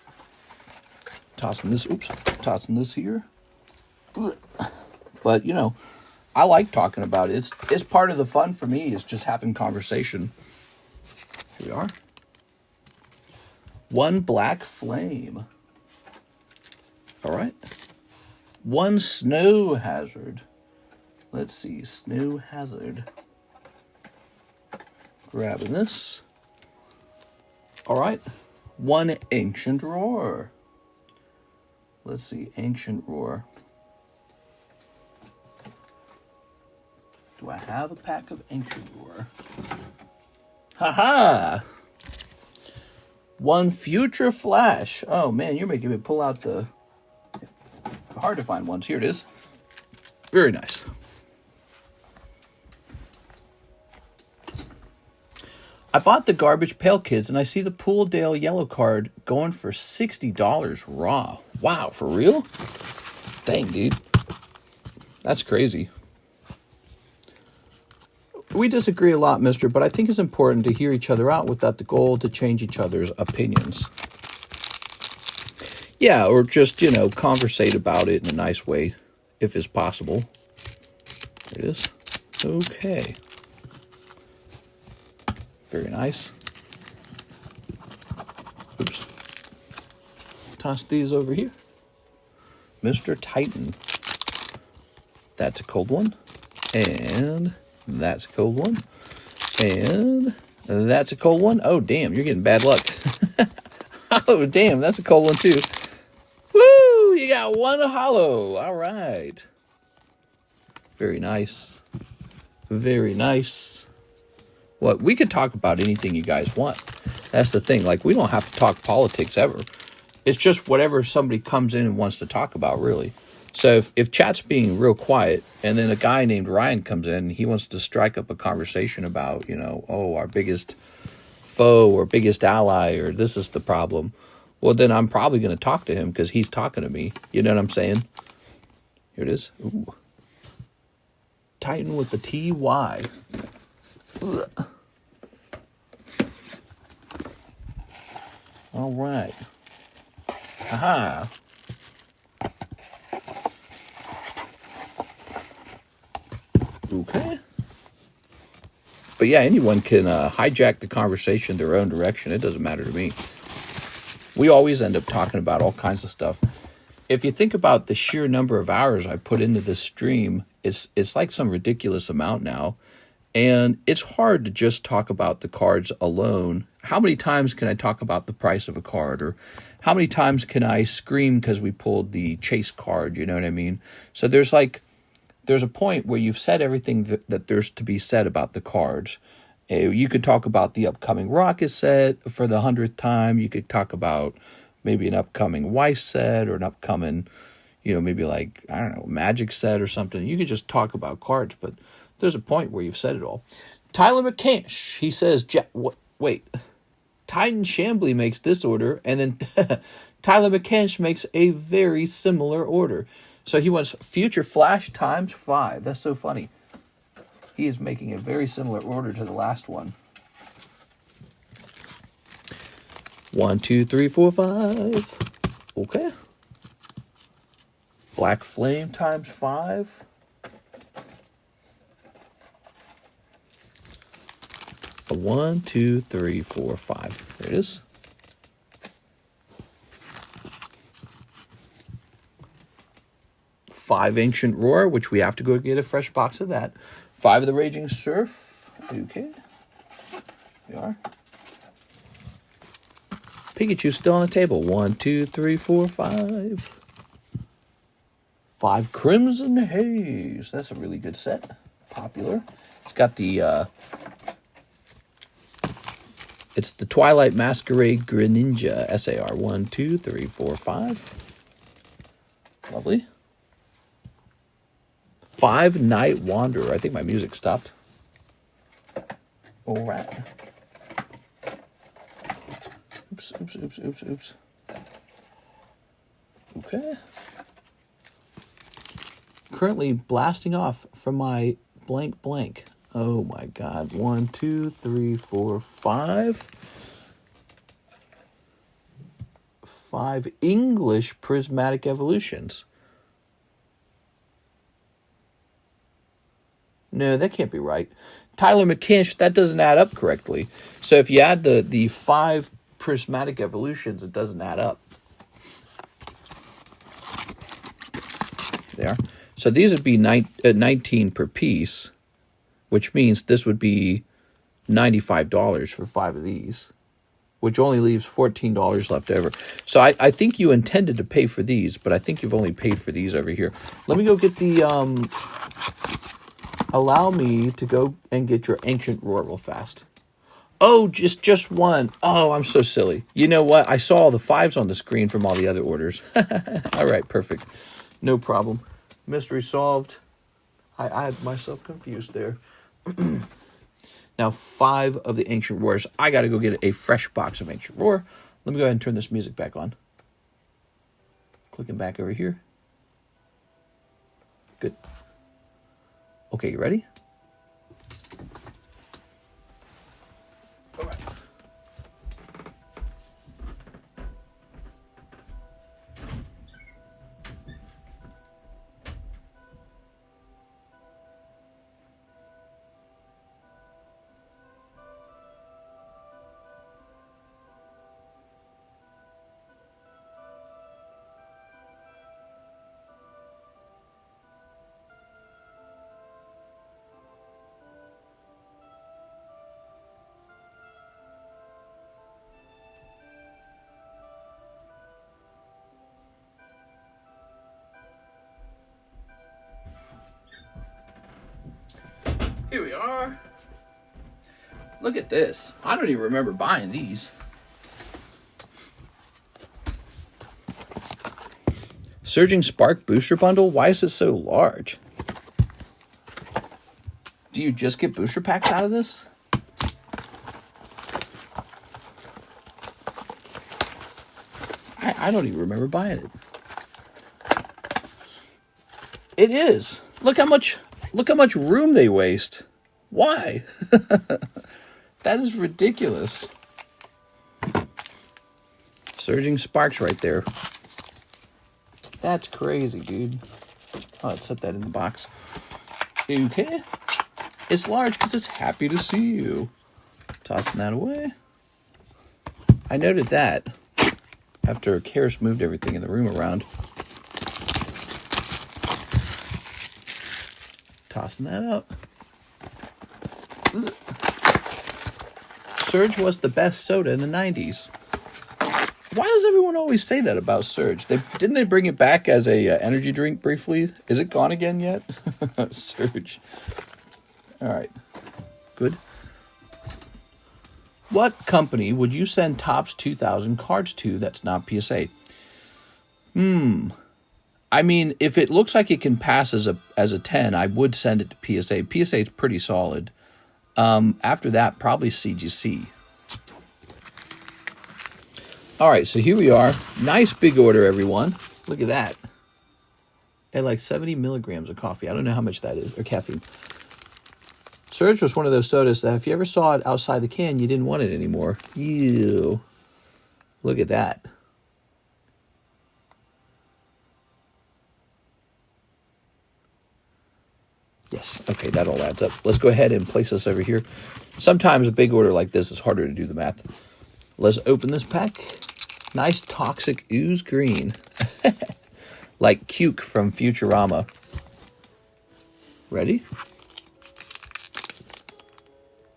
Tossing this here. But, you know, I like talking about it. It's part of the fun for me is just having conversation. Here we are. 1 Black Flame. All right. 1 Snow Hazard. Let's see, Snow Hazard. Grabbing this. All right. 1 Ancient Roar. Let's see, Ancient Roar. Do I have a pack of Ancient Roar? Haha! 1 Future Flash. Oh man, you're making me pull out the hard to find ones. Here it is. Very nice. I bought the Garbage Pail Kids and I see the Pool Dale yellow card going for $60 raw. Wow, for real? Dang, dude. That's crazy. We disagree a lot, mister, but I think it's important to hear each other out without the goal to change each other's opinions. Yeah, or just, you know, conversate about it in a nice way, if it's possible. There it is. Okay. Very nice. Oops. Toss these over here. Mr. Titan. That's a cold one. And that's a cold one. And that's a cold one. Oh, damn, you're getting bad luck. Oh, damn, that's a cold one, too. Woo! You got 1 hollow. All right. Very nice. Very nice. Well, we could talk about anything you guys want. That's the thing. Like, we don't have to talk politics ever. It's just whatever somebody comes in and wants to talk about, really. So if chat's being real quiet and then a guy named Ryan comes in and he wants to strike up a conversation about, you know, oh, our biggest foe or biggest ally or this is the problem, well, then I'm probably going to talk to him because he's talking to me. You know what I'm saying? Here it is. Ooh. Titan with the TY. Ugh. All right. Aha. Okay. But yeah, anyone can hijack the conversation their own direction. It doesn't matter to me. We always end up talking about all kinds of stuff. If you think about the sheer number of hours I put into this stream, it's like some ridiculous amount now. And it's hard to just talk about the cards alone. How many times can I talk about the price of a card? Or how many times can I scream because we pulled the chase card? You know what I mean? So there's a point where you've said everything that there's to be said about the cards. You could talk about the upcoming Rocket set for the 100th time. You could talk about maybe an upcoming Weiss set or an upcoming, you know, maybe like, I don't know, Magic set or something. You could just talk about cards, but there's a point where you've said it all. Tyler McCansh, he says, wait, Titan Chambly makes this order, and then Tyler McCansh makes a very similar order. So he wants Future Flash times 5. That's so funny. He is making a very similar order to the last one. 1, 2, 3, 4, 5. Okay. Black Flame times 5. A 1, 2, 3, 4, 5. There it is. Five Ancient Roar, which we have to go get a fresh box of that. 5 of the Raging Surf. Okay. We are. Pikachu's still on the table. 1, 2, 3, 4, 5. 5 Crimson Haze. That's a really good set. Popular. It's got the it's the Twilight Masquerade Greninja SAR. 1, 2, 3, 4, 5. Lovely. 5 Night Wanderer. I think my music stopped. All right. Oops, oops, oops, oops, oops. Okay. Currently blasting off from my blank blank. Oh my God. 1, 2, 3, 4, 5. 5 English Prismatic Evolutions. No, that can't be right. Tyler McKinch, that doesn't add up correctly. So if you add the 5 Prismatic Evolutions, it doesn't add up. There. So these would be 19 per piece, which means this would be $95 for 5 of these, which only leaves $14 left over. So I think you intended to pay for these, but I think you've only paid for these over here. Let me go get the... allow me to go and get your Ancient Roar real fast. Oh, just one. Oh, I'm so silly. You know what? I saw all the 5s on the screen from all the other orders. All right, perfect. No problem. Mystery solved. I had myself confused there. Now, 5 of the Ancient Roars. I got to go get a fresh box of Ancient Roar. Let me go ahead and turn this music back on. Clicking back over here. Good. Okay, you ready? All right. Here we are. Look at this. I don't even remember buying these. Surging Spark Booster Bundle? Why is it so large? Do you just get booster packs out of this? I don't even remember buying it. It is. Look how much room they waste. Why? That is ridiculous. Surging Sparks right there. That's crazy, dude. Oh, let's set that in the box. Okay. It's large because it's happy to see you. Tossing that away. I noted that after Karis moved everything in the room around. Tossing that up. Surge was the best soda in the 90s. Why does everyone always say that about Surge? Didn't they bring it back as a energy drink briefly? Is it gone again yet? Surge. All right. Good. What company would you send Topps 2000 cards to that's not PSA? I mean, if it looks like it can pass as a 10, I would send it to PSA. PSA is pretty solid. After that, probably CGC. All right, so here we are. Nice big order, everyone. Look at that. At like 70 milligrams of coffee. I don't know how much that is, or caffeine. Surge was one of those sodas that if you ever saw it outside the can, you didn't want it anymore. Ew. Look at that. Yes, okay, that all adds up. Let's go ahead and place this over here. Sometimes a big order like this is harder to do the math. Let's open this pack. Nice Toxic Ooze Green. Like Cuke from Futurama. Ready?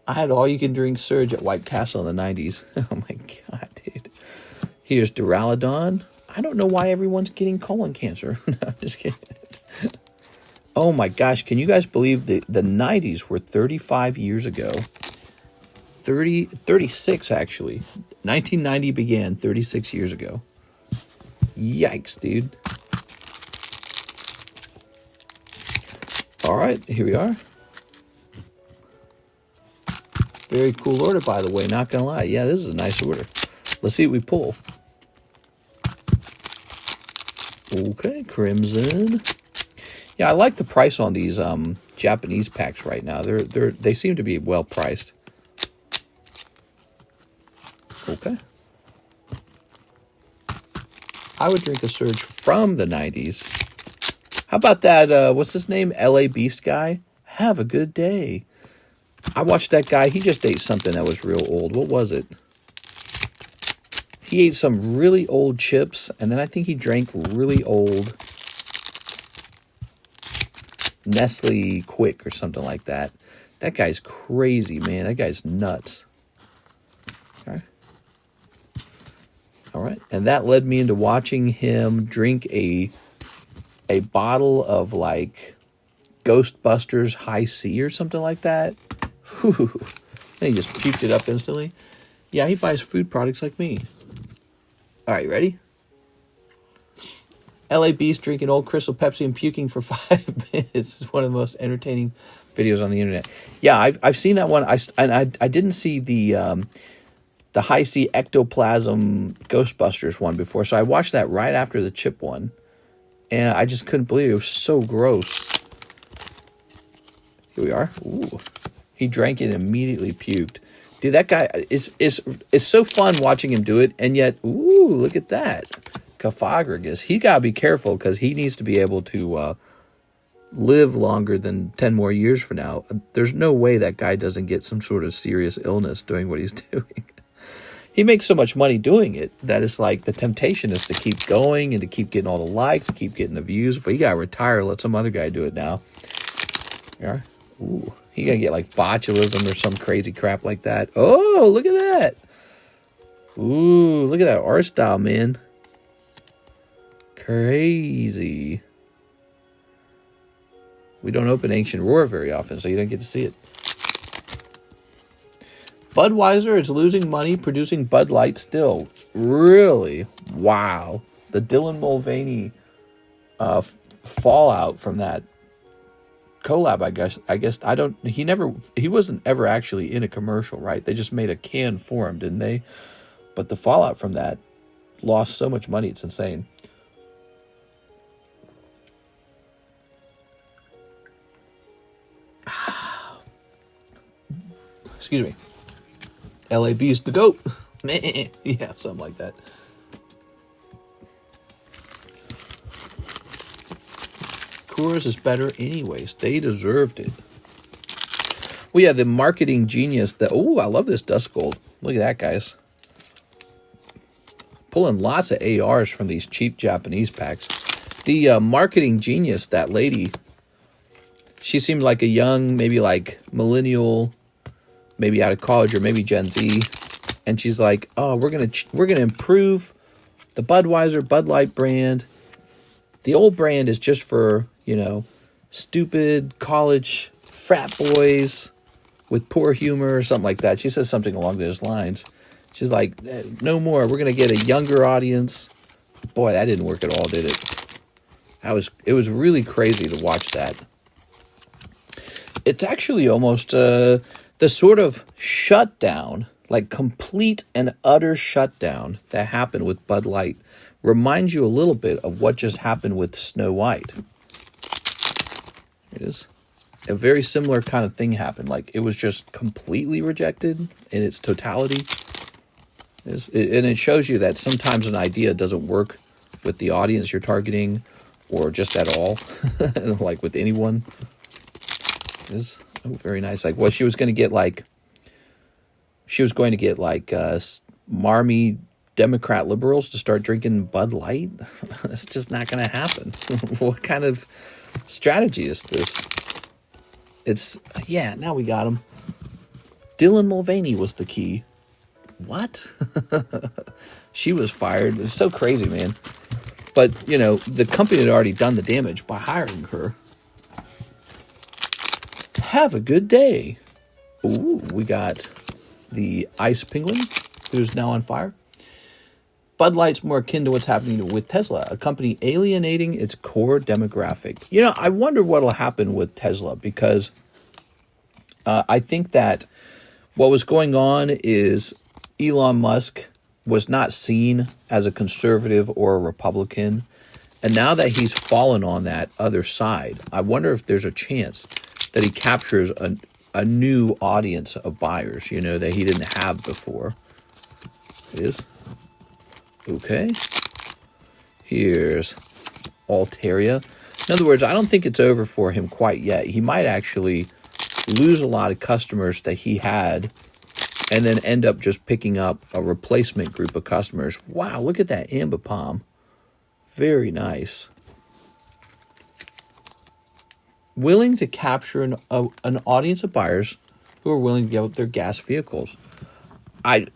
I had all-you-can-drink Surge at White Castle in the 90s. Oh, my God, dude. Here's Duraludon. I don't know why everyone's getting colon cancer. No, I'm just kidding. Oh, my gosh. Can you guys believe the 90s were 35 years ago? 36, actually. 1990 began 36 years ago. Yikes, dude. All right, here we are. Very cool order, by the way, not gonna lie. Yeah, this is a nice order. Let's see what we pull. Okay, Crimson. Yeah, I like the price on these Japanese packs right now. They seem to be well priced. Okay. I would drink a Surge from the 90s. How about that, what's his name? LA Beast guy? Have a good day. I watched that guy. He just ate something that was real old. What was it? He ate some really old chips, and then I think he drank really old Nestle Quick or something like that. That guy's crazy, man. That guy's nuts. Okay. All right. And that led me into watching him drink a bottle of, like, Ghostbusters High C or something like that. Whew. And he just puked it up instantly. Yeah, he buys food products like me. All right, ready? LA Beast drinking old Crystal Pepsi and puking for 5 minutes is one of the most entertaining videos on the internet. Yeah, I've seen that one. I didn't see the High C Ectoplasm Ghostbusters one before, so I watched that right after the chip one, and I just couldn't believe it. It was so gross. Here we are. Ooh. He drank it and immediately puked. Dude, that guy, it's so fun watching him do it, and yet, ooh, look at that. Cophagragus. He got to be careful because he needs to be able to live longer than 10 more years from now. There's no way that guy doesn't get some sort of serious illness doing what he's doing. He makes so much money doing it that it's like the temptation is to keep going and to keep getting all the likes, keep getting the views, but you got to retire, let some other guy do it now. Yeah. Ooh. He gonna get like botulism or some crazy crap like that. Oh, look at that. Ooh, look at that art style, man. Crazy. We don't open Ancient Roar very often, so you don't get to see it. Budweiser is losing money producing Bud Light still. Really? Wow. The Dylan Mulvaney fallout from that collab, I guess he wasn't ever actually in a commercial, right? They just made a can for him, didn't they? But the fallout from that lost so much money, it's insane. Excuse me. LA Beast the GOAT. Yeah, something like that. Coors is better anyways. They deserved it. Well, yeah, the marketing genius. Oh, I love this Dust Gold. Look at that, guys. Pulling lots of ARs from these cheap Japanese packs. The marketing genius, that lady, she seemed like a young, maybe like millennial, maybe out of college or maybe Gen Z. And she's like, oh, we're gonna improve the Budweiser Bud Light brand. The old brand is just for, stupid college frat boys with poor humor or something like that. She says something along those lines. She's like, no more. We're going to get a younger audience. Boy, that didn't work at all, did it? It was really crazy to watch that. It's actually almost the sort of shutdown, like complete and utter shutdown that happened with Bud Light reminds you a little bit of what just happened with Snow White. It is. A very similar kind of thing happened. Like, it was just completely rejected in its totality. And it shows you that sometimes an idea doesn't work with the audience you're targeting or just at all, like with anyone. It is very nice. Like, well, she was going to get like marmy Democrat liberals to start drinking Bud Light. That's just not going to happen. What kind of strategy is this? Now we got him. Dylan Mulvaney was the key. What? She was fired. It's so crazy, man. But, you know, the company had already done the damage by hiring her. Have a good day. Ooh, we got the Ice Penguin, who's now on fire. Bud Light's more akin to what's happening with Tesla, a company alienating its core demographic. You know, I wonder what will happen with Tesla, because I think that what was going on is Elon Musk was not seen as a conservative or a Republican. And now that he's fallen on that other side, I wonder if there's a chance that he captures a new audience of buyers, you know, that he didn't have before. It is. Okay. Here's Altaria. In other words, I don't think it's over for him quite yet. He might actually lose a lot of customers that he had and then end up just picking up a replacement group of customers. Wow, look at that Amber Palm. Very nice. Willing to capture an audience of buyers who are willing to give up their gas vehicles. I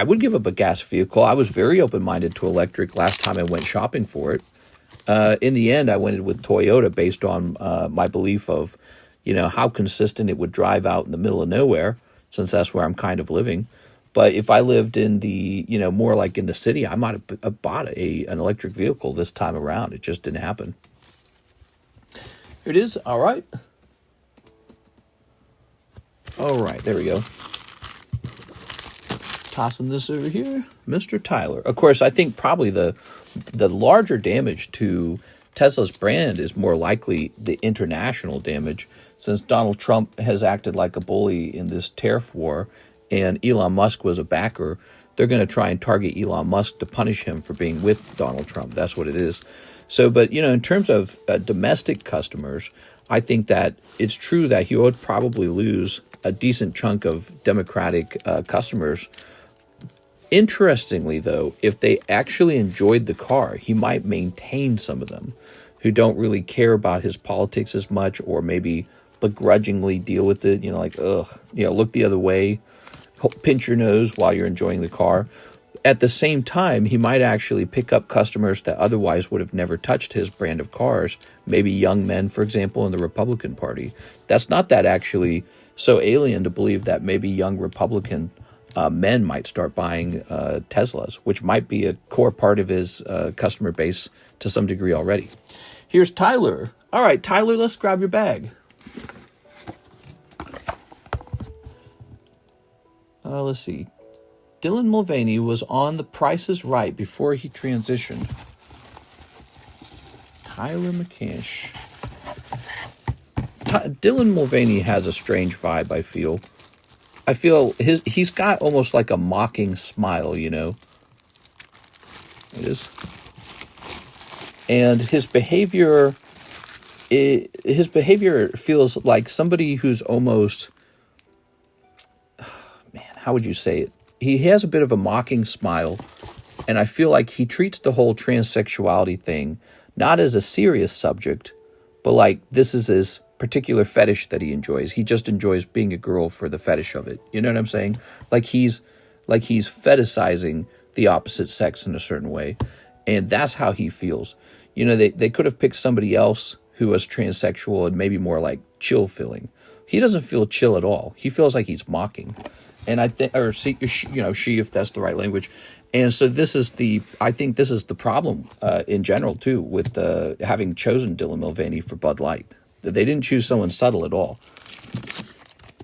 would give up a gas vehicle. I was very open-minded to electric last time I went shopping for it. In the end, I went with Toyota based on my belief of, you know, how consistent it would drive out in the middle of nowhere, since that's where I'm kind of living. But if I lived in the, you know, more like in the city, I might have bought an electric vehicle this time around. It just didn't happen. Here it is. All right. All right. There we go. Tossing this over here. Mr. Tyler. Of course, I think probably the larger damage to Tesla's brand is more likely the international damage, since Donald Trump has acted like a bully in this tariff war and Elon Musk was a backer. They're going to try and target Elon Musk to punish him for being with Donald Trump. That's what it is. So, but, you know, in terms of domestic customers, I think that it's true that he would probably lose a decent chunk of Democratic customers. Interestingly, though, if they actually enjoyed the car, he might maintain some of them who don't really care about his politics as much, or maybe begrudgingly deal with it, you know, like, ugh, you know, look the other way, pinch your nose while you're enjoying the car. At the same time, he might actually pick up customers that otherwise would have never touched his brand of cars, maybe young men, for example, in the Republican Party. That's not that actually so alien to believe that maybe young Republican men might start buying Teslas, which might be a core part of his customer base to some degree already. Here's Tyler. All right, Tyler, let's grab your bag. Let's see. Dylan Mulvaney was on The Price is Right before he transitioned. Tyler McCash. Dylan Mulvaney has a strange vibe, I feel. I feel he's got almost like a mocking smile, you know. It is. And his behavior feels like somebody who's almost, man, how would you say it? He has a bit of a mocking smile, and I feel like he treats the whole transsexuality thing not as a serious subject, but like this is his particular fetish that he enjoys. He just enjoys being a girl for the fetish of it. You know what I'm saying? Like he's fetishizing the opposite sex in a certain way, and that's how he feels. You know, they could have picked somebody else who was transsexual and maybe more like chill feeling. He doesn't feel chill at all. He feels like he's mocking. And I think, or she, if that's the right language. And so I think this is the problem in general too, with having chosen Dylan Mulvaney for Bud Light. They didn't choose someone subtle at all.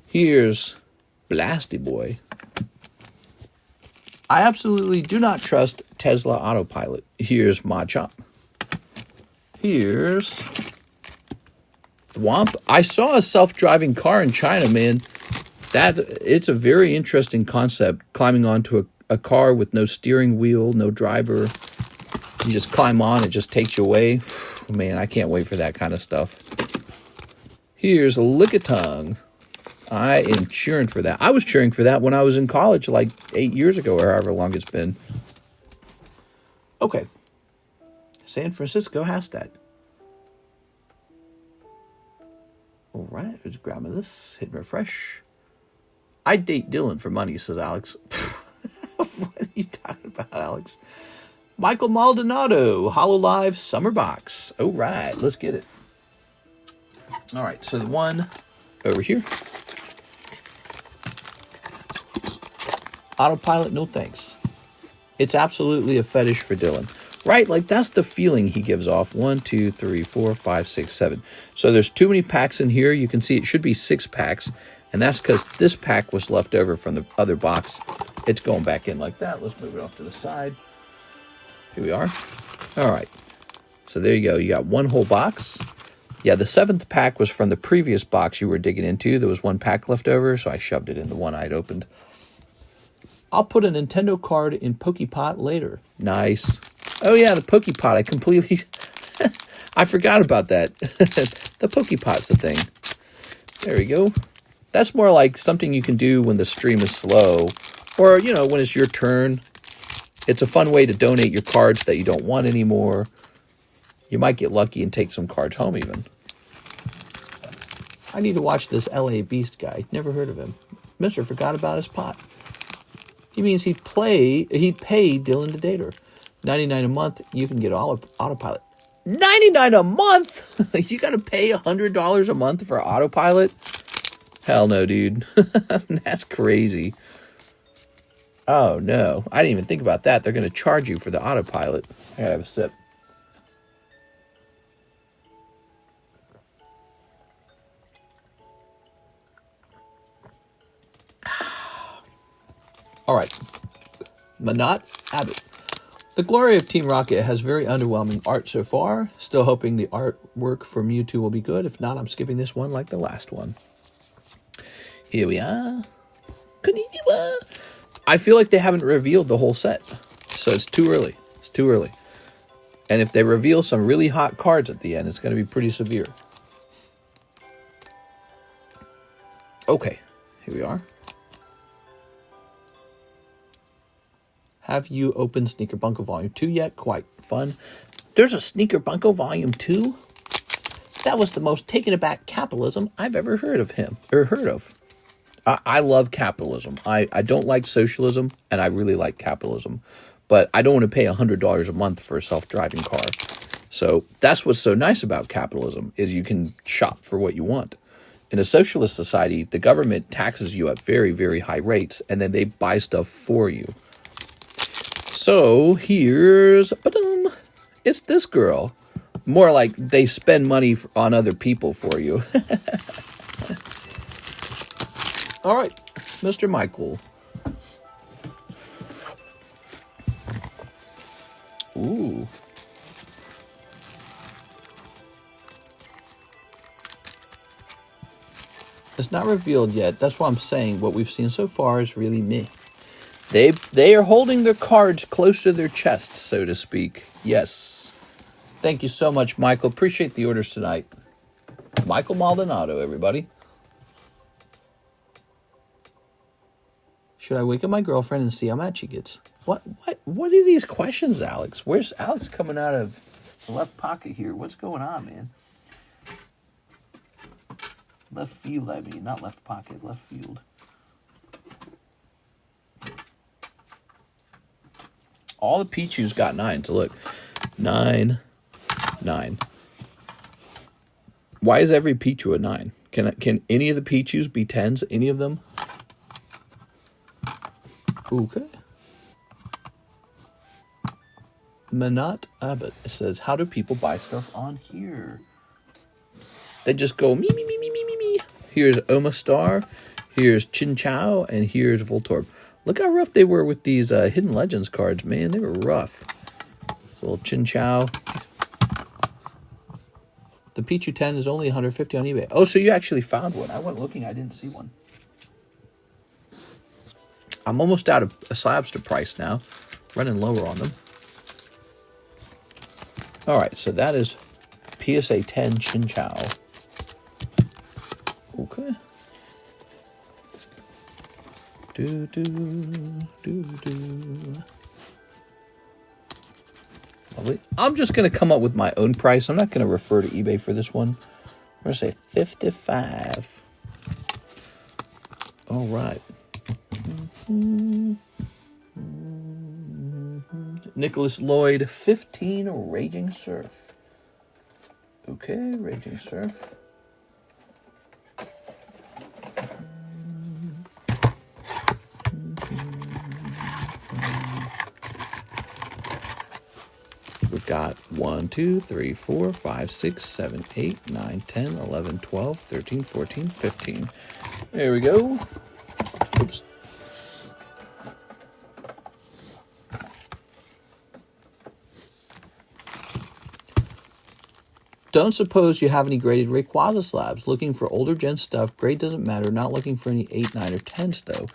Here's Blasty Boy. I absolutely do not trust Tesla Autopilot. Here's Machop. Here's Thwomp. I saw a self-driving car in China, man. It's a very interesting concept, climbing onto a car with no steering wheel, no driver. You just climb on, it just takes you away. Man, I can't wait for that kind of stuff. Here's Lickitung. I am cheering for that. I was cheering for that when I was in college like 8 years ago, or however long it's been. Okay. San Francisco has that. All right, let's grab this, hit refresh. I date Dylan for money, says Alex. What are you talking about, Alex? Michael Maldonado, HoloLive Summer Box. All right, let's get it. All right, so the one over here. Autopilot, no thanks. It's absolutely a fetish for Dylan. Right, like that's the feeling he gives off. 1, 2, 3, 4, 5, 6, 7. So there's too many packs in here. You can see it should be 6 packs. And that's because this pack was left over from the other box. It's going back in like that. Let's move it off to the side. Here we are. All right. So there you go. You got one whole box. Yeah, the 7th pack was from the previous box you were digging into. There was 1 pack left over, so I shoved it in the one I'd opened. I'll put a Nintendo card in Pokepot later. Nice. Oh, yeah, the Pokepot. I completely... I forgot about that. The Pokepot's the thing. There we go. That's more like something you can do when the stream is slow. Or, you know, when it's your turn. It's a fun way to donate your cards that you don't want anymore. You might get lucky and take some cards home even. I need to watch this LA Beast guy. Never heard of him. Mister forgot about his pot. He means he'd pay Dylan to date her. $99 a month, you can get autopilot. $99 a month? You got to pay $100 a month for autopilot? Hell no, dude. That's crazy. Oh, no. I didn't even think about that. They're going to charge you for the autopilot. I gotta have a sip. All right. Manat Abbott. The glory of Team Rocket has very underwhelming art so far. Still hoping the artwork for Mewtwo will be good. If not, I'm skipping this one like the last one. Here we are. Konnichiwa. I feel like they haven't revealed the whole set. So it's too early. It's too early. And if they reveal some really hot cards at the end, it's going to be pretty severe. Okay. Here we are. Have you opened Sneaker Bunko Volume 2 yet? Quite fun. There's a Sneaker Bunko Volume 2? That was the most taken aback capitalism I've ever heard of him. Or heard of. I love capitalism. I don't like socialism, and I really like capitalism. But I don't want to pay $100 a month for a self-driving car. So that's what's so nice about capitalism, is you can shop for what you want. In a socialist society, the government taxes you at very, very high rates, and then they buy stuff for you. So here's, it's this girl. More like they spend money on other people for you. All right, Mr. Michael. Ooh. It's not revealed yet. That's what I'm saying. What we've seen so far is really meh. They are holding their cards close to their chests, so to speak. Yes. Thank you so much, Michael. Appreciate the orders tonight. Michael Maldonado, everybody. Should I wake up my girlfriend and see how mad she gets? What are these questions, Alex? Where's Alex coming out of the left pocket here? What's going on, man? Left field, I mean. Not left pocket, left field. All the Pichus got 9s. So look, 9, 9. Why is every Pichu a 9? Can any of the Pichus be 10s? Any of them? Okay. Manat Abbott says, how do people buy stuff on here? They just go me, me, me, me, me, me, me. Here's Omastar, here's Chin Chow, and here's Voltorb. Look how rough they were with these Hidden Legends cards, man. They were rough. It's a little Chin Chow. The Pichu 10 is only $150 on eBay. Oh, so you actually found one. I went looking. I didn't see one. I'm almost out of slabs to price now. Running lower on them. All right, so that is PSA 10 Chin Chow. Okay. Lovely. I'm just going to come up with my own price. I'm not going to refer to eBay for this one. I'm going to say $55. All right. Nicholas Lloyd, 15 Raging Surf. Okay, Raging Surf. We've got 1, 2, 3, 4, 5, 6, 7, 8, 9, 10, 11, 12, 13, 14, 15. There we go. Oops. Don't suppose you have any graded Rayquaza slabs. Looking for older gen stuff. Grade doesn't matter. Not looking for any 8, 9, or 10s, though.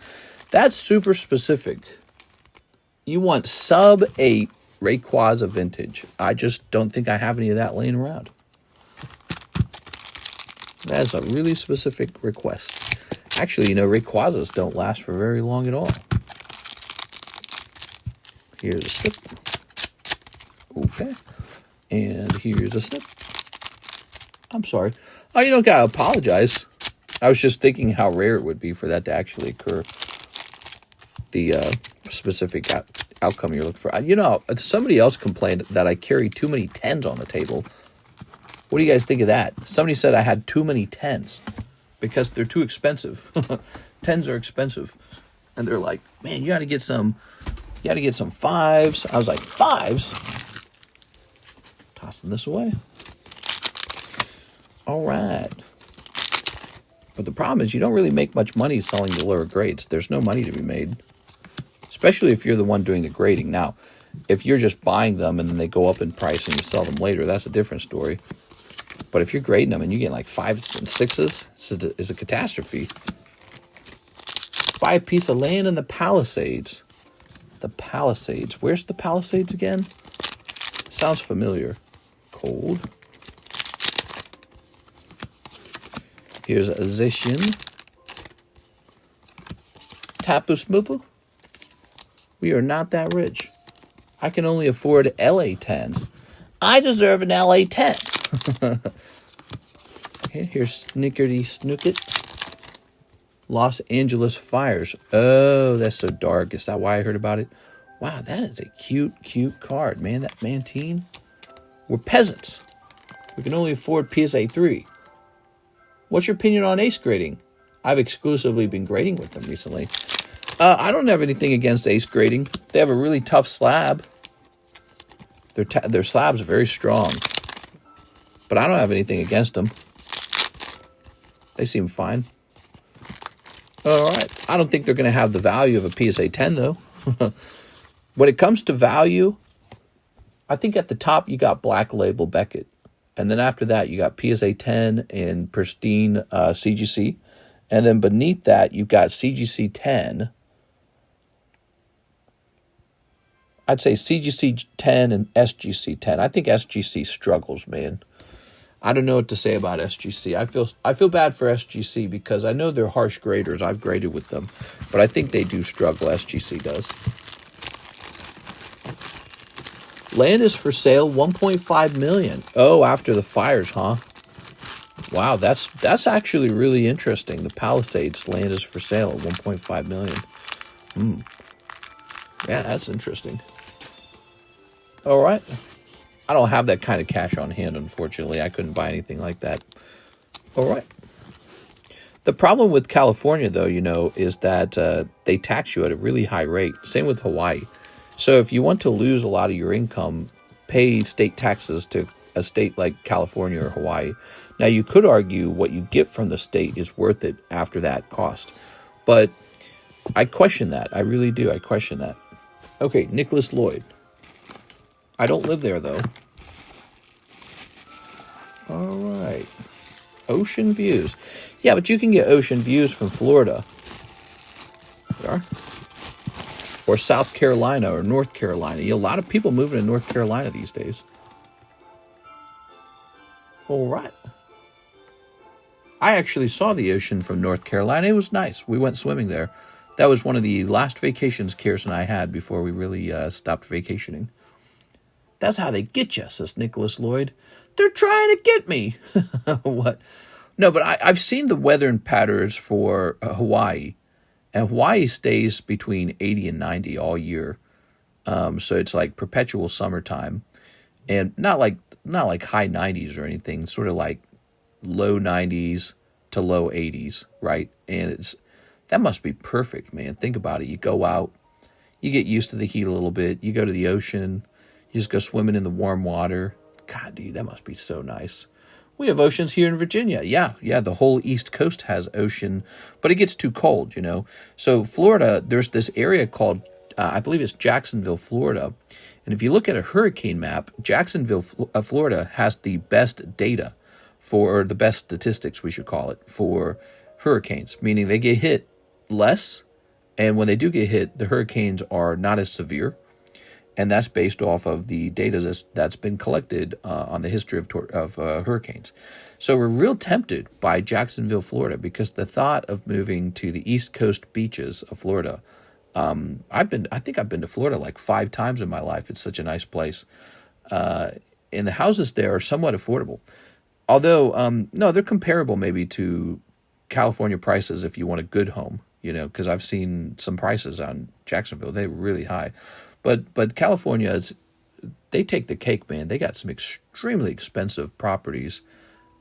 That's super specific. You want sub 8 Rayquaza vintage. I just don't think I have any of that laying around. That's a really specific request. Actually, you know, Rayquazas don't last for very long at all. Here's a snip. Okay. And here's a snip. I'm sorry. Oh, you don't gotta apologize. I was just thinking how rare it would be for that to actually occur. The specific outcome you're looking for. You know, somebody else complained that I carry too many 10s on the table. What do you guys think of that? Somebody said I had too many 10s because they're too expensive. 10s are expensive. And they're like, man, you gotta get some 5s. I was like, 5s? Tossing this away. All right. But the problem is you don't really make much money selling the lower grades. There's no money to be made. Especially if you're the one doing the grading. Now, if you're just buying them and then they go up in price and you sell them later, that's a different story. But if you're grading them and you get like 5s and 6s, it's a catastrophe. Buy a piece of land in the Palisades. The Palisades. Where's the Palisades again? Sounds familiar. Cold. Here's a Zacian. Tapu Smupu. We are not that rich. I can only afford LA 10s. I deserve an LA 10. Okay, here's Snickerty Snooket. Los Angeles Fires. Oh, that's so dark. Is that why I heard about it? Wow, that is a cute, cute card, man. That Mantine. We're peasants. We can only afford PSA 3. What's your opinion on ace grading? I've exclusively been grading with them recently. I don't have anything against ace grading. They have a really tough slab. Their slabs are very strong. But I don't have anything against them. They seem fine. All right. I don't think they're going to have the value of a PSA 10, though. When it comes to value, I think at the top you got Black Label Beckett. And then after that, you got PSA 10 and pristine CGC. And then beneath that, you've got CGC 10. I'd say CGC 10 and SGC 10. I think SGC struggles, man. I don't know what to say about SGC. I feel bad for SGC because I know they're harsh graders. I've graded with them. But I think they do struggle. SGC does. Land is for sale, $1.5 million. Oh, after the fires, huh? Wow, that's actually really interesting. The Palisades land is for sale at $1.5 million. Yeah, that's interesting. All right. I don't have that kind of cash on hand, unfortunately. I couldn't buy anything like that. All right. The problem with California, though, you know, is that they tax you at a really high rate. Same with Hawaii. So if you want to lose a lot of your income, pay state taxes to a state like California or Hawaii. Now, you could argue what you get from the state is worth it after that cost. But I question that. I really do. I question that. Okay, Nicholas Lloyd. I don't live there, though. All right. Ocean views. Yeah, but you can get ocean views from Florida. There are. Or South Carolina or North Carolina. A lot of people moving to North Carolina these days. All right. I actually saw the ocean from North Carolina. It was nice. We went swimming there. That was one of the last vacations Kirsten and I had before we really stopped vacationing. That's how they get you, says Nicholas Lloyd. They're trying to get me. What? No, but I've seen the weather patterns for Hawaii. And Hawaii stays between 80 and 90 all year. So it's like perpetual summertime, and not like high 90s or anything, sort of like low 90s to low 80s, right? And that must be perfect, man. Think about it. You go out, you get used to the heat a little bit, you go to the ocean, you just go swimming in the warm water. God, dude, that must be so nice. We have oceans here in Virginia. Yeah, the whole East Coast has ocean, but it gets too cold, you know. So Florida, there's this area called, I believe it's Jacksonville, Florida. And if you look at a hurricane map, Jacksonville, Florida has the best data or the best statistics, we should call it, for hurricanes, meaning they get hit less. And when they do get hit, the hurricanes are not as severe. And that's based off of the data that's been collected on the history of hurricanes. So we're real tempted by Jacksonville, Florida, because the thought of moving to the East Coast beaches of Florida, I think I've been to Florida like 5 times in my life. It's such a nice place. And the houses there are somewhat affordable. Although, no, they're comparable maybe to California prices if you want a good home, you know, because I've seen some prices on Jacksonville. They're really high. But California, they take the cake, man. They got some extremely expensive properties.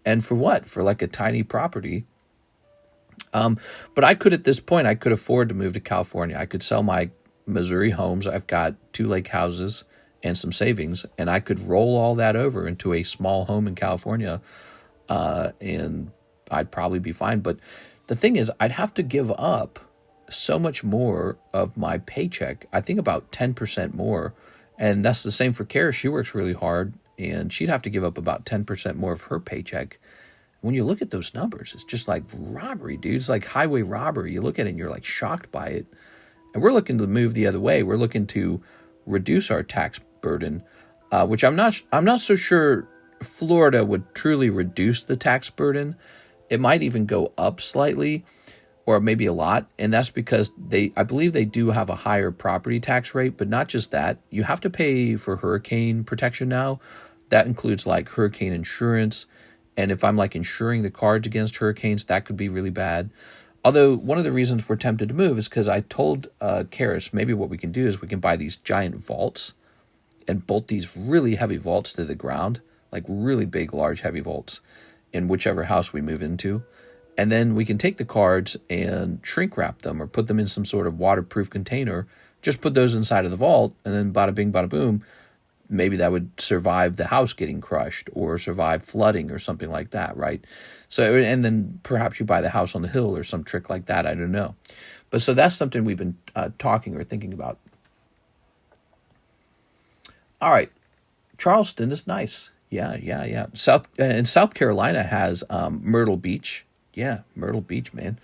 And for what? For like a tiny property. But at this point, I could afford to move to California. I could sell my Missouri homes. I've got 2 lake houses and some savings, and I could roll all that over into a small home in California, and I'd probably be fine. But the thing is, I'd have to give up so much more of my paycheck. I think about 10% more. And that's the same for Kara. She works really hard, and she'd have to give up about 10% more of her paycheck. When you look at those numbers, it's just like robbery, dude. It's like highway robbery. You look at it and you're like shocked by it. And we're looking to move the other way. We're looking to reduce our tax burden, which I'm not so sure Florida would truly reduce the tax burden. It might even go up slightly, or maybe a lot, and that's because I believe they do have a higher property tax rate, but not just that. You have to pay for hurricane protection now. That includes like hurricane insurance, and if I'm like insuring the cards against hurricanes, that could be really bad. Although one of the reasons we're tempted to move is because I told Karis, maybe what we can do is we can buy these giant vaults and bolt these really heavy vaults to the ground, like really big, large, heavy vaults in whichever house we move into. And then we can take the cards and shrink wrap them or put them in some sort of waterproof container. Just put those inside of the vault, and then bada bing, bada boom. Maybe that would survive the house getting crushed or survive flooding or something like that, right? So, and then perhaps you buy the house on the hill or some trick like that. I don't know. But so that's something we've been talking or thinking about. All right. Charleston is nice. Yeah. South Carolina has Myrtle Beach. Yeah, Myrtle Beach, man.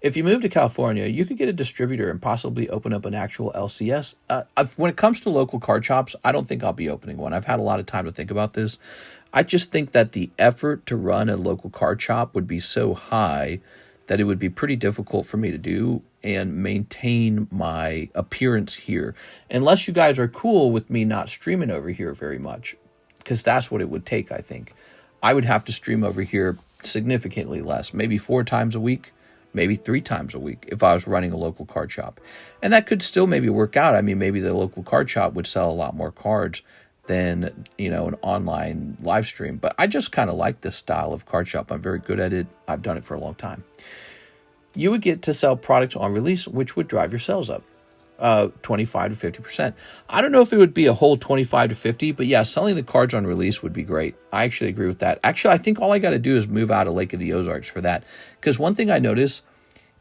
If you move to California, you could get a distributor and possibly open up an actual LCS. When it comes to local card shops, I don't think I'll be opening one. I've had a lot of time to think about this. I just think that the effort to run a local card shop would be so high that it would be pretty difficult for me to do and maintain my appearance here. Unless you guys are cool with me not streaming over here very much, because that's what it would take, I think. I would have to stream over here significantly less, maybe 4 times a week, maybe 3 times a week if I was running a local card shop. And that could still maybe work out. I mean, maybe the local card shop would sell a lot more cards than, you know, an online live stream. But I just kind of like this style of card shop. I'm very good at it. I've done it for a long time. You would get to sell products on release, which would drive your sales up 25 to 50%. I don't know if it would be a whole 25 to 50, but yeah, selling the cards on release would be great. I actually agree with that. Actually, I think all I got to do is move out of Lake of the Ozarks for that. Because one thing I noticed,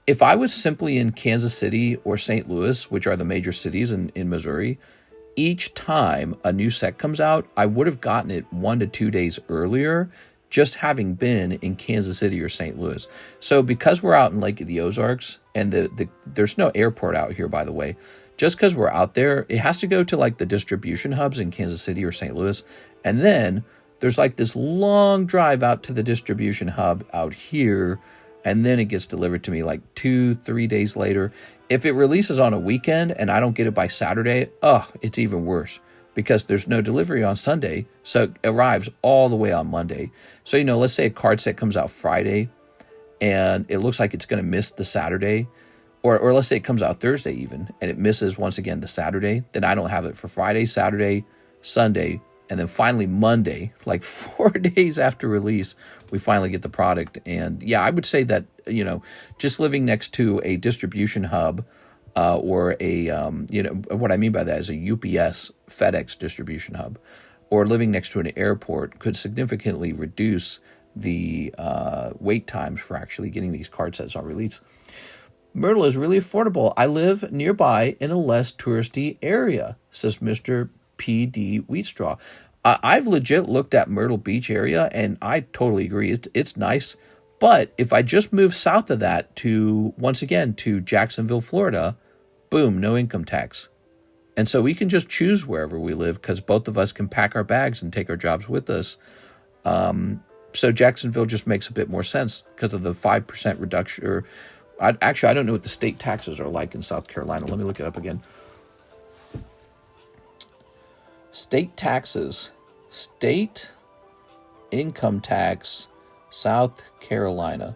if I was simply in Kansas City or St. Louis, which are the major cities in Missouri, each time a new set comes out, I would have gotten it 1 to 2 days earlier, just having been in Kansas City or St. Louis. So because we're out in Lake of the Ozarks, and there's no airport out here, by the way, just because we're out there, it has to go to like the distribution hubs in Kansas City or St. Louis. And then there's like this long drive out to the distribution hub out here. And then it gets delivered to me like 2-3 days later. If it releases on a weekend and I don't get it by Saturday, it's even worse, because there's no delivery on Sunday, so it arrives all the way on Monday. So, you know, let's say a card set comes out Friday, and it looks like it's going to miss the Saturday. or let's say it comes out Thursday even, and it misses once again the Saturday, then I don't have it for Friday, Saturday, Sunday, and then finally Monday, like 4 days after release, we finally get the product. And yeah, I would say that, you know, just living next to a distribution hub, or a, you know, what I mean by that is a UPS, FedEx distribution hub, or living next to an airport could significantly reduce the wait times for actually getting these card sets on release. Myrtle is really affordable. I live nearby in a less touristy area, says Mr. P.D. Wheatstraw. I've legit looked at Myrtle Beach area, and I totally agree. It's nice. But if I just move south of that to, once again, to Jacksonville, Florida, boom, no income tax. And so we can just choose wherever we live because both of us can pack our bags and take our jobs with us. So Jacksonville just makes a bit more sense because of the 5% reduction. Or actually, I don't know what the state taxes are like in South Carolina. Let me look it up again. State taxes. State income tax, South Carolina.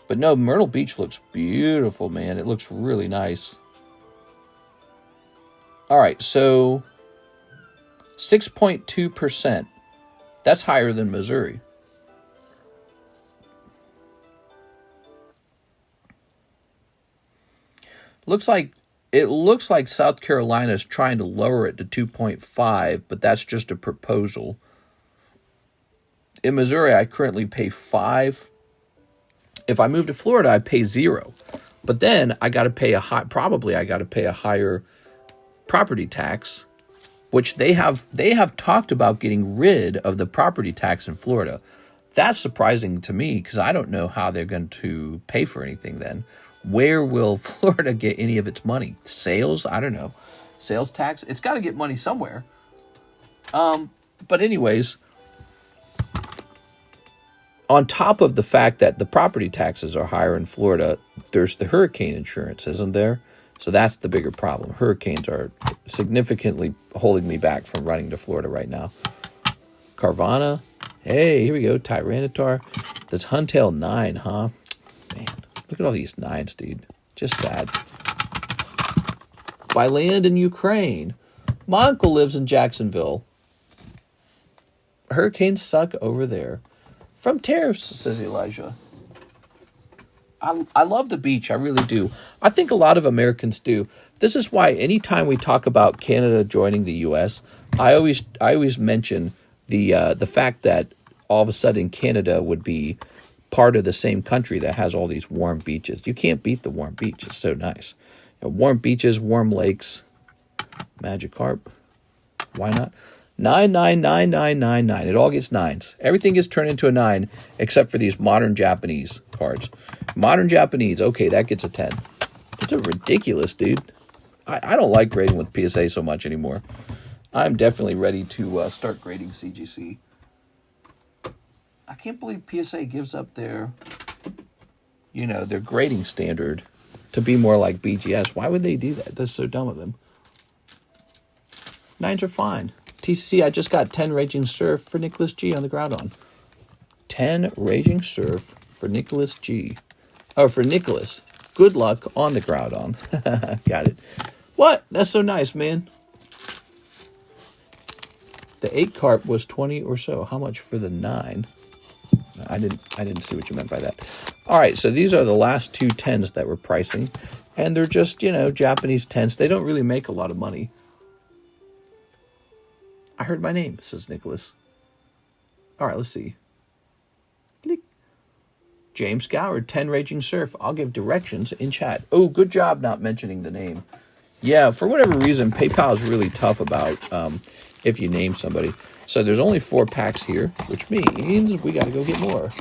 But no, Myrtle Beach looks beautiful, man. It looks really nice. All right, so 6.2%. That's higher than Missouri. It looks like South Carolina is trying to lower it to 2.5, but that's just a proposal. In Missouri, I currently pay 5. If I move to Florida, I pay 0. But then I got to pay a higher property tax, which they have talked about getting rid of the property tax in Florida. That's surprising to me because I don't know how they're going to pay for anything then. Where will Florida get any of its money? Sales? I don't know. Sales tax? It's got to get money somewhere. But anyways, on top of the fact that the property taxes are higher in Florida, there's the hurricane insurance, isn't there? So that's the bigger problem. Hurricanes are significantly holding me back from running to Florida right now. Carvana. Hey, here we go. Tyranitar. That's Huntail 9, huh? Man, look at all these 9s, dude. Just sad. By land in Ukraine. My uncle lives in Jacksonville. Hurricanes suck over there. From tariffs, says Elijah. I love the beach. I really do. I think a lot of Americans do. This is why anytime we talk about Canada joining the U.S., I always mention the fact that all of a sudden Canada would be part of the same country that has all these warm beaches. You can't beat the warm beach. It's so nice. You know, warm beaches, warm lakes, Magikarp. Why not? 99999. It all gets 9s. Everything gets turned into a 9 except for these modern Japanese cards. Modern Japanese, okay, that gets a 10. It's ridiculous, dude. I don't like grading with PSA so much anymore. I'm definitely ready to start grading CGC. I can't believe PSA gives up their grading standard to be more like BGS. Why would they do that? That's so dumb of them. 9s are fine. TCC, I just got 10 Raging Surf for Nicholas G on the Groudon. 10 Raging Surf for Nicholas G. Oh, for Nicholas. Good luck on the Groudon. Got it. What? That's so nice, man. The 8 carp was 20 or so. How much for the 9? I didn't see what you meant by that. All right, so these are the last 2 10s that we're pricing. And they're just, Japanese 10s. They don't really make a lot of money. I heard my name, says Nicholas. All right, let's see. Click. James Goward, 10 Raging Surf. I'll give directions in chat. Oh, good job not mentioning the name. Yeah, for whatever reason, PayPal is really tough about if you name somebody. So there's only 4 packs here, which means we got to go get more.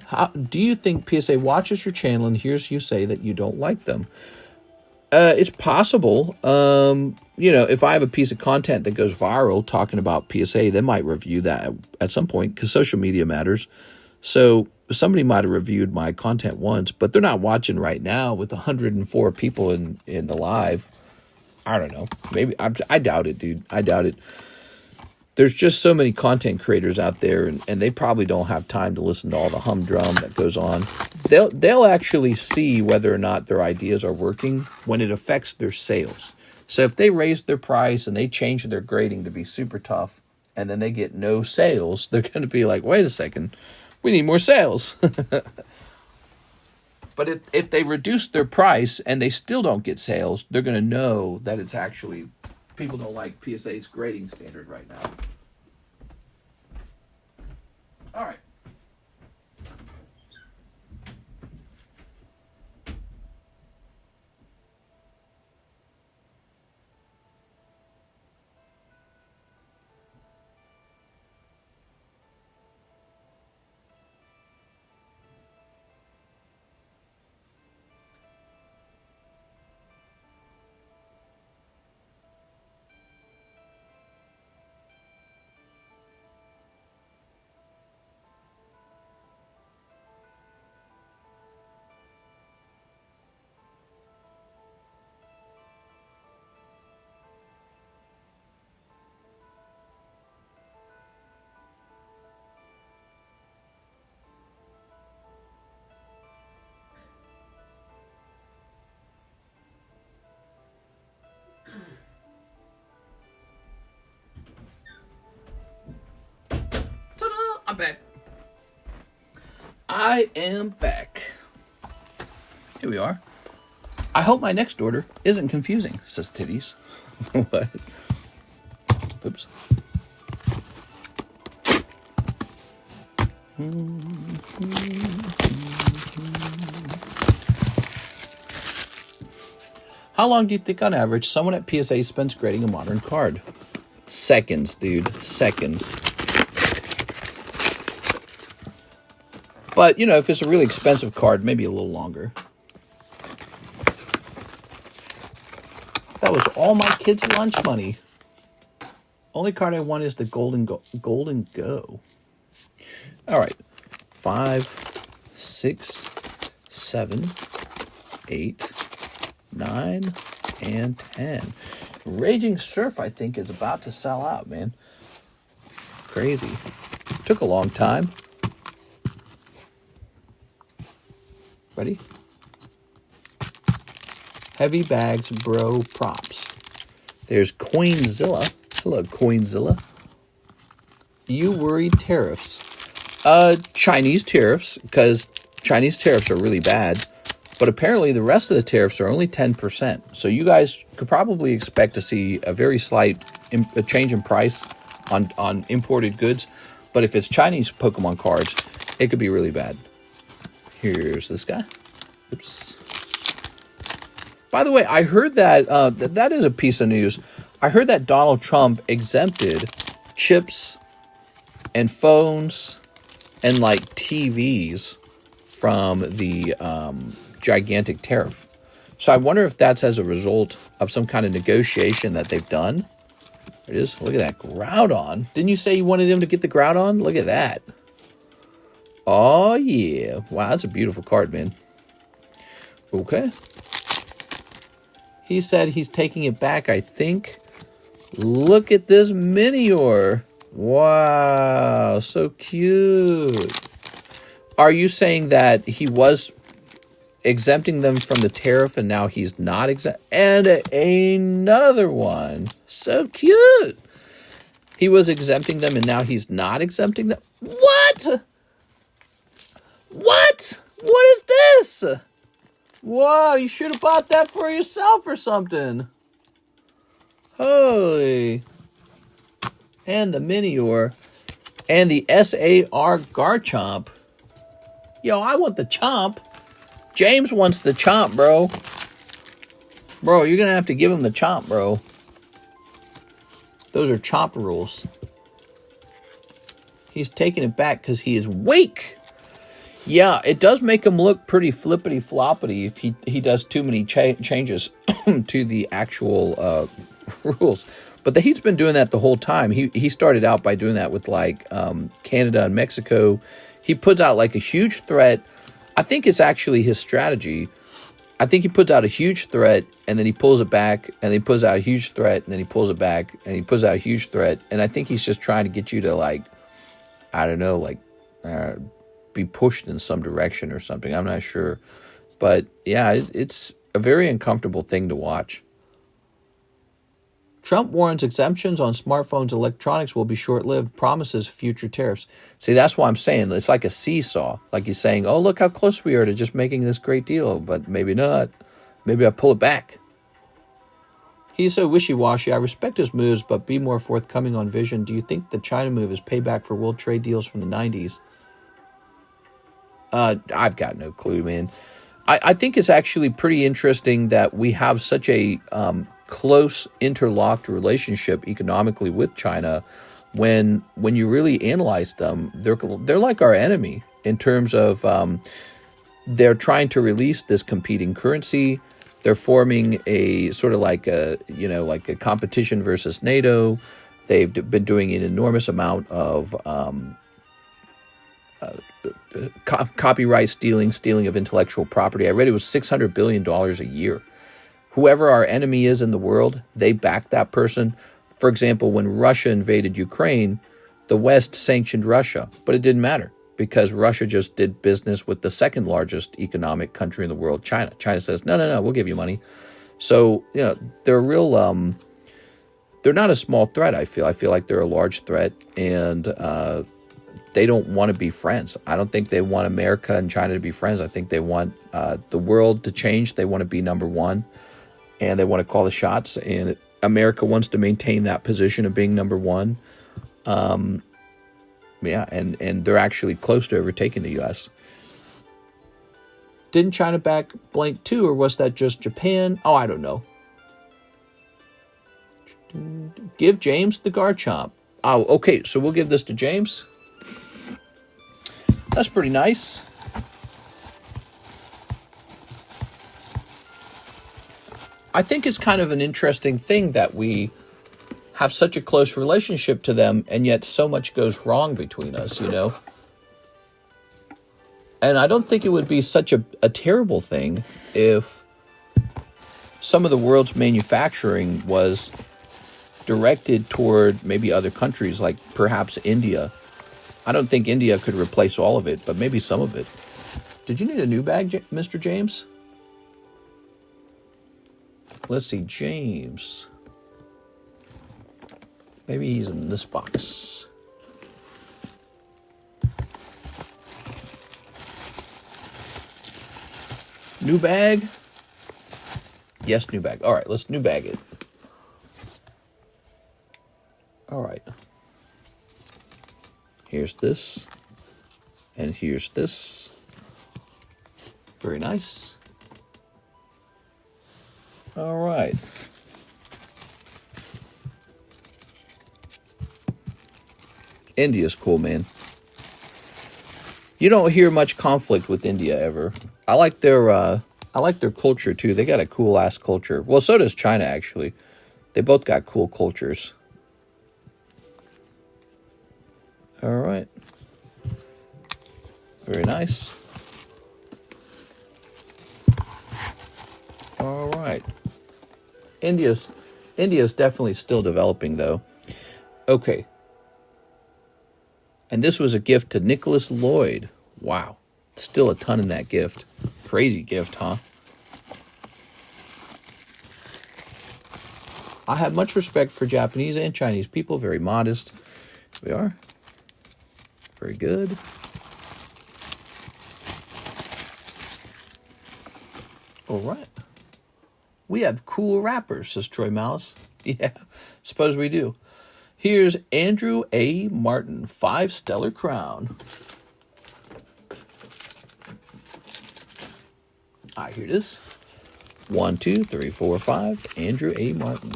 How do you think PSA watches your channel and hears you say that you don't like them? It's possible. If I have a piece of content that goes viral talking about PSA, they might review that at some point because social media matters. So somebody might have reviewed my content once, but they're not watching right now with 104 people in the live. I don't know. Maybe I doubt it, dude. I doubt it. there's just so many content creators out there, and they probably don't have time to listen to all the humdrum that goes on. They'll actually see whether or not their ideas are working when it affects their sales. So if they raise their price and they change their grading to be super tough, and then they get no sales, they're going to be like, wait a second, we need more sales. But if they reduce their price and they still don't get sales, they're going to know that it's actually, people don't like PSA's grading standard right now. All right. I'm back. I am back. Here we are. I hope my next order isn't confusing, says Titties. What? Oops. How long do you think on average someone at PSA spends grading a modern card? Seconds, dude. Seconds. But, you know, if it's a really expensive card, maybe a little longer. That was all my kids' lunch money. Only card I want is the Golden Go. All right. 5, 6, 7, 8, 9, and 10. Raging Surf, I think, is about to sell out, man. Crazy. Took a long time. Ready? Heavy bags, bro, props. There's Coinzilla. Hello, Coinzilla. You worried tariffs. Chinese tariffs, because Chinese tariffs are really bad. But apparently the rest of the tariffs are only 10%. So you guys could probably expect to see a very slight change in price on imported goods. But if it's Chinese Pokemon cards, it could be really bad. Here's this guy. Oops. By the way, I heard that, that is a piece of news. I heard that Donald Trump exempted chips and phones and like TVs from the gigantic tariff. So I wonder if that's as a result of some kind of negotiation that they've done. There it is. Look at that Groudon. Didn't you say you wanted him to get the Groudon? Look at that. Oh, yeah. Wow, that's a beautiful card, man. Okay. He said he's taking it back, I think. Look at this Minior. Wow, so cute. Are you saying that he was exempting them from the tariff and now he's not exempt? And another one. So cute. He was exempting them and now he's not exempting them. What? What? What is this? Wow, you should have bought that for yourself or something. Holy. And the Minior. And the SAR Garchomp. Yo, I want the Chomp. James wants the Chomp, bro. Bro, you're going to have to give him the Chomp, bro. Those are Chomp rules. He's taking it back because he is weak. Yeah, it does make him look pretty flippity-floppity if he does too many changes to the actual rules. But he's been doing that the whole time. He started out by doing that with, like, Canada and Mexico. He puts out, like, a huge threat. I think it's actually his strategy. I think he puts out a huge threat, and then he pulls it back, and then he puts out a huge threat, and then he pulls it back, and he puts out a huge threat. And I think he's just trying to get you to, like, I don't know, like, be pushed in some direction or something. I'm not sure. But, yeah, it's a very uncomfortable thing to watch. Trump warns exemptions on smartphones electronics will be short-lived, promises future tariffs. See, that's why I'm saying it's like a seesaw. Like he's saying, oh, look how close we are to just making this great deal, but maybe not. Maybe I pull it back. He's so wishy-washy. I respect his moves, but be more forthcoming on vision. Do you think the China move is payback for world trade deals from the 90s? I've got no clue, man. I think it's actually pretty interesting that we have such a close interlocked relationship economically with China. When you really analyze them, they're like our enemy in terms of they're trying to release this competing currency. They're forming a sort of like a competition versus NATO. They've been doing an enormous amount of copyright stealing of intellectual property. I read it was $600 billion a year. Whoever our enemy is in the world, they back that person. For example, when Russia invaded Ukraine, the West sanctioned Russia, but it didn't matter because Russia just did business with the second largest economic country in the world, China. China says, no, we'll give you money. So, they're real, they're not a small threat, I feel. I feel like they're a large threat, and they don't want to be friends. I don't think they want America and China to be friends. I think they want the world to change. They want to be number one, and they want to call the shots, and America wants to maintain that position of being number one. And they're actually close to overtaking the U.S. Didn't China back blank too, or was that just Japan? Oh, I don't know. Give James the Garchomp. Oh, okay, so we'll give this to James. That's pretty nice. I think it's kind of an interesting thing that we have such a close relationship to them, and yet so much goes wrong between us, And I don't think it would be such a terrible thing if some of the world's manufacturing was directed toward maybe other countries, like perhaps India. I don't think India could replace all of it, but maybe some of it. Did you need a new bag, Mr. James? Let's see, James. Maybe he's in this box. New bag? Yes, new bag. All right, let's new bag it. All right. Here's this. And here's this. Very nice. All right. India's cool, man. You don't hear much conflict with India ever. I like their culture too. They got a cool ass culture. Well, so does China actually. They both got cool cultures. All right. Very nice. All right. India's definitely still developing though. Okay. And this was a gift to Nicholas Lloyd. Wow. Still a ton in that gift. Crazy gift, huh? I have much respect for Japanese and Chinese people. Very modest. We are. Very good. All right. We have cool rappers, says Troy Malice. Yeah, suppose we do. Here's Andrew A. Martin, 5 Stellar Crown. All right, here it is. 1, 2, 3, 4, 5. Andrew A. Martin.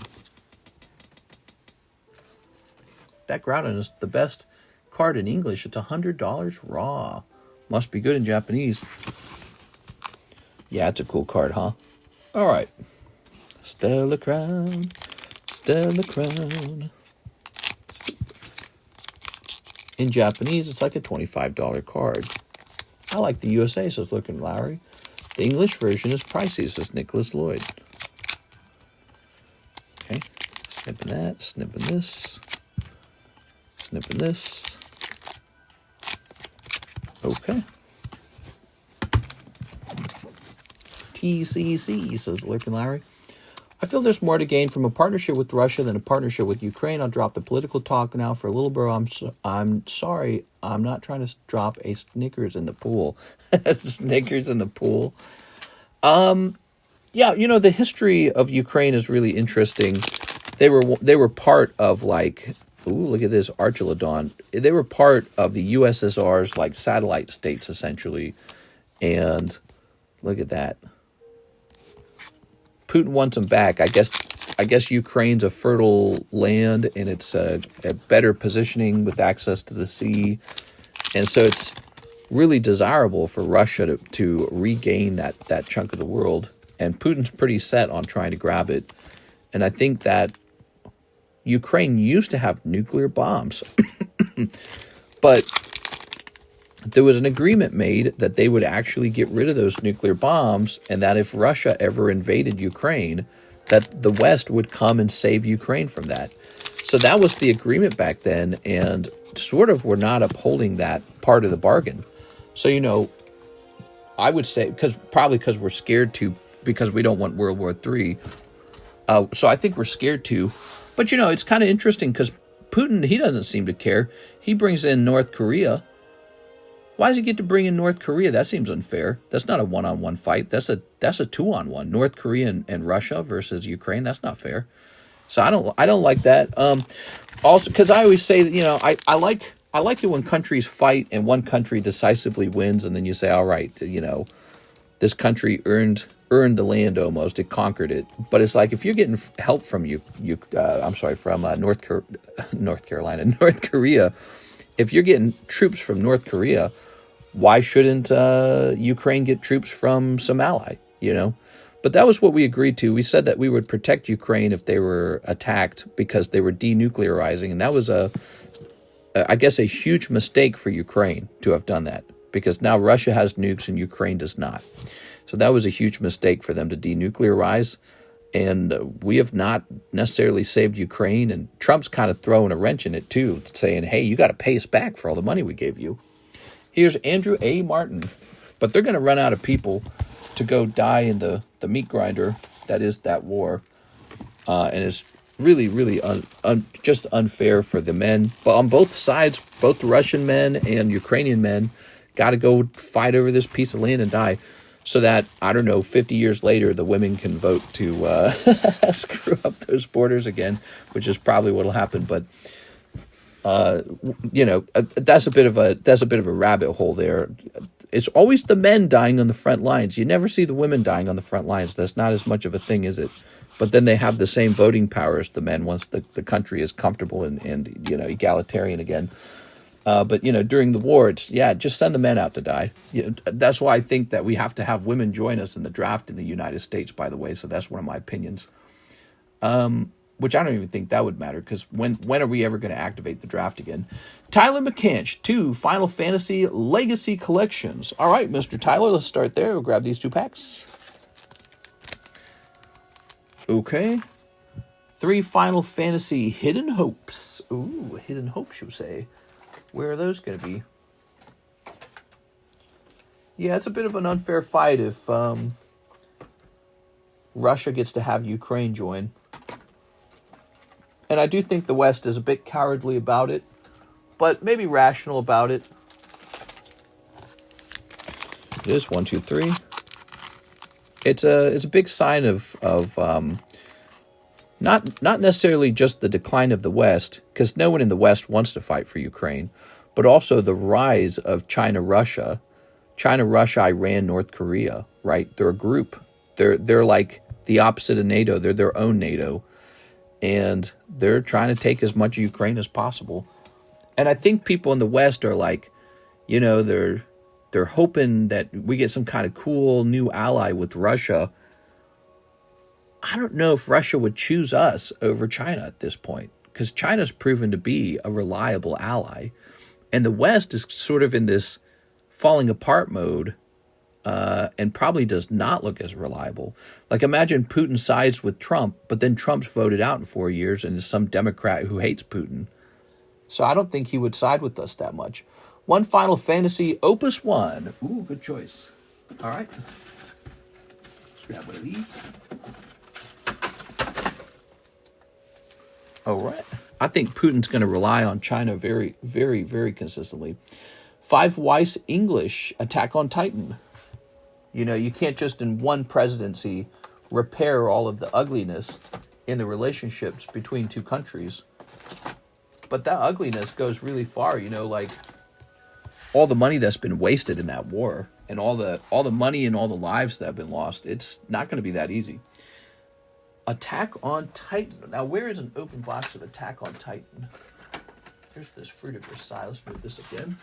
That Groudon is the best card in English. It's $100 raw. Must be good in Japanese. Yeah, it's a cool card, huh? All right. Stellar Crown. Stellar Crown. In Japanese, it's like a $25 card. I like the USA, says Looking Lowry. The English version is pricey, says Nicholas Lloyd. Okay, snipping that, snipping this, snipping this. Okay. TCC, says Lurkin Larry. I feel there's more to gain from a partnership with Russia than a partnership with Ukraine. I'll drop the political talk now for a little bit. I'm sorry. I'm not trying to drop a Snickers in the pool. Snickers in the pool. Yeah, you know, the history of Ukraine is really interesting. They were part of, like, ooh, look at this, Archilodon. They were part of the USSR's, like, satellite states, essentially. And look at that. Putin wants them back. I guess Ukraine's a fertile land, and it's a better positioning with access to the sea. And so it's really desirable for Russia to regain that chunk of the world. And Putin's pretty set on trying to grab it. And I think that Ukraine used to have nuclear bombs. But there was an agreement made that they would actually get rid of those nuclear bombs, and that if Russia ever invaded Ukraine, that the West would come and save Ukraine from that. So that was the agreement back then, and sort of we're not upholding that part of the bargain. So, you know, I would say, probably because we're scared to, because we don't want World War III. So I think we're scared to. But, you know, it's kind of interesting because Putin, he doesn't seem to care. He brings in North Korea. Why does he get to bring in North Korea? That seems unfair. That's not a one-on-one fight. That's a two-on-one. North Korea and Russia versus Ukraine. That's not fair. So I don't like that. Also, because I always say that, you know, I like it when countries fight and one country decisively wins, and then you say, all right, you know, this country earned the land almost. It conquered it. But it's like if you're getting help from North Carolina, North Korea. If you're getting troops from North Korea, why shouldn't Ukraine get troops from some ally, you know? But that was what we agreed to. We said that we would protect Ukraine if they were attacked because they were denuclearizing. And that was, I guess, a huge mistake for Ukraine to have done that, because now Russia has nukes and Ukraine does not. So that was a huge mistake for them to denuclearize. And we have not necessarily saved Ukraine. And Trump's kind of throwing a wrench in it, too, saying, hey, you got to pay us back for all the money we gave you. Here's Andrew A. Martin. But they're going to run out of people to go die in the meat grinder that is that war. And it's really, really just unfair for the men. But on both sides, both the Russian men and Ukrainian men got to go fight over this piece of land and die. So that, I don't know, 50 years later, the women can vote to screw up those borders again, which is probably what will happen. But, you know, that's a bit of a rabbit hole there. It's always the men dying on the front lines. You never see the women dying on the front lines. That's not as much of a thing, is it? But then they have the same voting power as the men once the country is comfortable and you know, egalitarian again. But, you know, during the war, just send the men out to die. That's why I think that we have to have women join us in the draft in the United States, by the way. So that's one of my opinions, which I don't even think that would matter, because when are we ever going to activate the draft again? Tyler McCanch, 2 Final Fantasy Legacy Collections. All right, Mr. Tyler, let's start there. We'll grab these 2 packs. Okay. 3 Final Fantasy Hidden Hopes. Ooh, Hidden Hopes, you say. Where are those going to be? Yeah, it's a bit of an unfair fight if Russia gets to have Ukraine join. And I do think the West is a bit cowardly about it, but maybe rational about it. It is 1, 2, 3. It's a big sign of not necessarily just the decline of the West, because no one in the West wants to fight for Ukraine, but also the rise of China, Russia, Iran, North Korea, right? They're a group. They're like the opposite of NATO. They're their own NATO. And they're trying to take as much of Ukraine as possible. And I think people in the West are like, you know, they're hoping that we get some kind of cool new ally with Russia. I don't know if Russia would choose us over China at this point, because China's proven to be a reliable ally. And the West is sort of in this falling apart mode and probably does not look as reliable. Like, imagine Putin sides with Trump, but then Trump's voted out in 4 years and is some Democrat who hates Putin. So I don't think he would side with us that much. One Final Fantasy Opus 1. Ooh, good choice. All right. Let's grab one of these. All right. I think Putin's going to rely on China very, very, very consistently. 5 Weiss English, Attack on Titan. You know, you can't just in one presidency repair all of the ugliness in the relationships between two countries. But that ugliness goes really far, you know, like all the money that's been wasted in that war and all the money and all the lives that have been lost. It's not going to be that easy. Attack on Titan. Now, where is an open box of Attack on Titan? Here's this Fruit of Versailles. Let's move this again.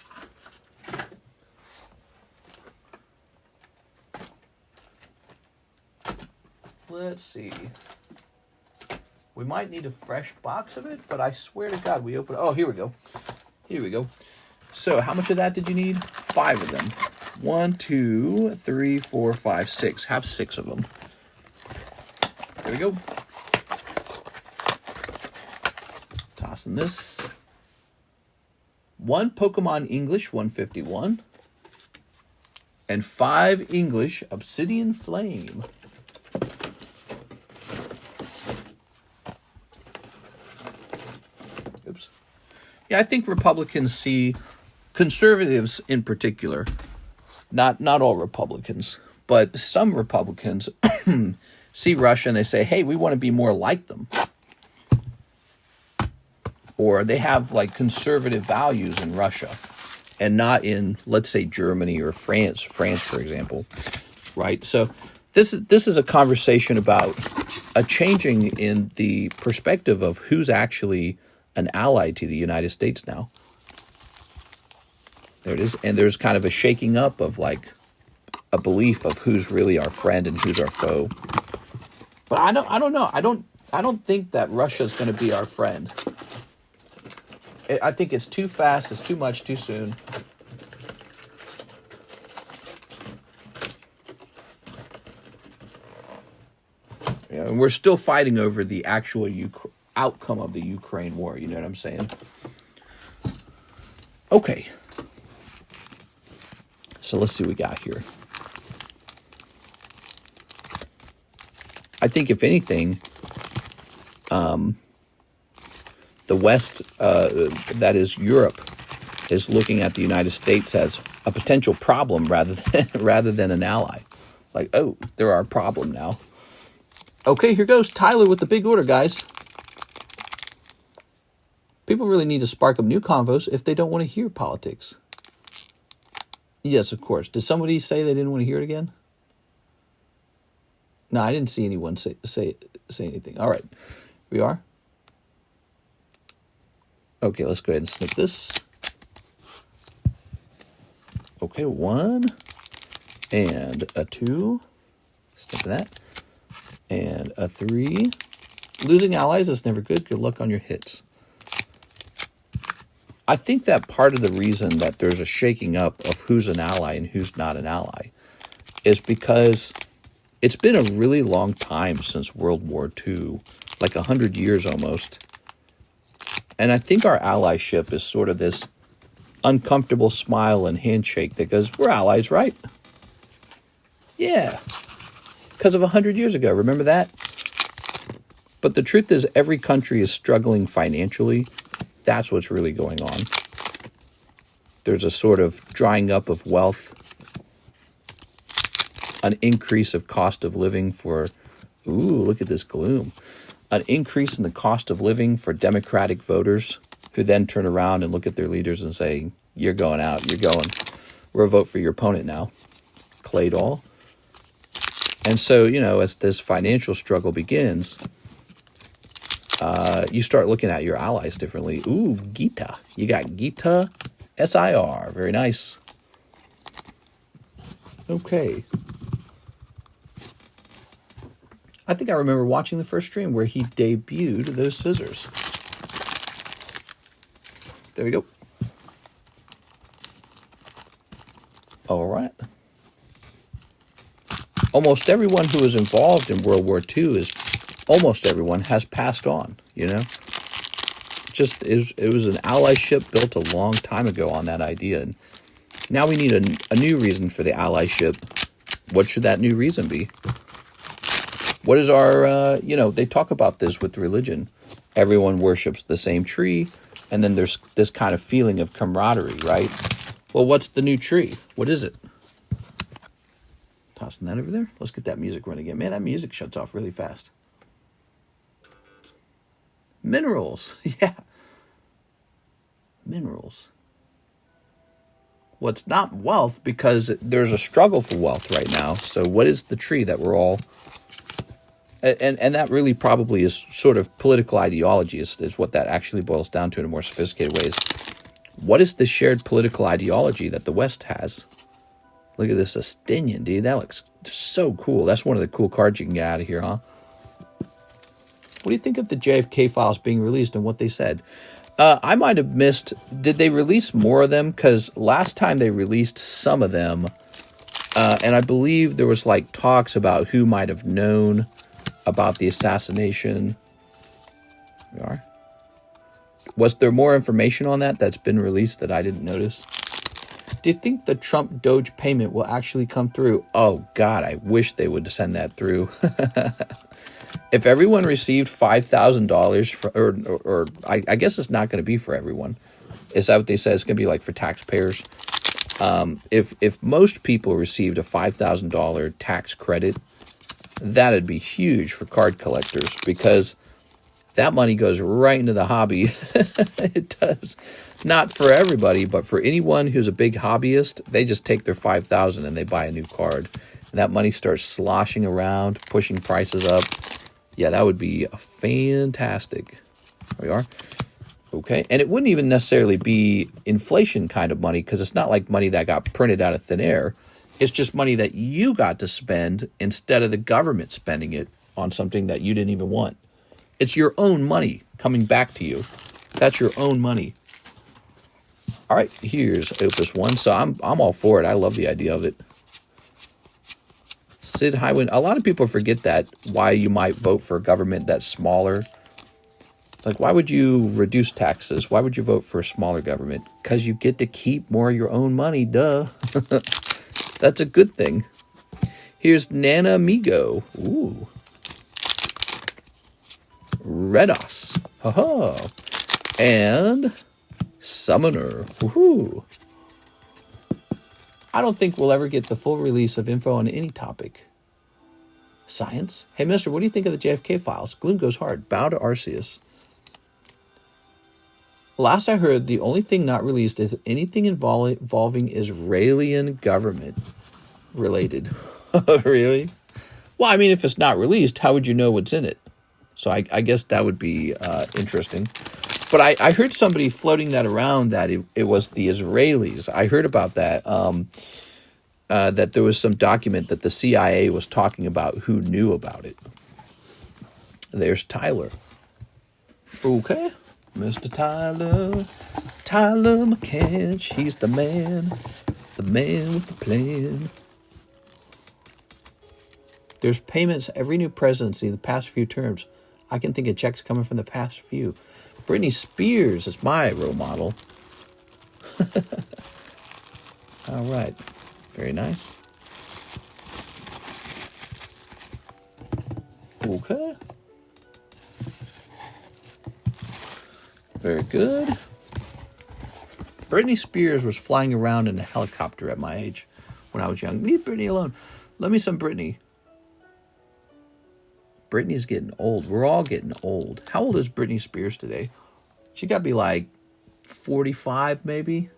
Let's see. We might need a fresh box of it, but I swear to God, we open. Oh, here we go. Here we go. So, how much of that did you need? 5 of them. 1, 2, 3, 4, 5, 6. Have 6 of them. There we go. Tossing this. 1 Pokemon English 151. And 5 English Obsidian Flame. Oops. Yeah, I think Republicans see, conservatives in particular, not all Republicans, but some Republicans see Russia and they say, hey, we want to be more like them. Or they have like conservative values in Russia and not in, let's say, Germany or France, for example, right? So this is a conversation about a changing in the perspective of who's actually an ally to the United States now. There it is. And there's kind of a shaking up of like a belief of who's really our friend and who's our foe. But I don't know. I don't think that Russia's going to be our friend. I think it's too fast. It's too much too soon. Yeah, and we're still fighting over the actual outcome of the Ukraine war. You know what I'm saying? Okay. So let's see what we got here. I think, if anything, the West, that is Europe, is looking at the United States as a potential problem rather than an ally. Like, oh, they're our problem now. Okay, here goes Tyler with the big order, guys. People really need to spark up new convos if they don't want to hear politics. Yes, of course. Did somebody say they didn't want to hear it again? No, I didn't see anyone say anything. All right, we are. Okay, let's go ahead and snip this. Okay, 1 and a 2. Snip that. And a 3. Losing allies is never good. Good luck on your hits. I think that part of the reason that there's a shaking up of who's an ally and who's not an ally is because it's been a really long time since World War II, like 100 years almost. And I think our allyship is sort of this uncomfortable smile and handshake that goes, we're allies, right? Yeah. Because of 100 years ago, remember that? But the truth is, every country is struggling financially. That's what's really going on. There's a sort of drying up of wealth, an increase of cost of living for, ooh, look at this gloom. An increase in the cost of living for Democratic voters who then turn around and look at their leaders and say, you're going out, you're going. We'll vote for your opponent now. Clay doll. And so, you know, as this financial struggle begins, you start looking at your allies differently. Ooh, Gita. You got Gita SIR. Very nice. Okay. I think I remember watching the first stream where he debuted those scissors. There we go. All right. almost everyone who was involved in World War II almost everyone has passed on, you know? It was an allyship built a long time ago on that idea. And now we need a new reason for the allyship. What should that new reason be? What is our, they talk about this with religion. Everyone worships the same tree, and then there's this kind of feeling of camaraderie, right? Well, what's the new tree? What is it? Tossing that over there. Let's get that music running again. Man, that music shuts off really fast. Minerals. Yeah. Minerals. Well, it's not wealth because there's a struggle for wealth right now. So what is the tree that we're all... And that really probably is sort of political ideology is what that actually boils down to in a more sophisticated ways. What is the shared political ideology that the West has? Look at this Astinian, dude. That looks so cool. That's one of the cool cards you can get out of here, huh? What do you think of the JFK files being released and what they said? I might have missed... Did they release more of them? Because last time they released some of them, and I believe there was like talks about who might have known about the assassination. We are. Was there more information on that that's been released that I didn't notice? Do you think the Trump Doge payment will actually come through? Oh, God, I wish they would send that through. If everyone received $5,000, or I guess it's not going to be for everyone. Is that what they said? It's going to be like for taxpayers. If most people received a $5,000 tax credit, that'd be huge for card collectors because that money goes right into the hobby. It does. Not for everybody, but for anyone who's a big hobbyist, they just take their $5,000 and they buy a new card. And that money starts sloshing around, pushing prices up. Yeah, that would be fantastic. There we are. Okay. And it wouldn't even necessarily be inflation kind of money because it's not like money that got printed out of thin air. It's just money that you got to spend instead of the government spending it on something that you didn't even want. It's your own money coming back to you. That's your own money. All right, here's Opus 1. So I'm all for it. I love the idea of it. Sid Highwind. A lot of people forget that, why you might vote for a government that's smaller. Like, why would you reduce taxes? Why would you vote for a smaller government? Because you get to keep more of your own money, duh. That's a good thing. Here's Nana Migo. Ooh. Redos. Ha-ha. And Summoner. Woohoo. I don't think we'll ever get the full release of info on any topic. Science? Hey, mister, what do you think of the JFK files? Gloom goes hard. Bow to Arceus. Last I heard, the only thing not released is anything involving Israeli government related. Really? Well, I mean, if it's not released, how would you know what's in it? So I guess that would be interesting. But I heard somebody floating that around that it was the Israelis. I heard about that, that there was some document that the CIA was talking about who knew about it. There's Tyler. Okay. Mr. Tyler McCanch, he's the man with the plan. There's payments every new presidency the past few terms. I can think of checks coming from the past few. Britney Spears is my role model. All right. Very nice. Okay. Very good. Britney Spears was flying around in a helicopter at my age when I was young. Leave Britney alone. Love me some Britney. Britney's getting old. We're all getting old. How old is Britney Spears today? She got to be like 45 maybe.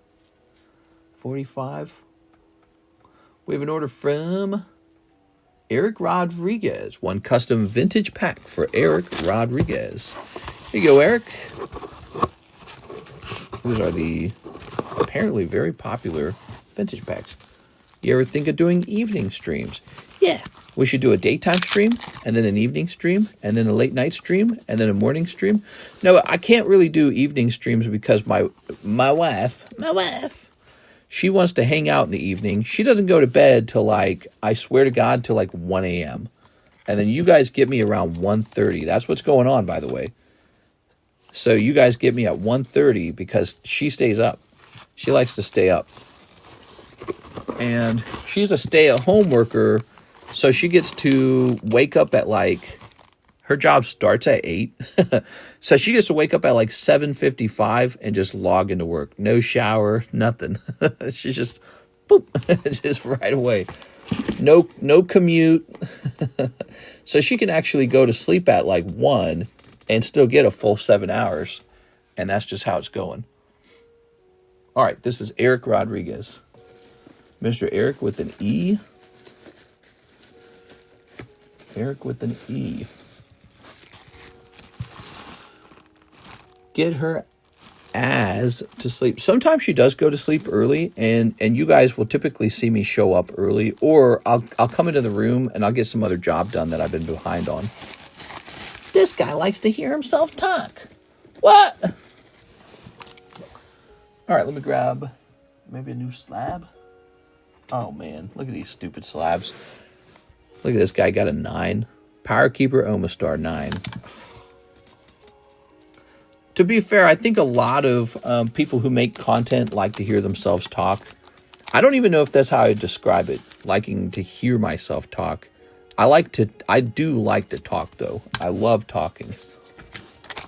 45. We have an order from Eric Rodriguez. One custom vintage pack for Eric Rodriguez. Here you go, Eric. These are the apparently very popular vintage packs. You ever think of doing evening streams? Yeah. We should do a daytime stream, and then an evening stream, and then a late night stream, and then a morning stream. No, I can't really do evening streams because my wife, She wants to hang out in the evening. She doesn't go to bed till like, I swear to God, till like 1 a.m. And then you guys get me around 1:30. That's what's going on, by the way. So you guys get me at 1:30 because she stays up. She likes to stay up. And she's a stay-at-home worker, so she gets to wake up at like, her job starts at 8. So she gets to wake up at like 7:55 and just log into work. No shower, nothing. She's just, boop, just right away. No commute. So she can actually go to sleep at like 1 and still get a full 7 hours. And that's just how it's going. All right, this is Eric Rodriguez. Mr. Eric with an E. Eric with an E. Get her ass to sleep. Sometimes she does go to sleep early, and you guys will typically see me show up early, or I'll come into the room and I'll get some other job done that I've been behind on. This guy likes to hear himself talk. What? All right, let me grab maybe a new slab. Oh man, look at these stupid slabs. Look at this guy, got a 9. Power Keeper Omastar 9. To be fair, I think a lot of people who make content like to hear themselves talk. I don't even know if that's how I describe it, liking to hear myself talk. I do like to talk, though. I love talking.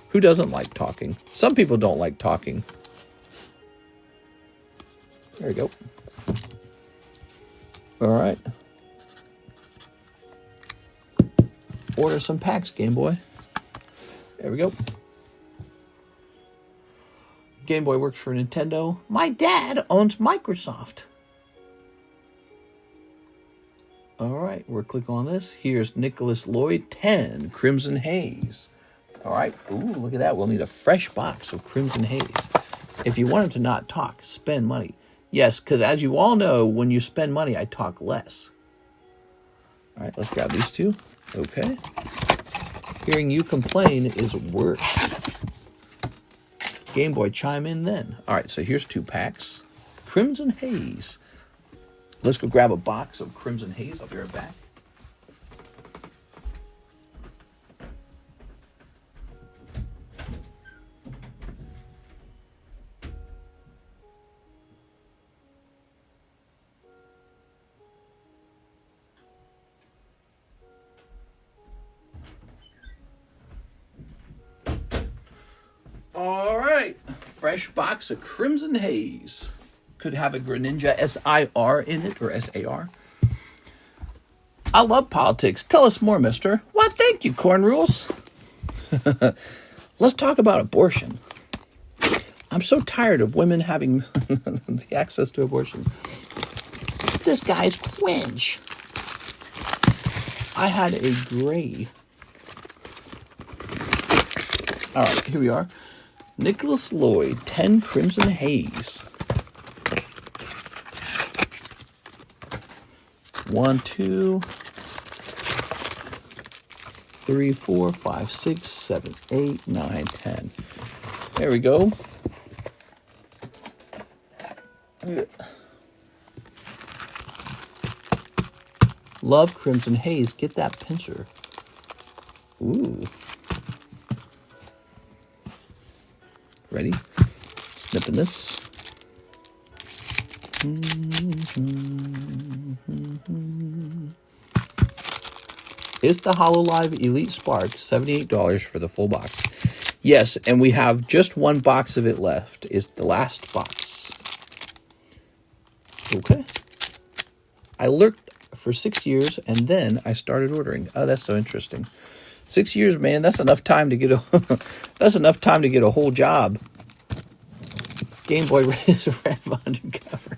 Who doesn't like talking? Some people don't like talking. There you go. All right. Order some packs, Game Boy. There we go. Game Boy works for Nintendo. My dad owns Microsoft. All right, we're clicking on this. Here's Nicholas Lloyd, 10, Crimson Haze. All right, ooh, look at that. We'll need a fresh box of Crimson Haze. If you want him to not talk, spend money. Yes, because as you all know, when you spend money, I talk less. All right, let's grab these two. Okay. Hearing you complain is worse. Game Boy, chime in then. All right, so here's 2 packs. Crimson Haze. Let's go grab a box of Crimson Haze. I'll be right back. All right, fresh box of Crimson Haze. Could have a Greninja SIR in it, or SAR. I love politics. Tell us more, mister. Why, thank you, Corn Rules. Let's talk about abortion. I'm so tired of women having the access to abortion. This guy's cringe. I had a gray. All right, here we are. Nicholas Lloyd, 10 Crimson Haze. 1, 2, 3, 4, 5, 6, 7, 8, 9, 10. There we go. Love Crimson Haze. Get that pincer. Ooh. Ready? Snipping this. Is the HoloLive Elite Spark $78 for the full box? Yes, and we have just one box of it left. Is the last box. Okay. I lurked for 6 years and then I started ordering. Oh, that's so interesting. 6 years, man, that's enough time to get a that's enough time to get a whole job. Game Boy is red undercover.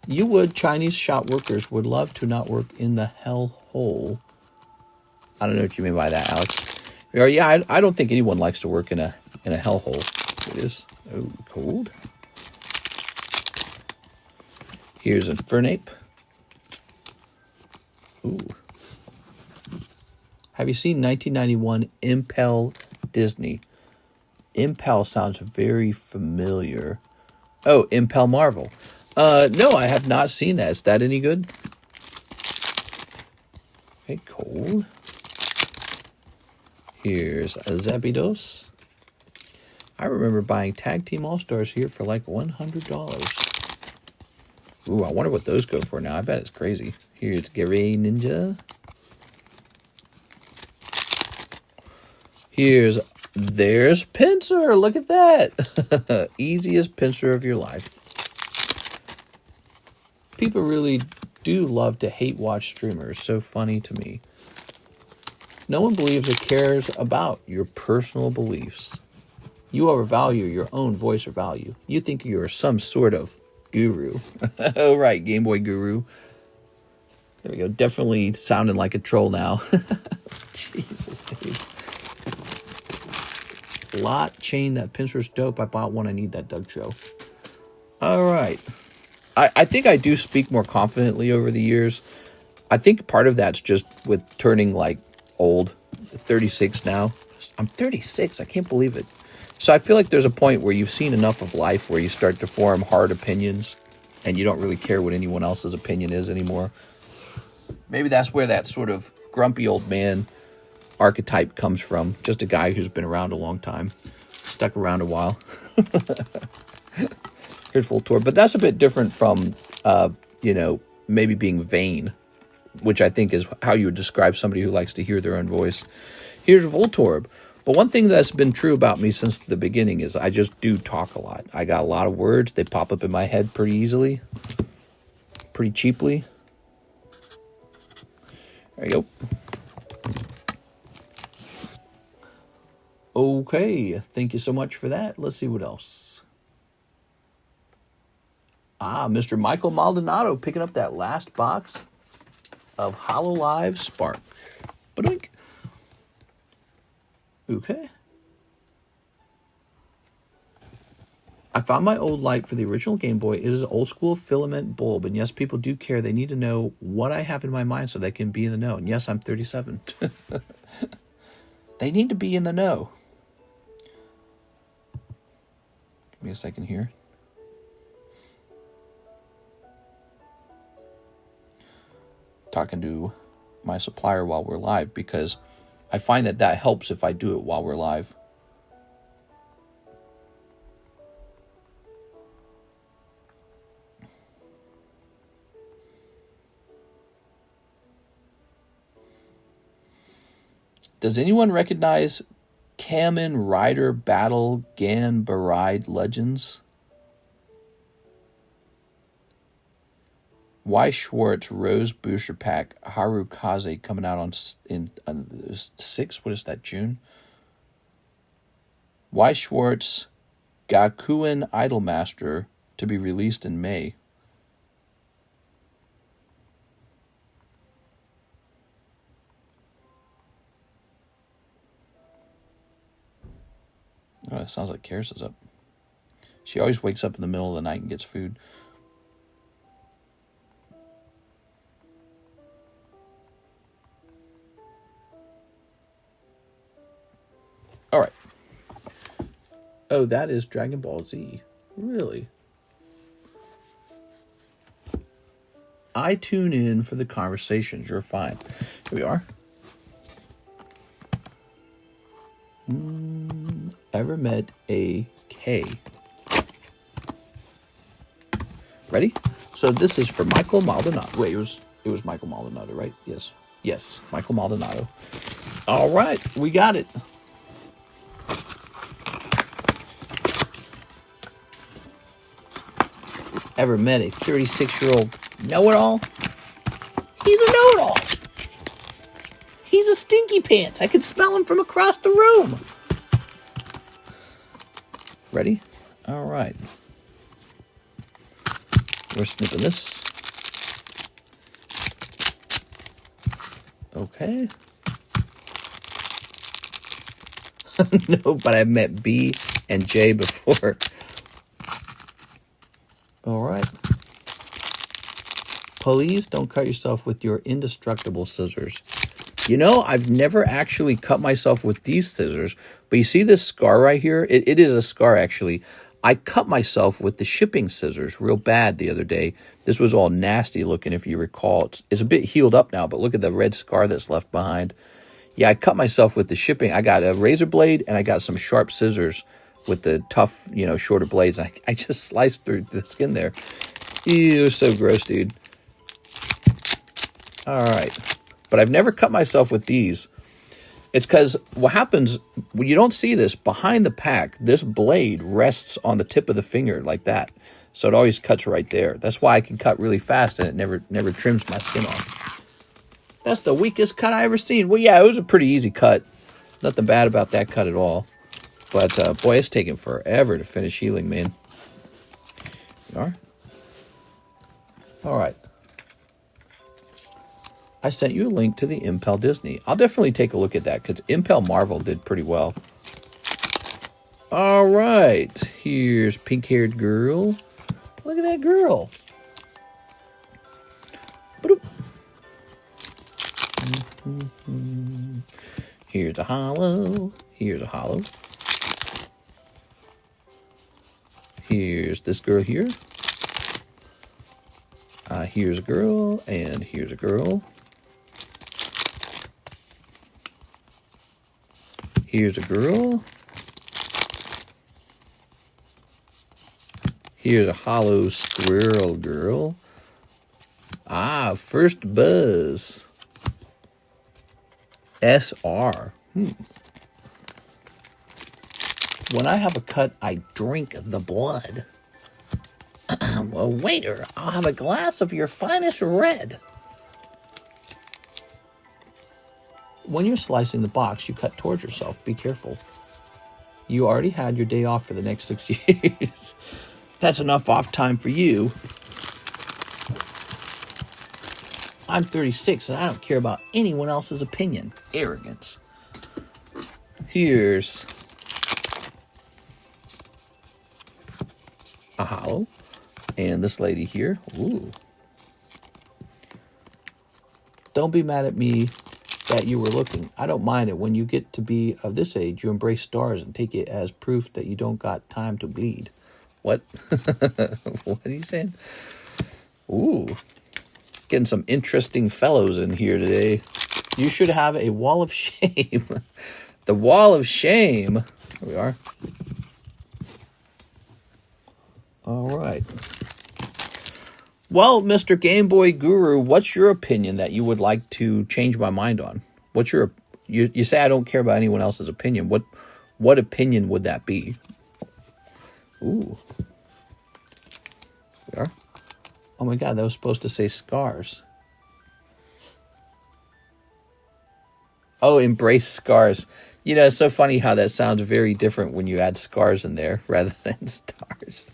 You would, Chinese shop workers would love to not work in the hell hole. I don't know what you mean by that, Alex. Or, yeah, I don't think anyone likes to work in a hell hole. It is cold. Here's Infernape. Ooh. Have you seen 1991 Impel Disney? Impel sounds very familiar. Oh, Impel Marvel. No, I have not seen that. Is that any good? Okay, cold. Here's a Zapdos. I remember buying Tag Team All-Stars here for like $100. Ooh, I wonder what those go for now. I bet it's crazy. Here's Gary Ninja. There's Pinsir. Look at that. Easiest Pinsir of your life. People really do love to hate watch streamers. So funny to me. No one believes or cares about your personal beliefs. You overvalue your own voice or value. You think you're some sort of guru. Oh, right, Game Boy guru. There we go. Definitely sounding like a troll now. Jesus, dude. Lot chain. That Pinsir's dope. I bought one. I need that Doug Show. All right. I think I do speak more confidently over the years. I think part of that's just with turning like old. 36 now. I'm 36. I can't believe it. So I feel like there's a point where you've seen enough of life where you start to form hard opinions and you don't really care what anyone else's opinion is anymore. Maybe that's where that sort of grumpy old man archetype comes from. Just a guy who's been around a long time. Stuck around a while. Here's Full Tour. But that's a bit different from, maybe being vain, which I think is how you would describe somebody who likes to hear their own voice. Here's Voltorb. But one thing that's been true about me since the beginning is I just do talk a lot. I got a lot of words. They pop up in my head pretty easily. Pretty cheaply. There you go. Okay, thank you so much for that. Let's see what else. Mr. Michael Maldonado picking up that last box of HoloLive Spark. Ba-doink. Okay. I found my old light for the original Game Boy. It is an old school filament bulb. And yes, people do care. They need to know what I have in my mind so they can be in the know. And yes, I'm 37. They need to be in the know. Give me a second here. Talking to my supplier while we're live because I find that helps if I do it while we're live. Does anyone recognize Kamen Rider Battle Gan Baride Legends? Y. Schwartz Rose Booster Pack Harukaze coming out on 6th. What is that, June? Y. Schwartz Gakuen Idolmaster to be released in May. Oh, it sounds like Karis is up. She always wakes up in the middle of the night and gets food. All right. Oh, that is Dragon Ball Z. Really? I tune in for the conversations. You're fine. Here we are. Ever met a K? Ready? So this is for Michael Maldonado. Wait, it was Michael Maldonado, right? Yes, Michael Maldonado. All right, we got it. Ever met a 36-year-old know-it-all? He's a know-it-all. He's a stinky pants. I could smell him from across the room. Ready? All right. We're snipping this. Okay. No, but I've met B and J before. All right. Please don't cut yourself with your indestructible scissors. You know, I've never actually cut myself with these scissors, but you see this scar right here? It is a scar, actually. I cut myself with the shipping scissors real bad the other day. This was all nasty looking, if you recall. It's a bit healed up now, but look at the red scar that's left behind. Yeah, I cut myself with the shipping. I got a razor blade and I got some sharp scissors with the tough, shorter blades. I just sliced through the skin there. Ew, so gross, dude. All right. But I've never cut myself with these. It's because what happens, when you don't see this, behind the pack, this blade rests on the tip of the finger like that. So it always cuts right there. That's why I can cut really fast and it never trims my skin off. That's the weakest cut I ever seen. Well, yeah, it was a pretty easy cut. Nothing bad about that cut at all. But, boy, it's taking forever to finish healing, man. You are? All right. I sent you a link to the Impel Disney. I'll definitely take a look at that because Impel Marvel did pretty well. All right. Here's pink-haired girl. Look at that girl. Here's a hollow. Here's a hollow. Here's this girl here. Here's a girl, and here's a girl. Here's a girl. Here's a hollow squirrel girl. First buzz. SR. When I have a cut, I drink the blood. Well, waiter, I'll have a glass of your finest red. When you're slicing the box, you cut towards yourself. Be careful. You already had your day off for the next 6 years. That's enough off time for you. I'm 36 and I don't care about anyone else's opinion. Arrogance. Here's a hollow. And this lady here. Ooh. Don't be mad at me that you were looking. I don't mind it. When you get to be of this age, you embrace stars and take it as proof that you don't got time to bleed. What? What are you saying? Ooh. Getting some interesting fellows in here today. You should have a wall of shame. The wall of shame. Here we are. All right. Well, Mr. Game Boy Guru, what's your opinion that you would like to change my mind on? What's your... You say I don't care about anyone else's opinion. What opinion would that be? Ooh. We are. Oh my God, that was supposed to say scars. Oh, embrace scars. You know, it's so funny how that sounds very different when you add scars in there rather than stars.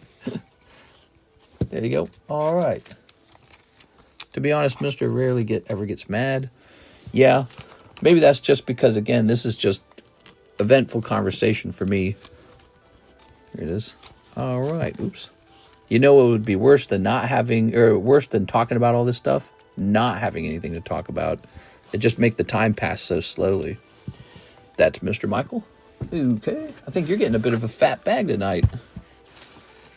There you go. All right. To be honest, Mr. rarely ever gets mad. Yeah, maybe that's just because, again, this is just eventful conversation for me. Here it is. All right. Oops. You know what would be worse than not having, or worse than talking about all this stuff? Not having anything to talk about. It just make the time pass so slowly. That's Mr. Michael. Okay. I think you're getting a bit of a fat bag tonight.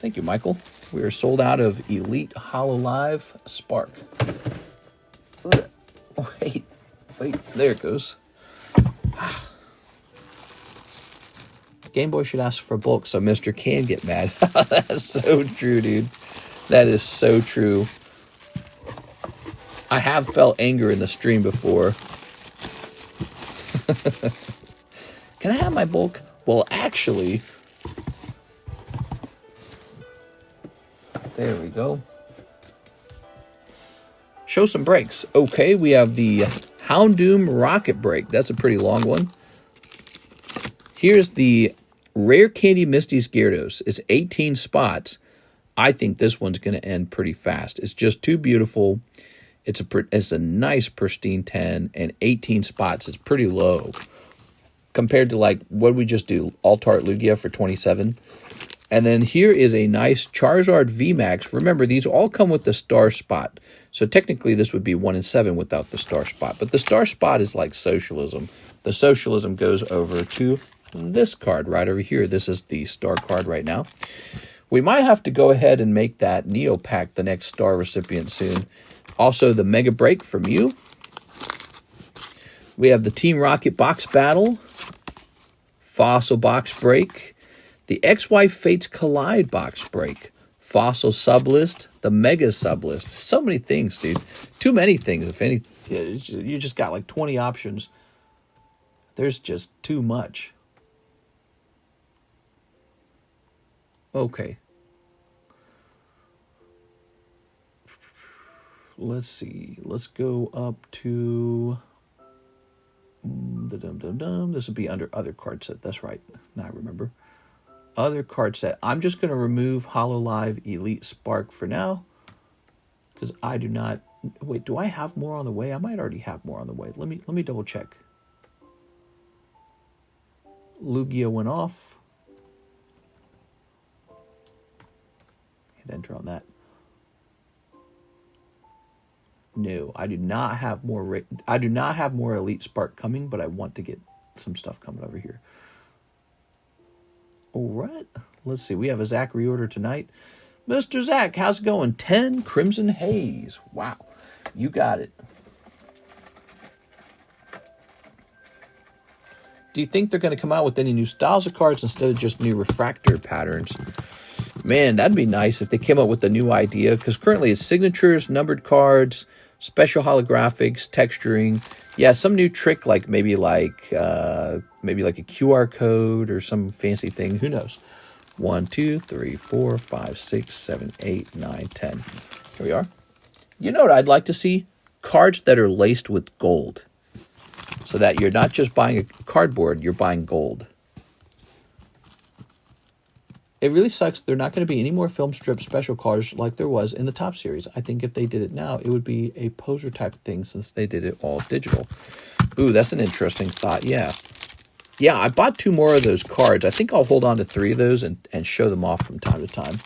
Thank you, Michael. We are sold out of Elite Hololive Spark. Wait, there it goes. Game Boy should ask for bulk so Mr. can get mad. That's so true, dude. That is so true. I have felt anger in the stream before. Can I have my bulk? Well, actually... There we go. Show some breaks. Okay, we have the Houndoom Rocket Break. That's a pretty long one. Here's the Rare Candy Misty's Gyarados. It's 18 spots. I think this one's going to end pretty fast. It's just too beautiful. It's a nice pristine 10 and 18 spots. It's pretty low compared to, like, what did we just do? Altart Lugia for 27. And then here is a nice Charizard VMAX. Remember, these all come with the star spot. So technically this would be 1 in 7 without the star spot. But the star spot is like socialism. The socialism goes over to this card right over here. This is the star card right now. We might have to go ahead and make that Neo Pack the next star recipient soon. Also, the Mega Break from you. We have the Team Rocket Box Battle, Fossil Box Break, the XY Fates Collide Box Break, Fossil Sublist, the Mega Sublist. So many things, dude. Too many things, if any. You just got like 20 options. There's just too much. Okay. Let's see. Let's go up to this would be under other card set. That's right. Now I remember. Other card set. I'm just going to remove HoloLive Elite Spark for now, because I do not. Wait, do I have more on the way? I might already have more on the way. Let me double check. Lugia went off. Hit enter on that. No, I do not have more. I do not have more Elite Spark coming, but I want to get some stuff coming over here. All right, let's see. We have a Zach reorder tonight. Mr. Zach, how's it going? 10 Crimson Haze. Wow, you got it. Do you think they're going to come out with any new styles of cards instead of just new refractor patterns? Man, that'd be nice if they came up with a new idea, because currently it's signatures, numbered cards, special holographics, texturing. Yeah, some new trick, like maybe like a QR code or some fancy thing. Who knows? 1, 2, 3, 4, 5, 6, 7, 8, 9, 10. Here we are. You know what I'd like to see? Cards that are laced with gold, so that you're not just buying a cardboard, you're buying gold. It really sucks there are not going to be any more film strip special cards like there was in the top series. I think if they did it now, it would be a poser type thing, since they did it all digital. Ooh, that's an interesting thought. Yeah, I bought 2 more of those cards. I think I'll hold on to 3 of those and show them off from time to time.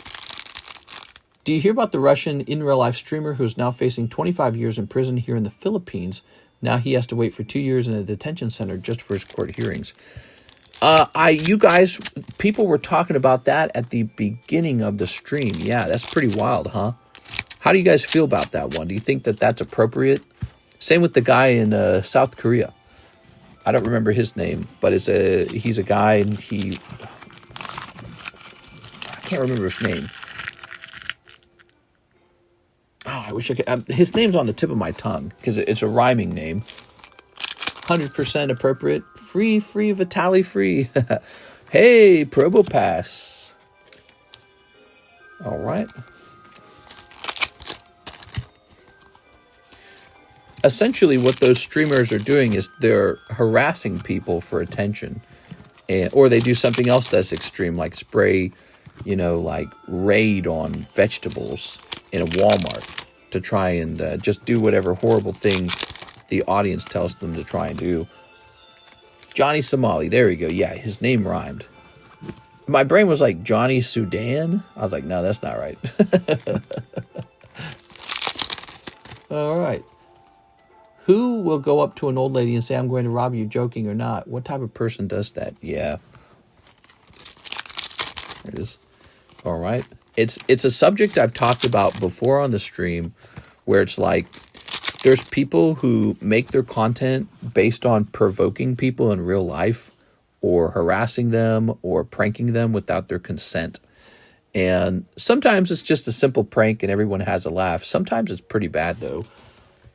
Do you hear about the Russian in-real-life streamer who is now facing 25 years in prison here in the Philippines? Now he has to wait for 2 years in a detention center just for his court hearings. You guys, people were talking about that at the beginning of the stream. Yeah, that's pretty wild, huh? How do you guys feel about that one? Do you think that that's appropriate? Same with the guy in South Korea. I don't remember his name, but he's a guy, and I can't remember his name. Oh, I wish I could. His name's on the tip of my tongue because it's a rhyming name. 100% appropriate. Free, Vitaly free. Hey, Probopass. All right. Essentially, what those streamers are doing is they're harassing people for attention. Or they do something else that's extreme, like spray, like raid on vegetables in a Walmart to try and just do whatever horrible thing the audience tells them to try and do. Johnny Somali, there we go. Yeah, his name rhymed. My brain was like Johnny Sudan. I was like, no, that's not right. All right. Who will go up to an old lady and say, I'm going to rob you, joking or not? What type of person does that? Yeah. There it is. All right. It's a subject I've talked about before on the stream, where it's like, there's people who make their content based on provoking people in real life or harassing them or pranking them without their consent. And sometimes it's just a simple prank and everyone has a laugh. Sometimes it's pretty bad, though.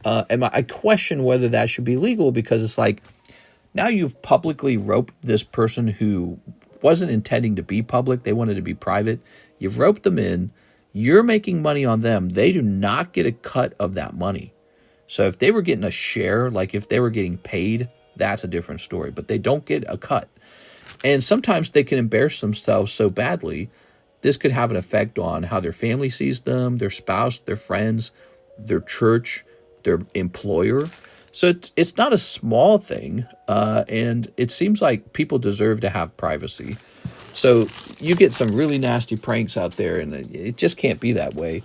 And I question whether that should be legal, because it's like, now you've publicly roped this person who wasn't intending to be public. They wanted to be private. You've roped them in. You're making money on them. They do not get a cut of that money. So if they were getting a share, like if they were getting paid, that's a different story. But they don't get a cut. And sometimes they can embarrass themselves so badly, this could have an effect on how their family sees them, their spouse, their friends, their church, their employer. So it's not a small thing. And it seems like people deserve to have privacy. So you get some really nasty pranks out there, and it just can't be that way.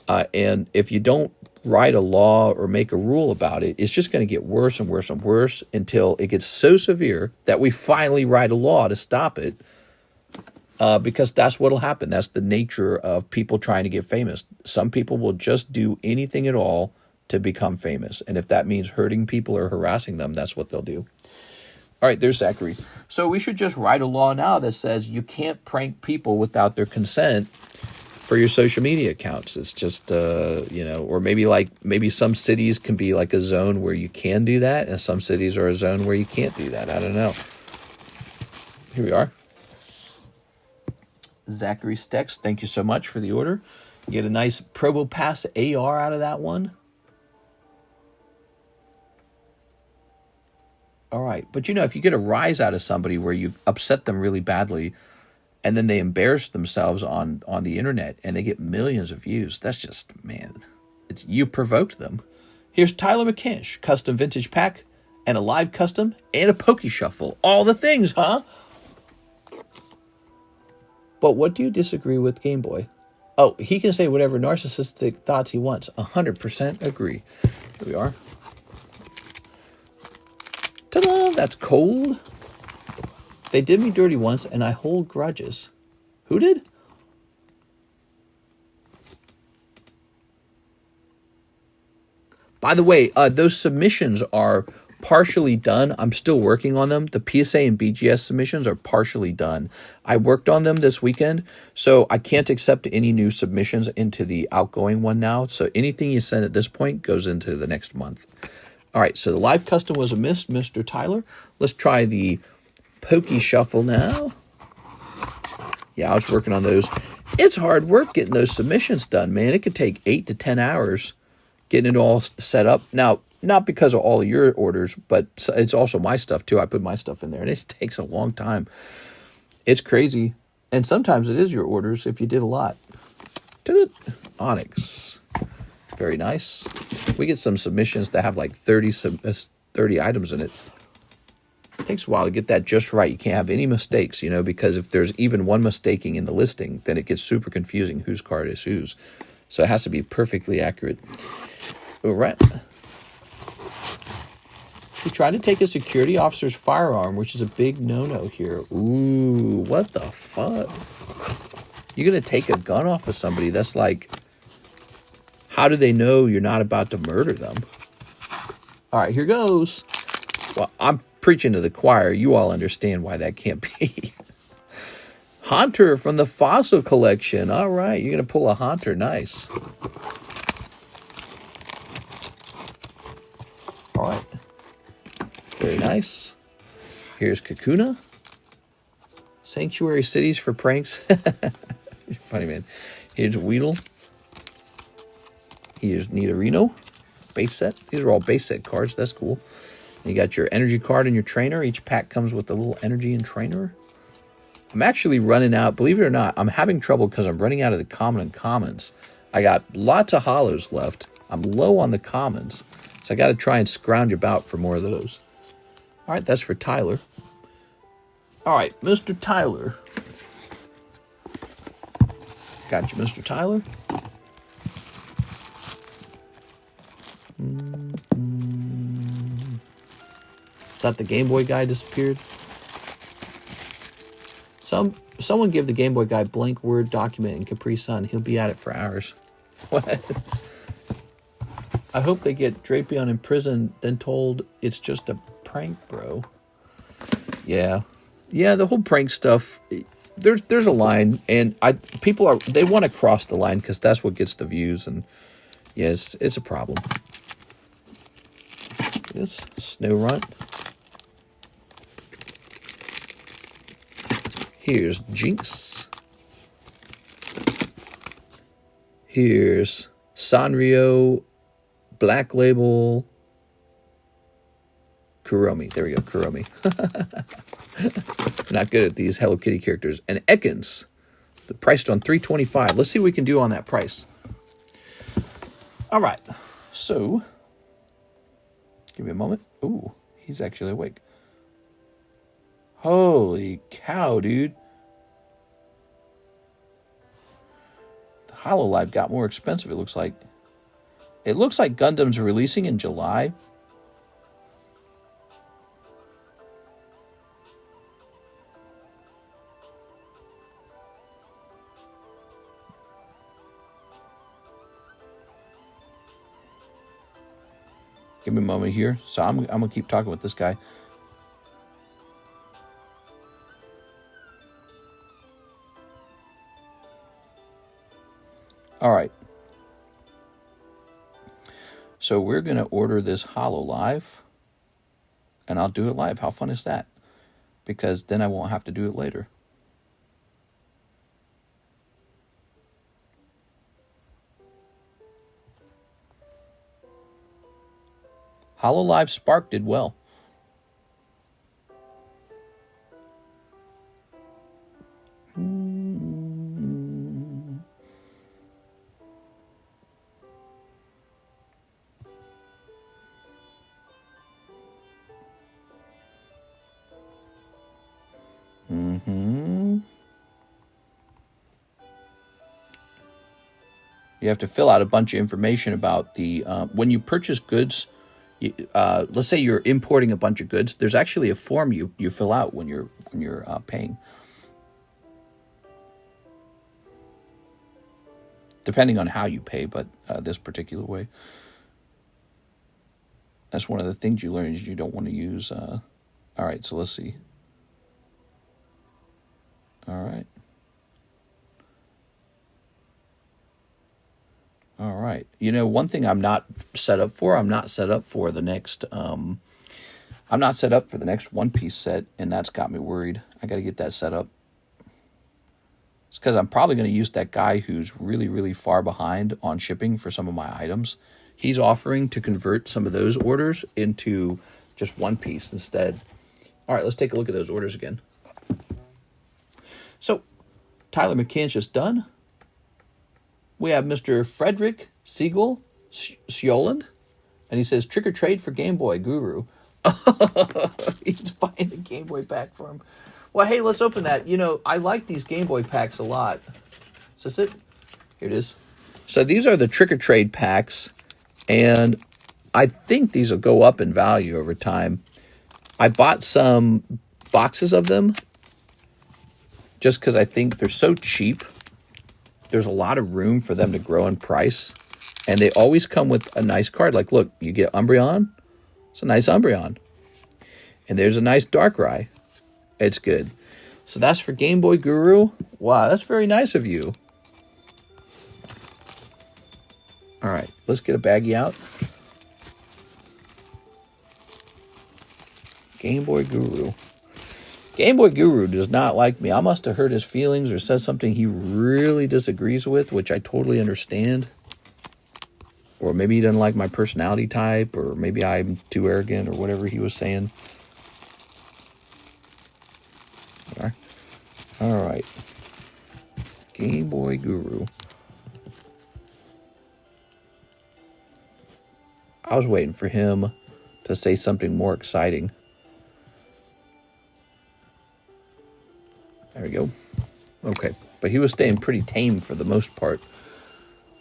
And if you don't write a law or make a rule about it, it's just going to get worse and worse and worse until it gets so severe that we finally write a law to stop it. Because that's what'll happen. That's the nature of people trying to get famous. Some people will just do anything at all to become famous. And if that means hurting people or harassing them, that's what they'll do. All right, there's Zachary. So we should just write a law now that says you can't prank people without their consent for your social media accounts. It's just, or maybe some cities can be like a zone where you can do that, and some cities are a zone where you can't do that. I don't know. Here we are. Zachary Stex, thank you so much for the order. You get a nice Probopass AR out of that one. All right. But, if you get a rise out of somebody where you upset them really badly and then they embarrass themselves on the internet and they get millions of views, that's just, man, you provoked them. Here's Tyler McKinsh, custom vintage pack and a live custom and a Poke Shuffle. All the things, huh? But what do you disagree with Game Boy? Oh, he can say whatever narcissistic thoughts he wants. 100% agree. Here we are. Ta-da! That's cold. They did me dirty once, and I hold grudges. Who did? By the way, those submissions are partially done. I'm still working on them. The PSA and BGS submissions are partially done. I worked on them this weekend, so I can't accept any new submissions into the outgoing one now. So anything you send at this point goes into the next month. All right, so the live custom was a miss, Mr. Tyler. Let's try the Poke Shuffle now. Yeah, I was working on those. It's hard work getting those submissions done, man. It could take 8 to 10 hours getting it all set up. Now, not because of all of your orders, but it's also my stuff too. I put my stuff in there, and it takes a long time. It's crazy. And sometimes it is your orders if you did a lot. Onyx. Very nice. We get some submissions that have like 30 items in it. It takes a while to get that just right. You can't have any mistakes, because if there's even one mistaking in the listing, then it gets super confusing whose card is whose. So it has to be perfectly accurate. All right. He tried to take a security officer's firearm, which is a big no-no here. Ooh, what the fuck? You're going to take a gun off of somebody? That's like, how do they know you're not about to murder them? All right, here goes. Well, I'm preaching to the choir. You all understand why that can't be. Haunter from the Fossil Collection. All right, you're going to pull a Haunter. Nice. All right. Very nice. Here's Kakuna. Sanctuary Cities for Pranks. You're funny, man. Here's Weedle. Here's Nidorino. Base set. These are all base set cards. That's cool. And you got your energy card and your trainer. Each pack comes with a little energy and trainer. I'm actually running out. Believe it or not, I'm having trouble because I'm running out of the common and commons. I got lots of hollows left. I'm low on the commons. So I got to try and scrounge about for more of those. All right, that's for Tyler. All right, Mr. Tyler. Got you, Mr. Tyler. Is that the Game Boy guy disappeared? Someone give the Game Boy guy blank Word document in Capri Sun. He'll be at it for hours. What? I hope they get Drapion in prison, then told it's just a prank, bro. Yeah, the whole prank stuff. There's a line, and they want to cross the line because that's what gets the views, and yes, it's a problem. This Snow Runt. Here's Jinx. Here's Sanrio, Black Label, Kuromi. There we go, Kuromi. Not good at these Hello Kitty characters. And Ekans, the priced on $325. Let's see what we can do on that price. All right, so give me a moment. Ooh, he's actually awake. Holy cow, dude. The HoloLive got more expensive, it looks like. It looks like Gundam's releasing in July. Give me a moment here. So I'm going to keep talking with this guy. All right. So we're going to order this Holo live. And I'll do it live. How fun is that? Because then I won't have to do it later. Holo Live Spark did well. You have to fill out a bunch of information about the when you purchase goods. Let's say you're importing a bunch of goods. There's actually a form you fill out when you're paying, depending on how you pay. But this particular way, that's one of the things you learn is you don't want to use. All right, so let's see. All right. All right. You know, one thing I'm not set up for, I'm not set up for the next One Piece set, and that's got me worried. I got to get that set up. It's because I'm probably going to use that guy who's really, really far behind on shipping for some of my items. He's offering to convert some of those orders into just One Piece instead. All right, let's take a look at those orders again. So, Tyler McCann's just done. We have Mr. Frederick Siegel Sjoland, and he says, trick or trade for Game Boy Guru. He's buying a Game Boy pack for him. Well, hey, let's open that. You know, I like these Game Boy packs a lot. Is this it? Here it is. So these are the trick or trade packs, and I think these will go up in value over time. I bought some boxes of them just because I think they're so cheap. There's a lot of room for them to grow in price. And they always come with a nice card. Like, look, you get Umbreon. It's a nice Umbreon. And there's a nice Darkrai. It's good. So that's for Game Boy Guru. Wow, that's very nice of you. All right, let's get a baggie out. Game Boy Guru. Game Boy Guru does not like me. I must have hurt his feelings or said something he really disagrees with, which I totally understand. Or maybe he doesn't like my personality type, or maybe I'm too arrogant, or whatever he was saying. All right. Game Boy Guru. I was waiting for him to say something more exciting. There we go. Okay. But he was staying pretty tame for the most part.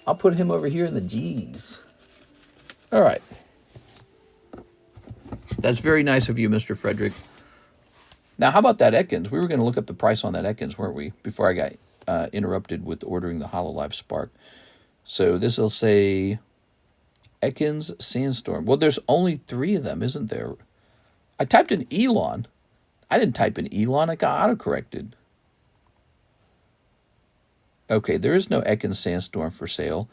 I'll put him over here in the G's. All right. That's very nice of you, Mr. Frederick. Now, how about that Ekans? We were going to look up the price on that Ekans, weren't we? Before I got interrupted with ordering the HoloLive Spark. So this will say Ekans Sandstorm. Well, there's only 3 of them, isn't there? I typed in Elon. I didn't type in Elon. I got autocorrected. Okay, there is no Ekans Sandstorm for sale.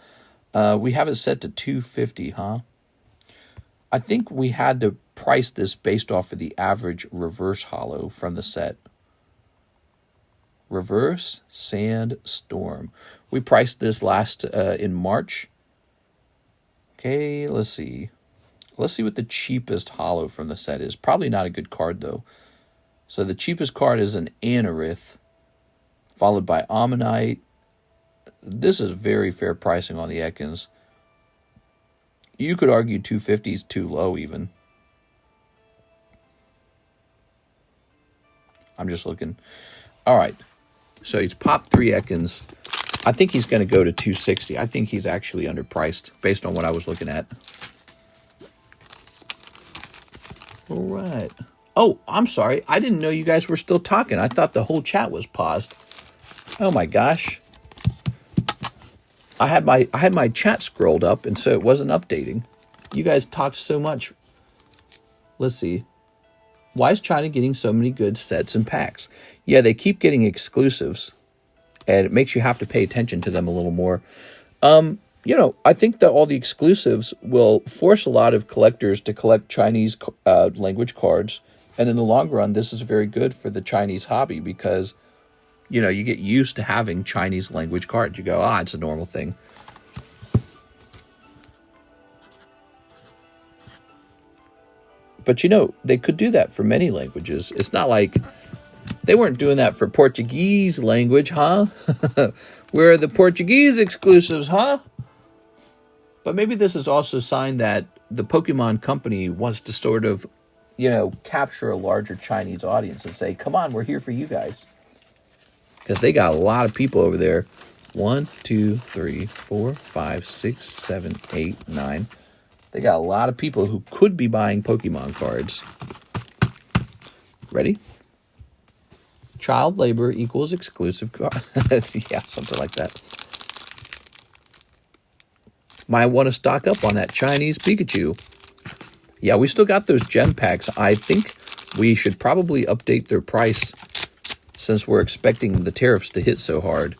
We have it set to $250, huh? I think we had to price this based off of the average reverse holo from the set. Reverse Sandstorm. We priced this last in March. Okay, let's see. Let's see what the cheapest holo from the set is. Probably not a good card, though. So the cheapest card is an Anorith, followed by Ammonite. This is very fair pricing on the Ekans. You could argue 250 is too low even. I'm just looking. All right. So he's popped 3 Ekans. I think he's going to go to 260. I think he's actually underpriced based on what I was looking at. All right. Oh, I'm sorry. I didn't know you guys were still talking. I thought the whole chat was paused. Oh my gosh. I had my chat scrolled up, and so it wasn't updating. You guys talked so much. Let's see. Why is China getting so many good sets and packs? Yeah, they keep getting exclusives, and it makes you have to pay attention to them a little more. You know, I think that all the exclusives will force a lot of collectors to collect Chinese language cards, and in the long run, this is very good for the Chinese hobby because, you know, you get used to having Chinese language cards. You go, it's a normal thing. But, you know, they could do that for many languages. It's not like they weren't doing that for Portuguese language, huh? Where are the Portuguese exclusives, huh? But maybe this is also a sign that the Pokemon company wants to sort of, you know, capture a larger Chinese audience and say, come on, we're here for you guys. Because they got a lot of people over there. 1, 2, 3, 4, 5, 6, 7, 8, 9. They got a lot of people who could be buying Pokemon cards. Ready? Child labor equals exclusive card. Yeah, something like that. Might want to stock up on that Chinese Pikachu. Yeah, we still got those gem packs. I think we should probably update their price since we're expecting the tariffs to hit so hard.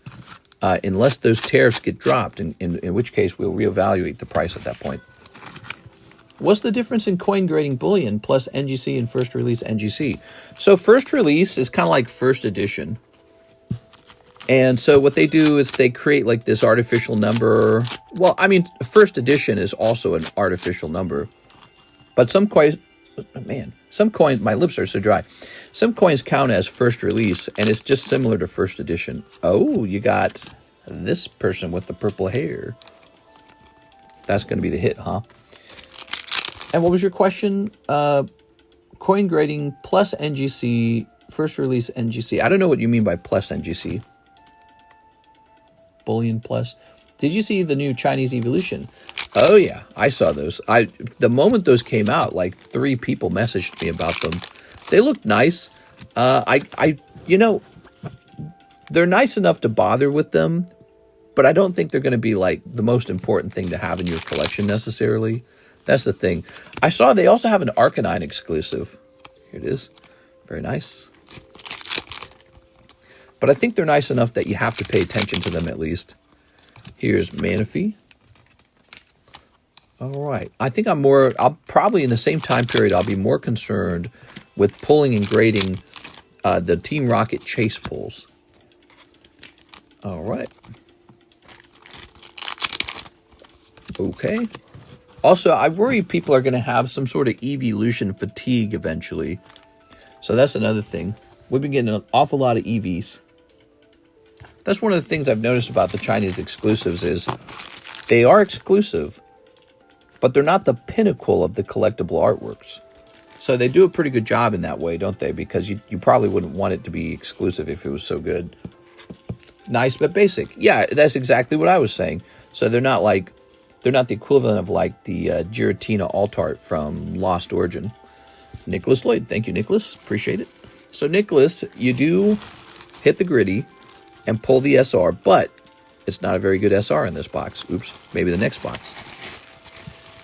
Unless those tariffs get dropped, in which case we'll reevaluate the price at that point. What's the difference in coin grading bullion plus NGC and first release NGC? So first release is kind of like first edition. And so what they do is they create like this artificial number. Well, I mean, first edition is also an artificial number. But some coins, my lips are so dry. Some coins count as first release, and it's just similar to first edition. Oh, you got this person with the purple hair. That's going to be the hit, huh? And what was your question? Coin grading plus NGC, first release NGC. I don't know what you mean by plus NGC. Bullion plus. Did you see the new Chinese Evolution? Oh yeah, I saw those. The moment those came out, like 3 people messaged me about them. They look nice. You know, they're nice enough to bother with them, but I don't think they're going to be like the most important thing to have in your collection necessarily. That's the thing. I saw they also have an Arcanine exclusive. Here it is. Very nice. But I think they're nice enough that you have to pay attention to them at least. Here's Manaphy. All right. I think I'll probably in the same time period, I'll be more concerned with pulling and grading the Team Rocket chase pulls. All right. Okay. Also, I worry people are going to have some sort of evolution fatigue eventually. So that's another thing. We've been getting an awful lot of EVs. That's one of the things I've noticed about the Chinese exclusives is they are exclusive, but they're not the pinnacle of the collectible artworks. So they do a pretty good job in that way, don't they? Because you probably wouldn't want it to be exclusive if it was so good. Nice but basic. Yeah, that's exactly what I was saying. So they're not the equivalent of like the Giratina Altart from Lost Origin. Nicholas Lloyd. Thank you, Nicholas. Appreciate it. So, Nicholas, you do hit the gritty and pull the SR, but it's not a very good SR in this box. Oops. Maybe the next box.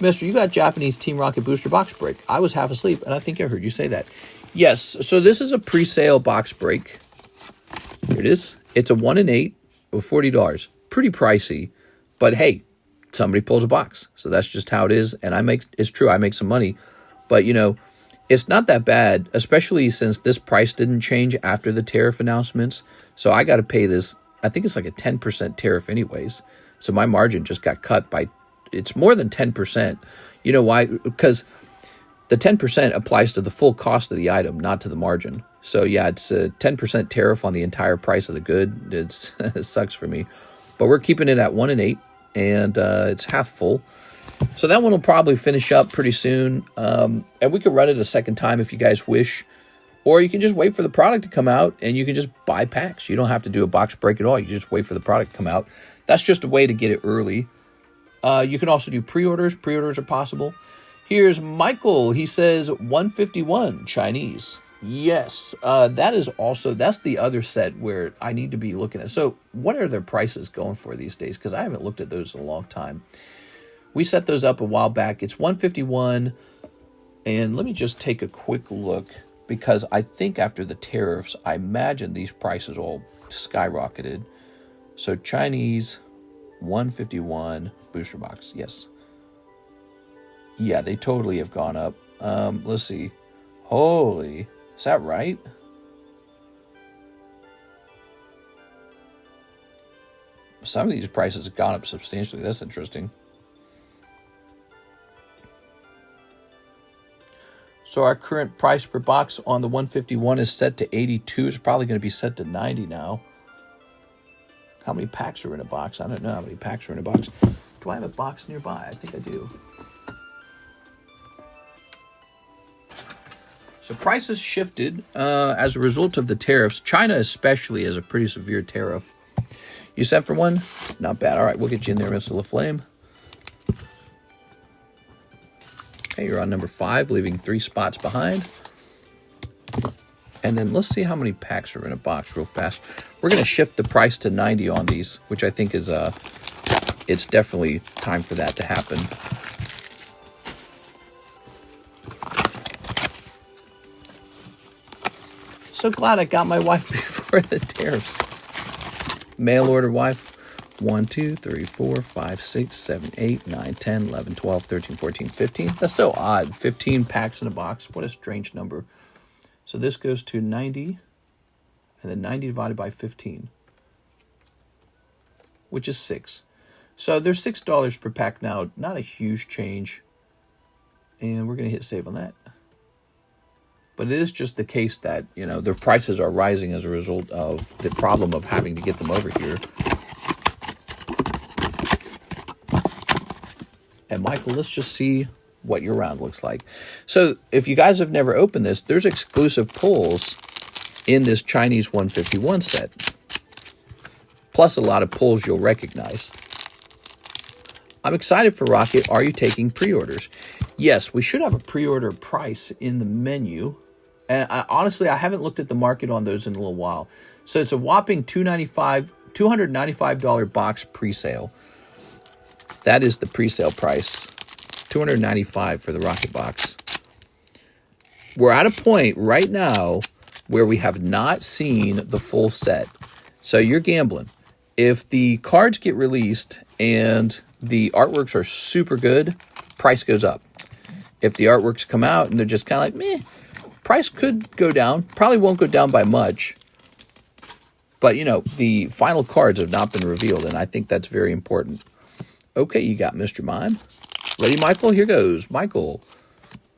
Mister, you got Japanese Team Rocket booster box break. I was half asleep, and I think I heard you say that. Yes. So, this is a pre-sale box break. Here it is. It's a 1 in 8 with $40. Pretty pricey, but hey, somebody pulls a box. So that's just how it is. And it's true, I make some money. But, you know, it's not that bad, especially since this price didn't change after the tariff announcements. So I got to pay this, I think it's like a 10% tariff anyways. So my margin just got cut by, it's more than 10%. You know why? Because the 10% applies to the full cost of the item, not to the margin. So yeah, it's a 10% tariff on the entire price of the good. It sucks for me. But we're keeping it at 1 in 8. And it's half full. So that one will probably finish up pretty soon. And we could run it a second time if you guys wish. Or you can just wait for the product to come out and you can just buy packs. You don't have to do a box break at all. You just wait for the product to come out. That's just a way to get it early. You can also do pre-orders. Pre-orders are possible. Here's Michael. He says 151 Chinese. Yes, that's the other set where I need to be looking at. So what are their prices going for these days? Because I haven't looked at those in a long time. We set those up a while back. It's 151. And let me just take a quick look, because I think after the tariffs, I imagine these prices all skyrocketed. So Chinese 151 booster box. Yes. Yeah, they totally have gone up. Let's see. Holy, is that right? Some of these prices have gone up substantially. That's interesting. So our current price per box on the 151 is set to 82. It's probably going to be set to 90 now. How many packs are in a box? I don't know how many packs are in a box. Do I have a box nearby? I think I do. So prices shifted as a result of the tariffs. China especially has a pretty severe tariff. You set for one? Not bad. All right, we'll get you in there, Mr. LaFlame. Okay, you're on number 5, leaving 3 spots behind. And then let's see how many packs are in a box real fast. We're going to shift the price to 90 on these, which I think is, it's definitely time for that to happen. So glad I got my wife before the tariffs. Mail order wife. 1, 2, 3, 4, 5, 6, 7, 8, 9, 10, 11, 12, 13, 14, 15. That's so odd. 15 packs in a box. What a strange number. So this goes to 90. And then 90 divided by 15. Which is 6. So there's $6 per pack now. Not a huge change. And we're going to hit save on that. But it is just the case that, you know, their prices are rising as a result of the problem of having to get them over here. And Michael, let's just see what your round looks like. So if you guys have never opened this, there's exclusive pulls in this Chinese 151 set. Plus a lot of pulls you'll recognize. I'm excited for Rocket. Are you taking pre-orders? Yes, we should have a pre-order price in the menu. And honestly, I haven't looked at the market on those in a little while. So it's a whopping $295 box pre-sale. That is the pre-sale price. $295 for the Rocket box. We're at a point right now where we have not seen the full set. So you're gambling. If the cards get released and the artworks are super good, price goes up. If the artworks come out and they're just kind of like, meh, price could go down. Probably won't go down by much. But, you know, the final cards have not been revealed, and I think that's very important. Okay, you got Mr. Mime. Ready, Michael? Here goes. Michael.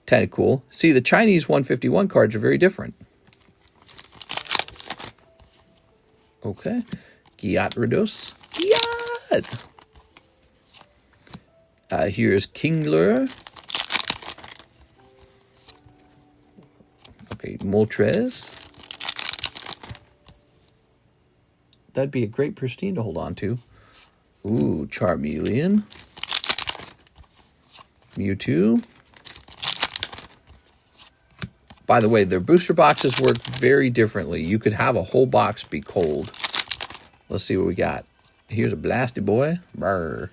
Kind of cool. See, the Chinese 151 cards are very different. Okay. Gyarados. Gyat! Here's Kingler. Okay, Moltres. That'd be a great pristine to hold on to. Ooh, Charmeleon. Mewtwo. By the way, their booster boxes work very differently. You could have a whole box be cold. Let's see what we got. Here's a Blasty Boy. Brr.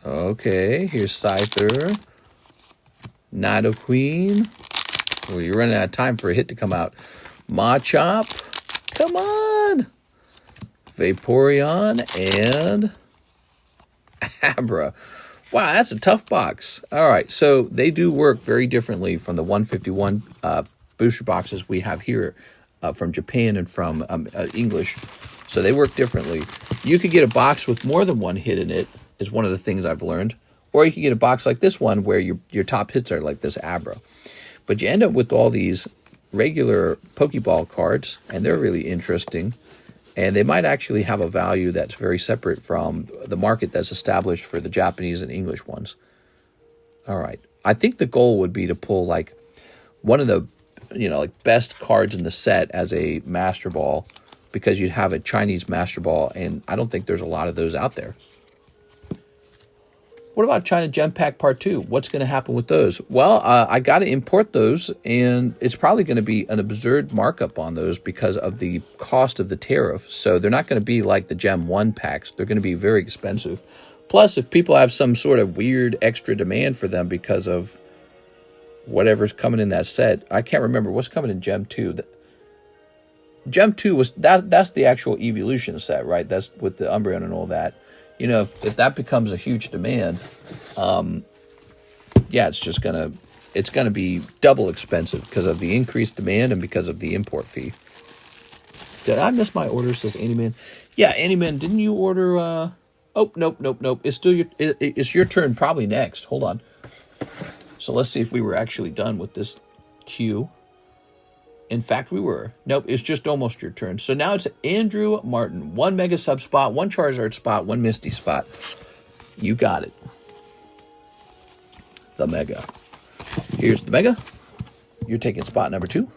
Okay, here's Scyther. Nidoqueen. Oh, you're running out of time for a hit to come out. Machop. Come on. Vaporeon and Abra. Wow, that's a tough box. All right, so they do work very differently from the 151 booster boxes we have here from Japan and from English. So they work differently. You could get a box with more than one hit in it, is one of the things I've learned. Or you can get a box like this one where your top hits are like this Abra. But you end up with all these regular Pokeball cards, and they're really interesting. And they might actually have a value that's very separate from the market that's established for the Japanese and English ones. All right. I think the goal would be to pull like one of the, like best cards in the set as a Master Ball, because you'd have a Chinese Master Ball, and I don't think there's a lot of those out there. What about China Gem Pack Part 2? What's going to happen with those? Well, I got to import those, and it's probably going to be an absurd markup on those because of the cost of the tariff. So they're not going to be like the Gem 1 packs. They're going to be very expensive. Plus, if people have some sort of weird extra demand for them because of whatever's coming in that set, I can't remember what's coming in Gem 2. Gem 2 was that's the actual Evolution set, right? That's with the Umbreon and all that. If that becomes a huge demand, yeah, it's gonna be double expensive because of the increased demand and because of the import fee. Did I miss my order? Says Andyman. Yeah, Andyman, didn't you order? Oh, nope. It's still it's your turn probably next. Hold on. So let's see if we were actually done with this queue. In fact, we were. Nope, it's just almost your turn. So now it's Andrew Martin. 1 Mega Sub spot, 1 Charizard spot, 1 Misty spot. You got it. The Mega. Here's the Mega. You're taking spot number 2.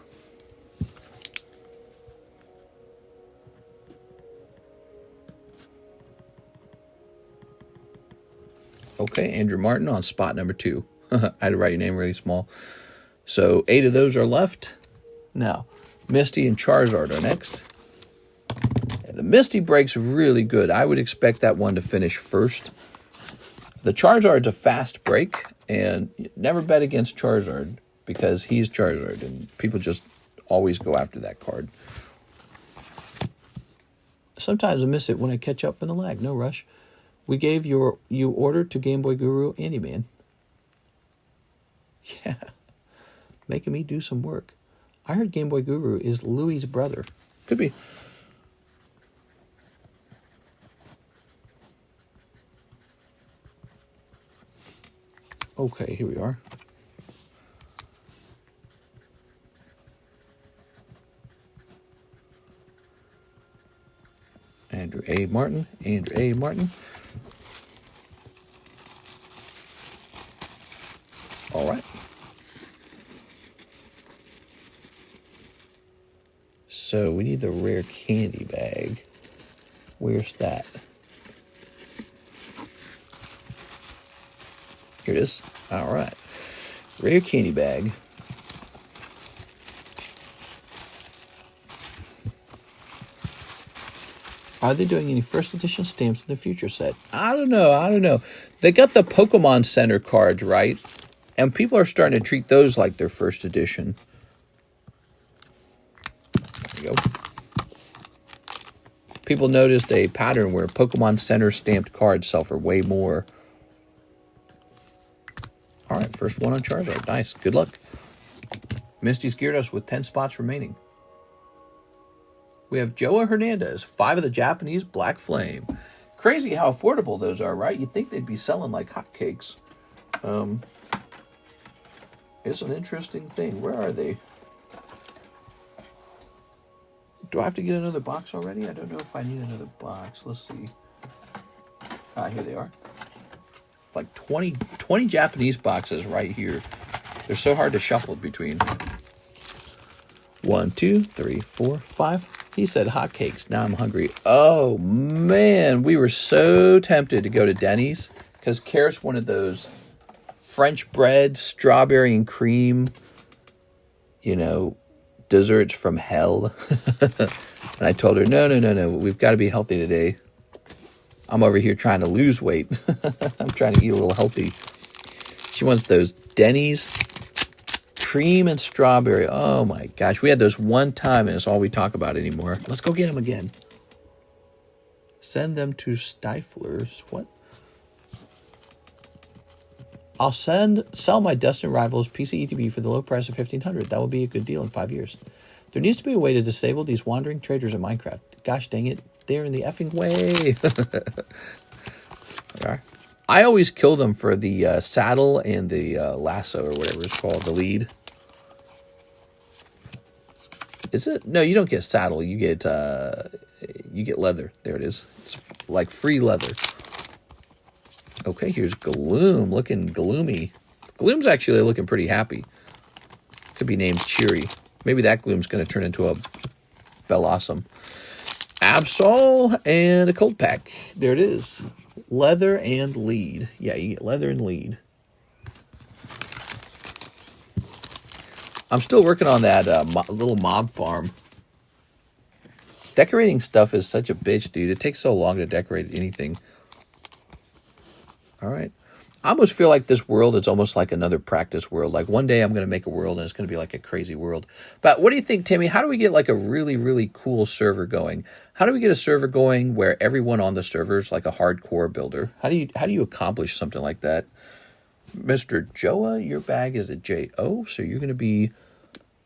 Okay, Andrew Martin on spot number 2. I had to write your name really small. So 8 of those are left. Now, Misty and Charizard are next. And the Misty break's really good. I would expect that one to finish first. The Charizard's a fast break, and never bet against Charizard because he's Charizard, and people just always go after that card. Sometimes I miss it when I catch up from the lag. No rush. We gave you order to Game Boy Guru Andyman. Yeah, making me do some work. I heard Game Boy Guru is Louie's brother. Could be. Okay, here we are. Andrew A. Martin. All right. So we need the rare candy bag. Where's that? Here it is. All right. Rare candy bag. Are they doing any first edition stamps in the future set? I don't know. They got the Pokemon Center cards, right? And people are starting to treat those like their first edition. There you go. People noticed a pattern where Pokemon Center stamped cards sell for way more. All right, first one on Charizard. Nice. Good luck. Misty's geared us with 10 spots remaining. We have Joa Hernandez, 5 of the Japanese Black Flame. Crazy how affordable those are, right? You'd think they'd be selling like hotcakes. It's an interesting thing. Where are they? Do I have to get another box already? I don't know if I need another box. Let's see. Here they are. Like 20 Japanese boxes right here. They're so hard to shuffle between. 1, 2, 3, 4, 5. He said hotcakes. Now I'm hungry. Oh, man. We were so tempted to go to Denny's because Karis wanted those French bread, strawberry and cream, desserts from hell. And I told her, no. We've got to be healthy today. I'm over here trying to lose weight. I'm trying to eat a little healthy. She wants those Denny's cream and strawberry. Oh my gosh. We had those one time and it's all we talk about anymore. Let's go get them again. Send them to Stiflers. What? I'll sell my Destined Rivals PCETB for the low price of $1,500. That will be a good deal in 5 years. There needs to be a way to disable these wandering traders in Minecraft. Gosh dang it. They're in the effing way. Okay. I always kill them for the saddle and the lasso or whatever it's called, the lead. Is it? No, you don't get saddle. You get leather. There it is. It's like free leather. Okay, here's Gloom, looking gloomy. Gloom's actually looking pretty happy. Could be named Cheery. Maybe that Gloom's going to turn into a Bellossom. Absol and a cold pack. There it is. Leather and lead. Yeah, you get leather and lead. I'm still working on that little mob farm. Decorating stuff is such a bitch, dude. It takes so long to decorate anything. All right. I almost feel like this world is almost like another practice world. Like one day I'm going to make a world and it's going to be like a crazy world. But what do you think, Timmy? How do we get like a really, really cool server going? How do we get a server going where everyone on the server is like a hardcore builder? How do you accomplish something like that? Mr. Joa, your bag is a JO, so you're going to be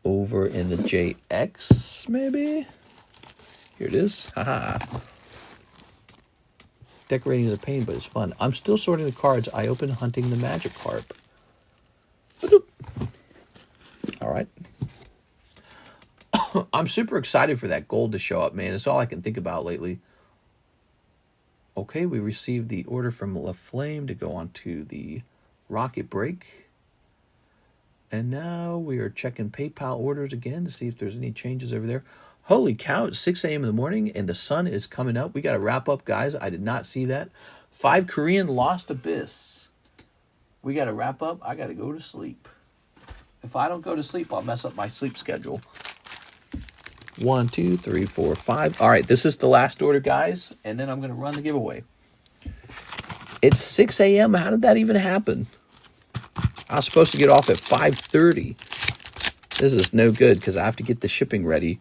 over in the JX, maybe? Here it is. Haha. Decorating is a pain, but it's fun. I'm still sorting the cards. I open hunting the magic harp. All right. I'm super excited for that gold to show up, man. It's all I can think about lately. Okay, we received the order from La Flame to go on to the Rocket Break. And now we are checking PayPal orders again to see if there's any changes over there. Holy cow, it's 6 a.m. in the morning and the sun is coming up. We got to wrap up, guys. I did not see that. 5 Korean Lost Abyss. We got to wrap up. I got to go to sleep. If I don't go to sleep, I'll mess up my sleep schedule. 1, 2, 3, 4, 5. All right, this is the last order, guys. And then I'm going to run the giveaway. It's 6 a.m. How did that even happen? I was supposed to get off at 5:30. This is no good because I have to get the shipping ready.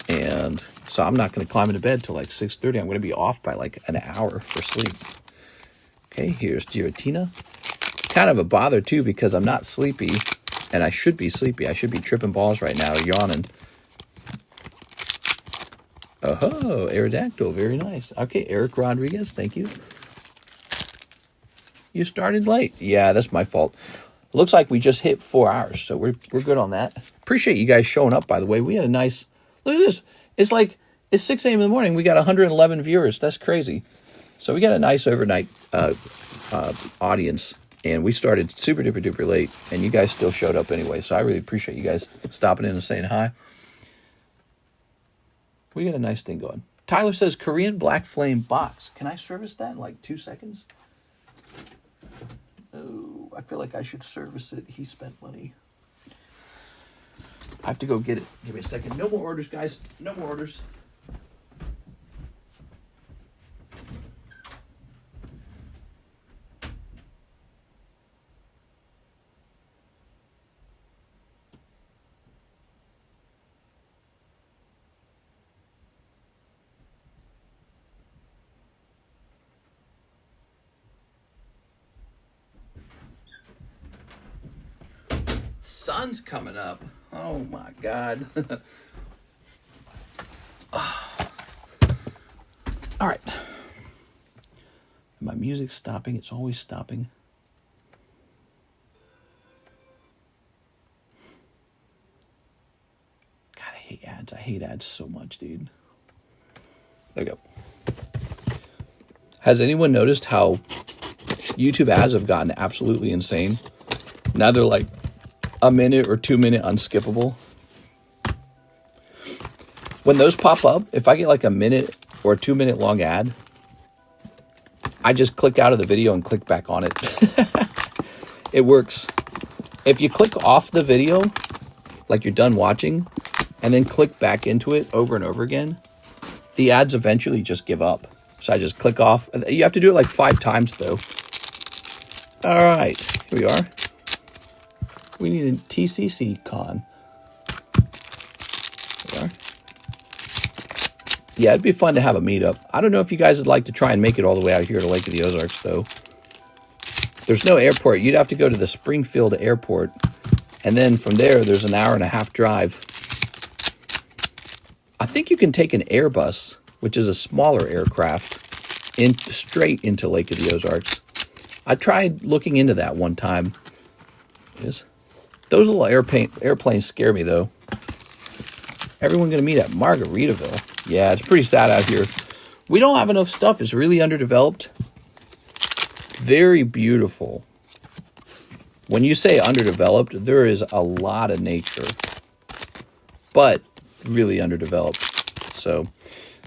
And so I'm not going to climb into bed till like 6:30. I'm going to be off by like an hour for sleep. Okay, here's Giratina. Kind of a bother too because I'm not sleepy. And I should be sleepy. I should be tripping balls right now, yawning. Oh, Aerodactyl. Very nice. Okay, Eric Rodriguez. Thank you. You started late. Yeah, that's my fault. Looks like we just hit 4 hours, so we're good on that. Appreciate you guys showing up, by the way. We had a nice... Look at this. It's like, it's 6 a.m. in the morning. We got 111 viewers. That's crazy. So we got a nice overnight audience, and we started super duper duper late, and you guys still showed up anyway. So I really appreciate you guys stopping in and saying hi. We got a nice thing going. Tyler says, Korean Black Flame box. Can I service that in like 2 seconds? Oh, I feel like I should service it. He spent money. I have to go get it. Give me a second. No more orders, guys. No more orders. Sun's coming up. Oh my God. All right. My music's stopping. It's always stopping. God, I hate ads. I hate ads so much, dude. There we go. Has anyone noticed how YouTube ads have gotten absolutely insane? Now they're like a minute or 2 minute unskippable. When those pop up, if I get like a minute or a 2 minute long ad, I just click out of the video and click back on it. It works. If you click off the video, like you're done watching, and then click back into it over and over again, the ads eventually just give up. So I just click off. You have to do it like 5 times though. All right, here we are. We need a TCC con. There we are. Yeah, it'd be fun to have a meetup. I don't know if you guys would like to try and make it all the way out here to Lake of the Ozarks, though. There's no airport. You'd have to go to the Springfield airport. And then from there, there's an hour-and-a-half drive. I think you can take an Airbus, which is a smaller aircraft, straight into Lake of the Ozarks. I tried looking into that one time. Yes. Those little airplanes scare me, though. Everyone going to meet at Margaritaville. Yeah, it's pretty sad out here. We don't have enough stuff. It's really underdeveloped. Very beautiful. When you say underdeveloped, there is a lot of nature, but really underdeveloped. So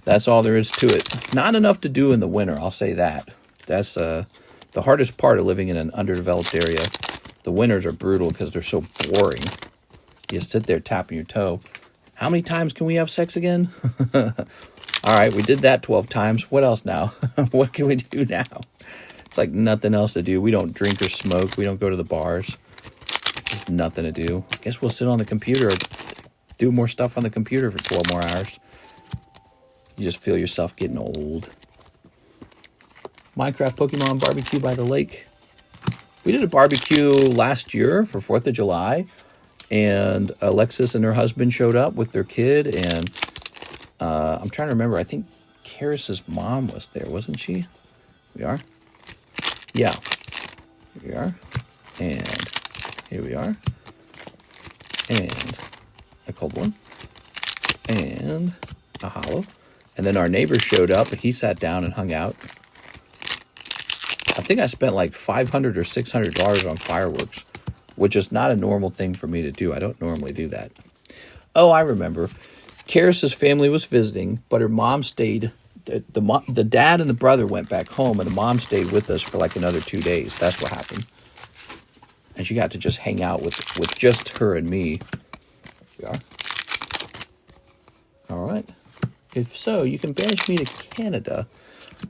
that's all there is to it. Not enough to do in the winter, I'll say that. That's the hardest part of living in an underdeveloped area. The winters are brutal because they're so boring. You sit there tapping your toe. How many times can we have sex again? All right, we did that 12 times. What else now? What can we do now? It's like nothing else to do. We don't drink or smoke. We don't go to the bars. Just nothing to do. I guess we'll sit on the computer or do more stuff on the computer for 12 more hours. You just feel yourself getting old. Minecraft Pokemon barbecue by the lake. We did a barbecue last year for 4th of July. And Alexis and her husband showed up with their kid. And I'm trying to remember. I think Karis's mom was there, wasn't she? We are? Yeah. Here we are. And here we are. And a cold one. And a hollow. And then our neighbor showed up. And he sat down and hung out. I think I spent like $500 or $600 on fireworks, which is not a normal thing for me to do. I don't normally do that. Oh, I remember. Karis's family was visiting, but her mom stayed. The dad and the brother went back home, and the mom stayed with us for like another 2 days. That's what happened. And she got to just hang out with just her and me. We are. All right. If so, you can banish me to Canada.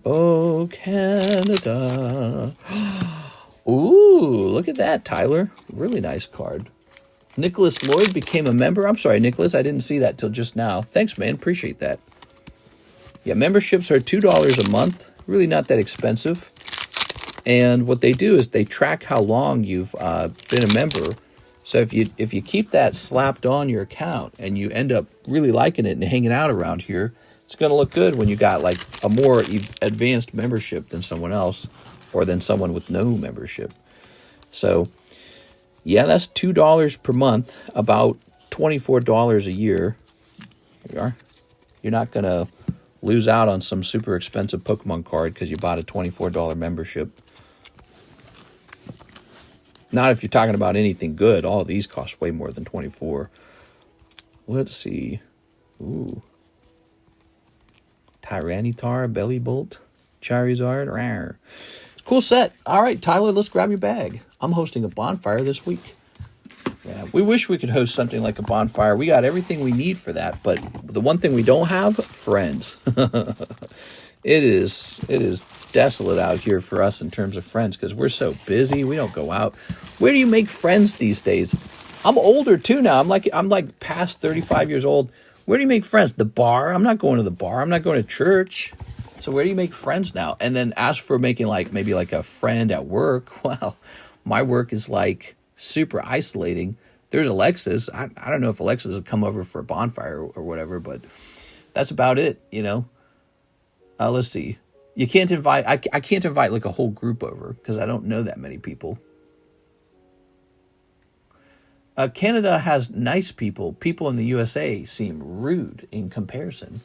Oh, Canada. Ooh, look at that, Tyler. Really nice card. Nicholas Lloyd became a member. I'm sorry, Nicholas. I didn't see that till just now. Thanks, man. Appreciate that. Yeah, memberships are $2 a month. Really not that expensive. And what they do is they track how long you've been a member. So if you keep that slapped on your account and you end up really liking it and hanging out around here, it's going to look good when you got like a more advanced membership than someone else or than someone with no membership. So, yeah, that's $2 per month, about $24 a year. Here we are. You're not going to lose out on some super expensive Pokemon card because you bought a $24 membership. Not if you're talking about anything good. All of these cost way more than $24. Let's see. Ooh. Tyranitar, Bellybolt, Charizard. Rawr. Cool set. All right, Tyler, let's grab your bag. I'm hosting a bonfire this week. Yeah, we wish we could host something like a bonfire. We got everything we need for that, but the one thing we don't have, friends. It is desolate out here for us in terms of friends because we're so busy. We don't go out. Where do you make friends these days? I'm older too now. I'm like past 35 years old. Where do you make friends? The bar? I'm not going to the bar. I'm not going to church. So where do you make friends now? And then ask for making like maybe like a friend at work. Well, my work is like super isolating. There's Alexis. I don't know if Alexis will come over for a bonfire or whatever, but that's about it, you know. Let's see. You can't invite. I can't invite like a whole group over because I don't know that many people. Canada has nice people. People in the USA seem rude in comparison.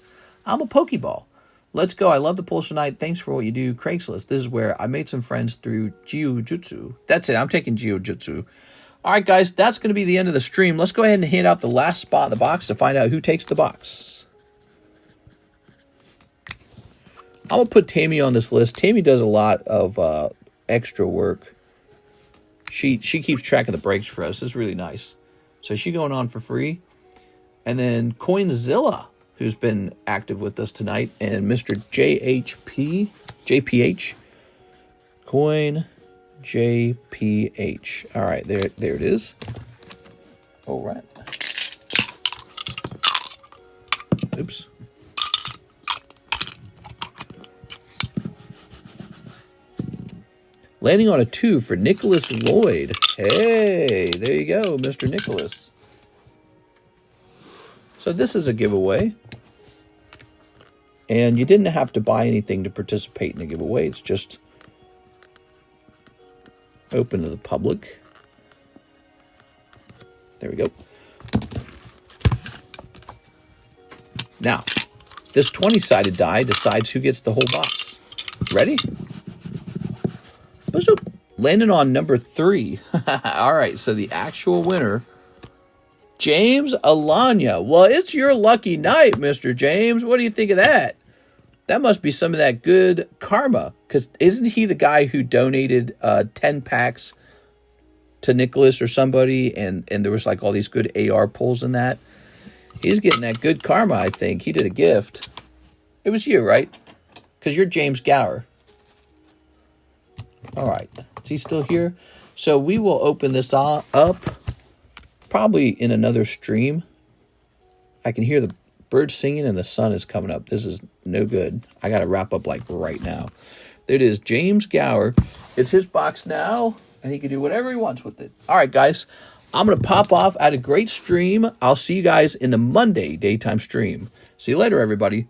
I'm a Pokeball. Let's go. I love the polls tonight. Thanks for what you do. Craigslist. This is where I made some friends through Jiu-Jitsu. That's it. I'm taking Jiu-Jitsu. All right, guys. That's going to be the end of the stream. Let's go ahead and hand out the last spot in the box to find out who takes the box. I'm going to put Tammy on this list. Tammy does a lot of extra work. She keeps track of the breaks for us. It's really nice. So she's going on for free. And then Coinzilla, who's been active with us tonight, and Mr. JPH. Coin JPH. All right, there it is. All right. Oops. Landing on a 2 for Nicholas Lloyd. Hey, there you go, Mr. Nicholas. So this is a giveaway. And you didn't have to buy anything to participate in a giveaway. It's just open to the public. There we go. Now, this 20-sided die decides who gets the whole box. Ready? landing on number 3. All right, so the actual winner, James Alanya. Well, it's your lucky night, Mr. James. What do you think of that? That must be some of that good karma, because isn't he the guy who donated 10 packs to Nicholas or somebody, and there was like all these good AR pulls in that? He's getting that good karma, I think. He did a gift. It was you, right? Because you're James Gower. All right. Is he still here? So we will open this up probably in another stream. I can hear the birds singing and the sun is coming up. This is no good. I got to wrap up like right now. There it is, James Gower. It's his box now, and he can do whatever he wants with it. All right, guys. I'm going to pop off. I had a great stream. I'll see you guys in the Monday daytime stream. See you later, everybody.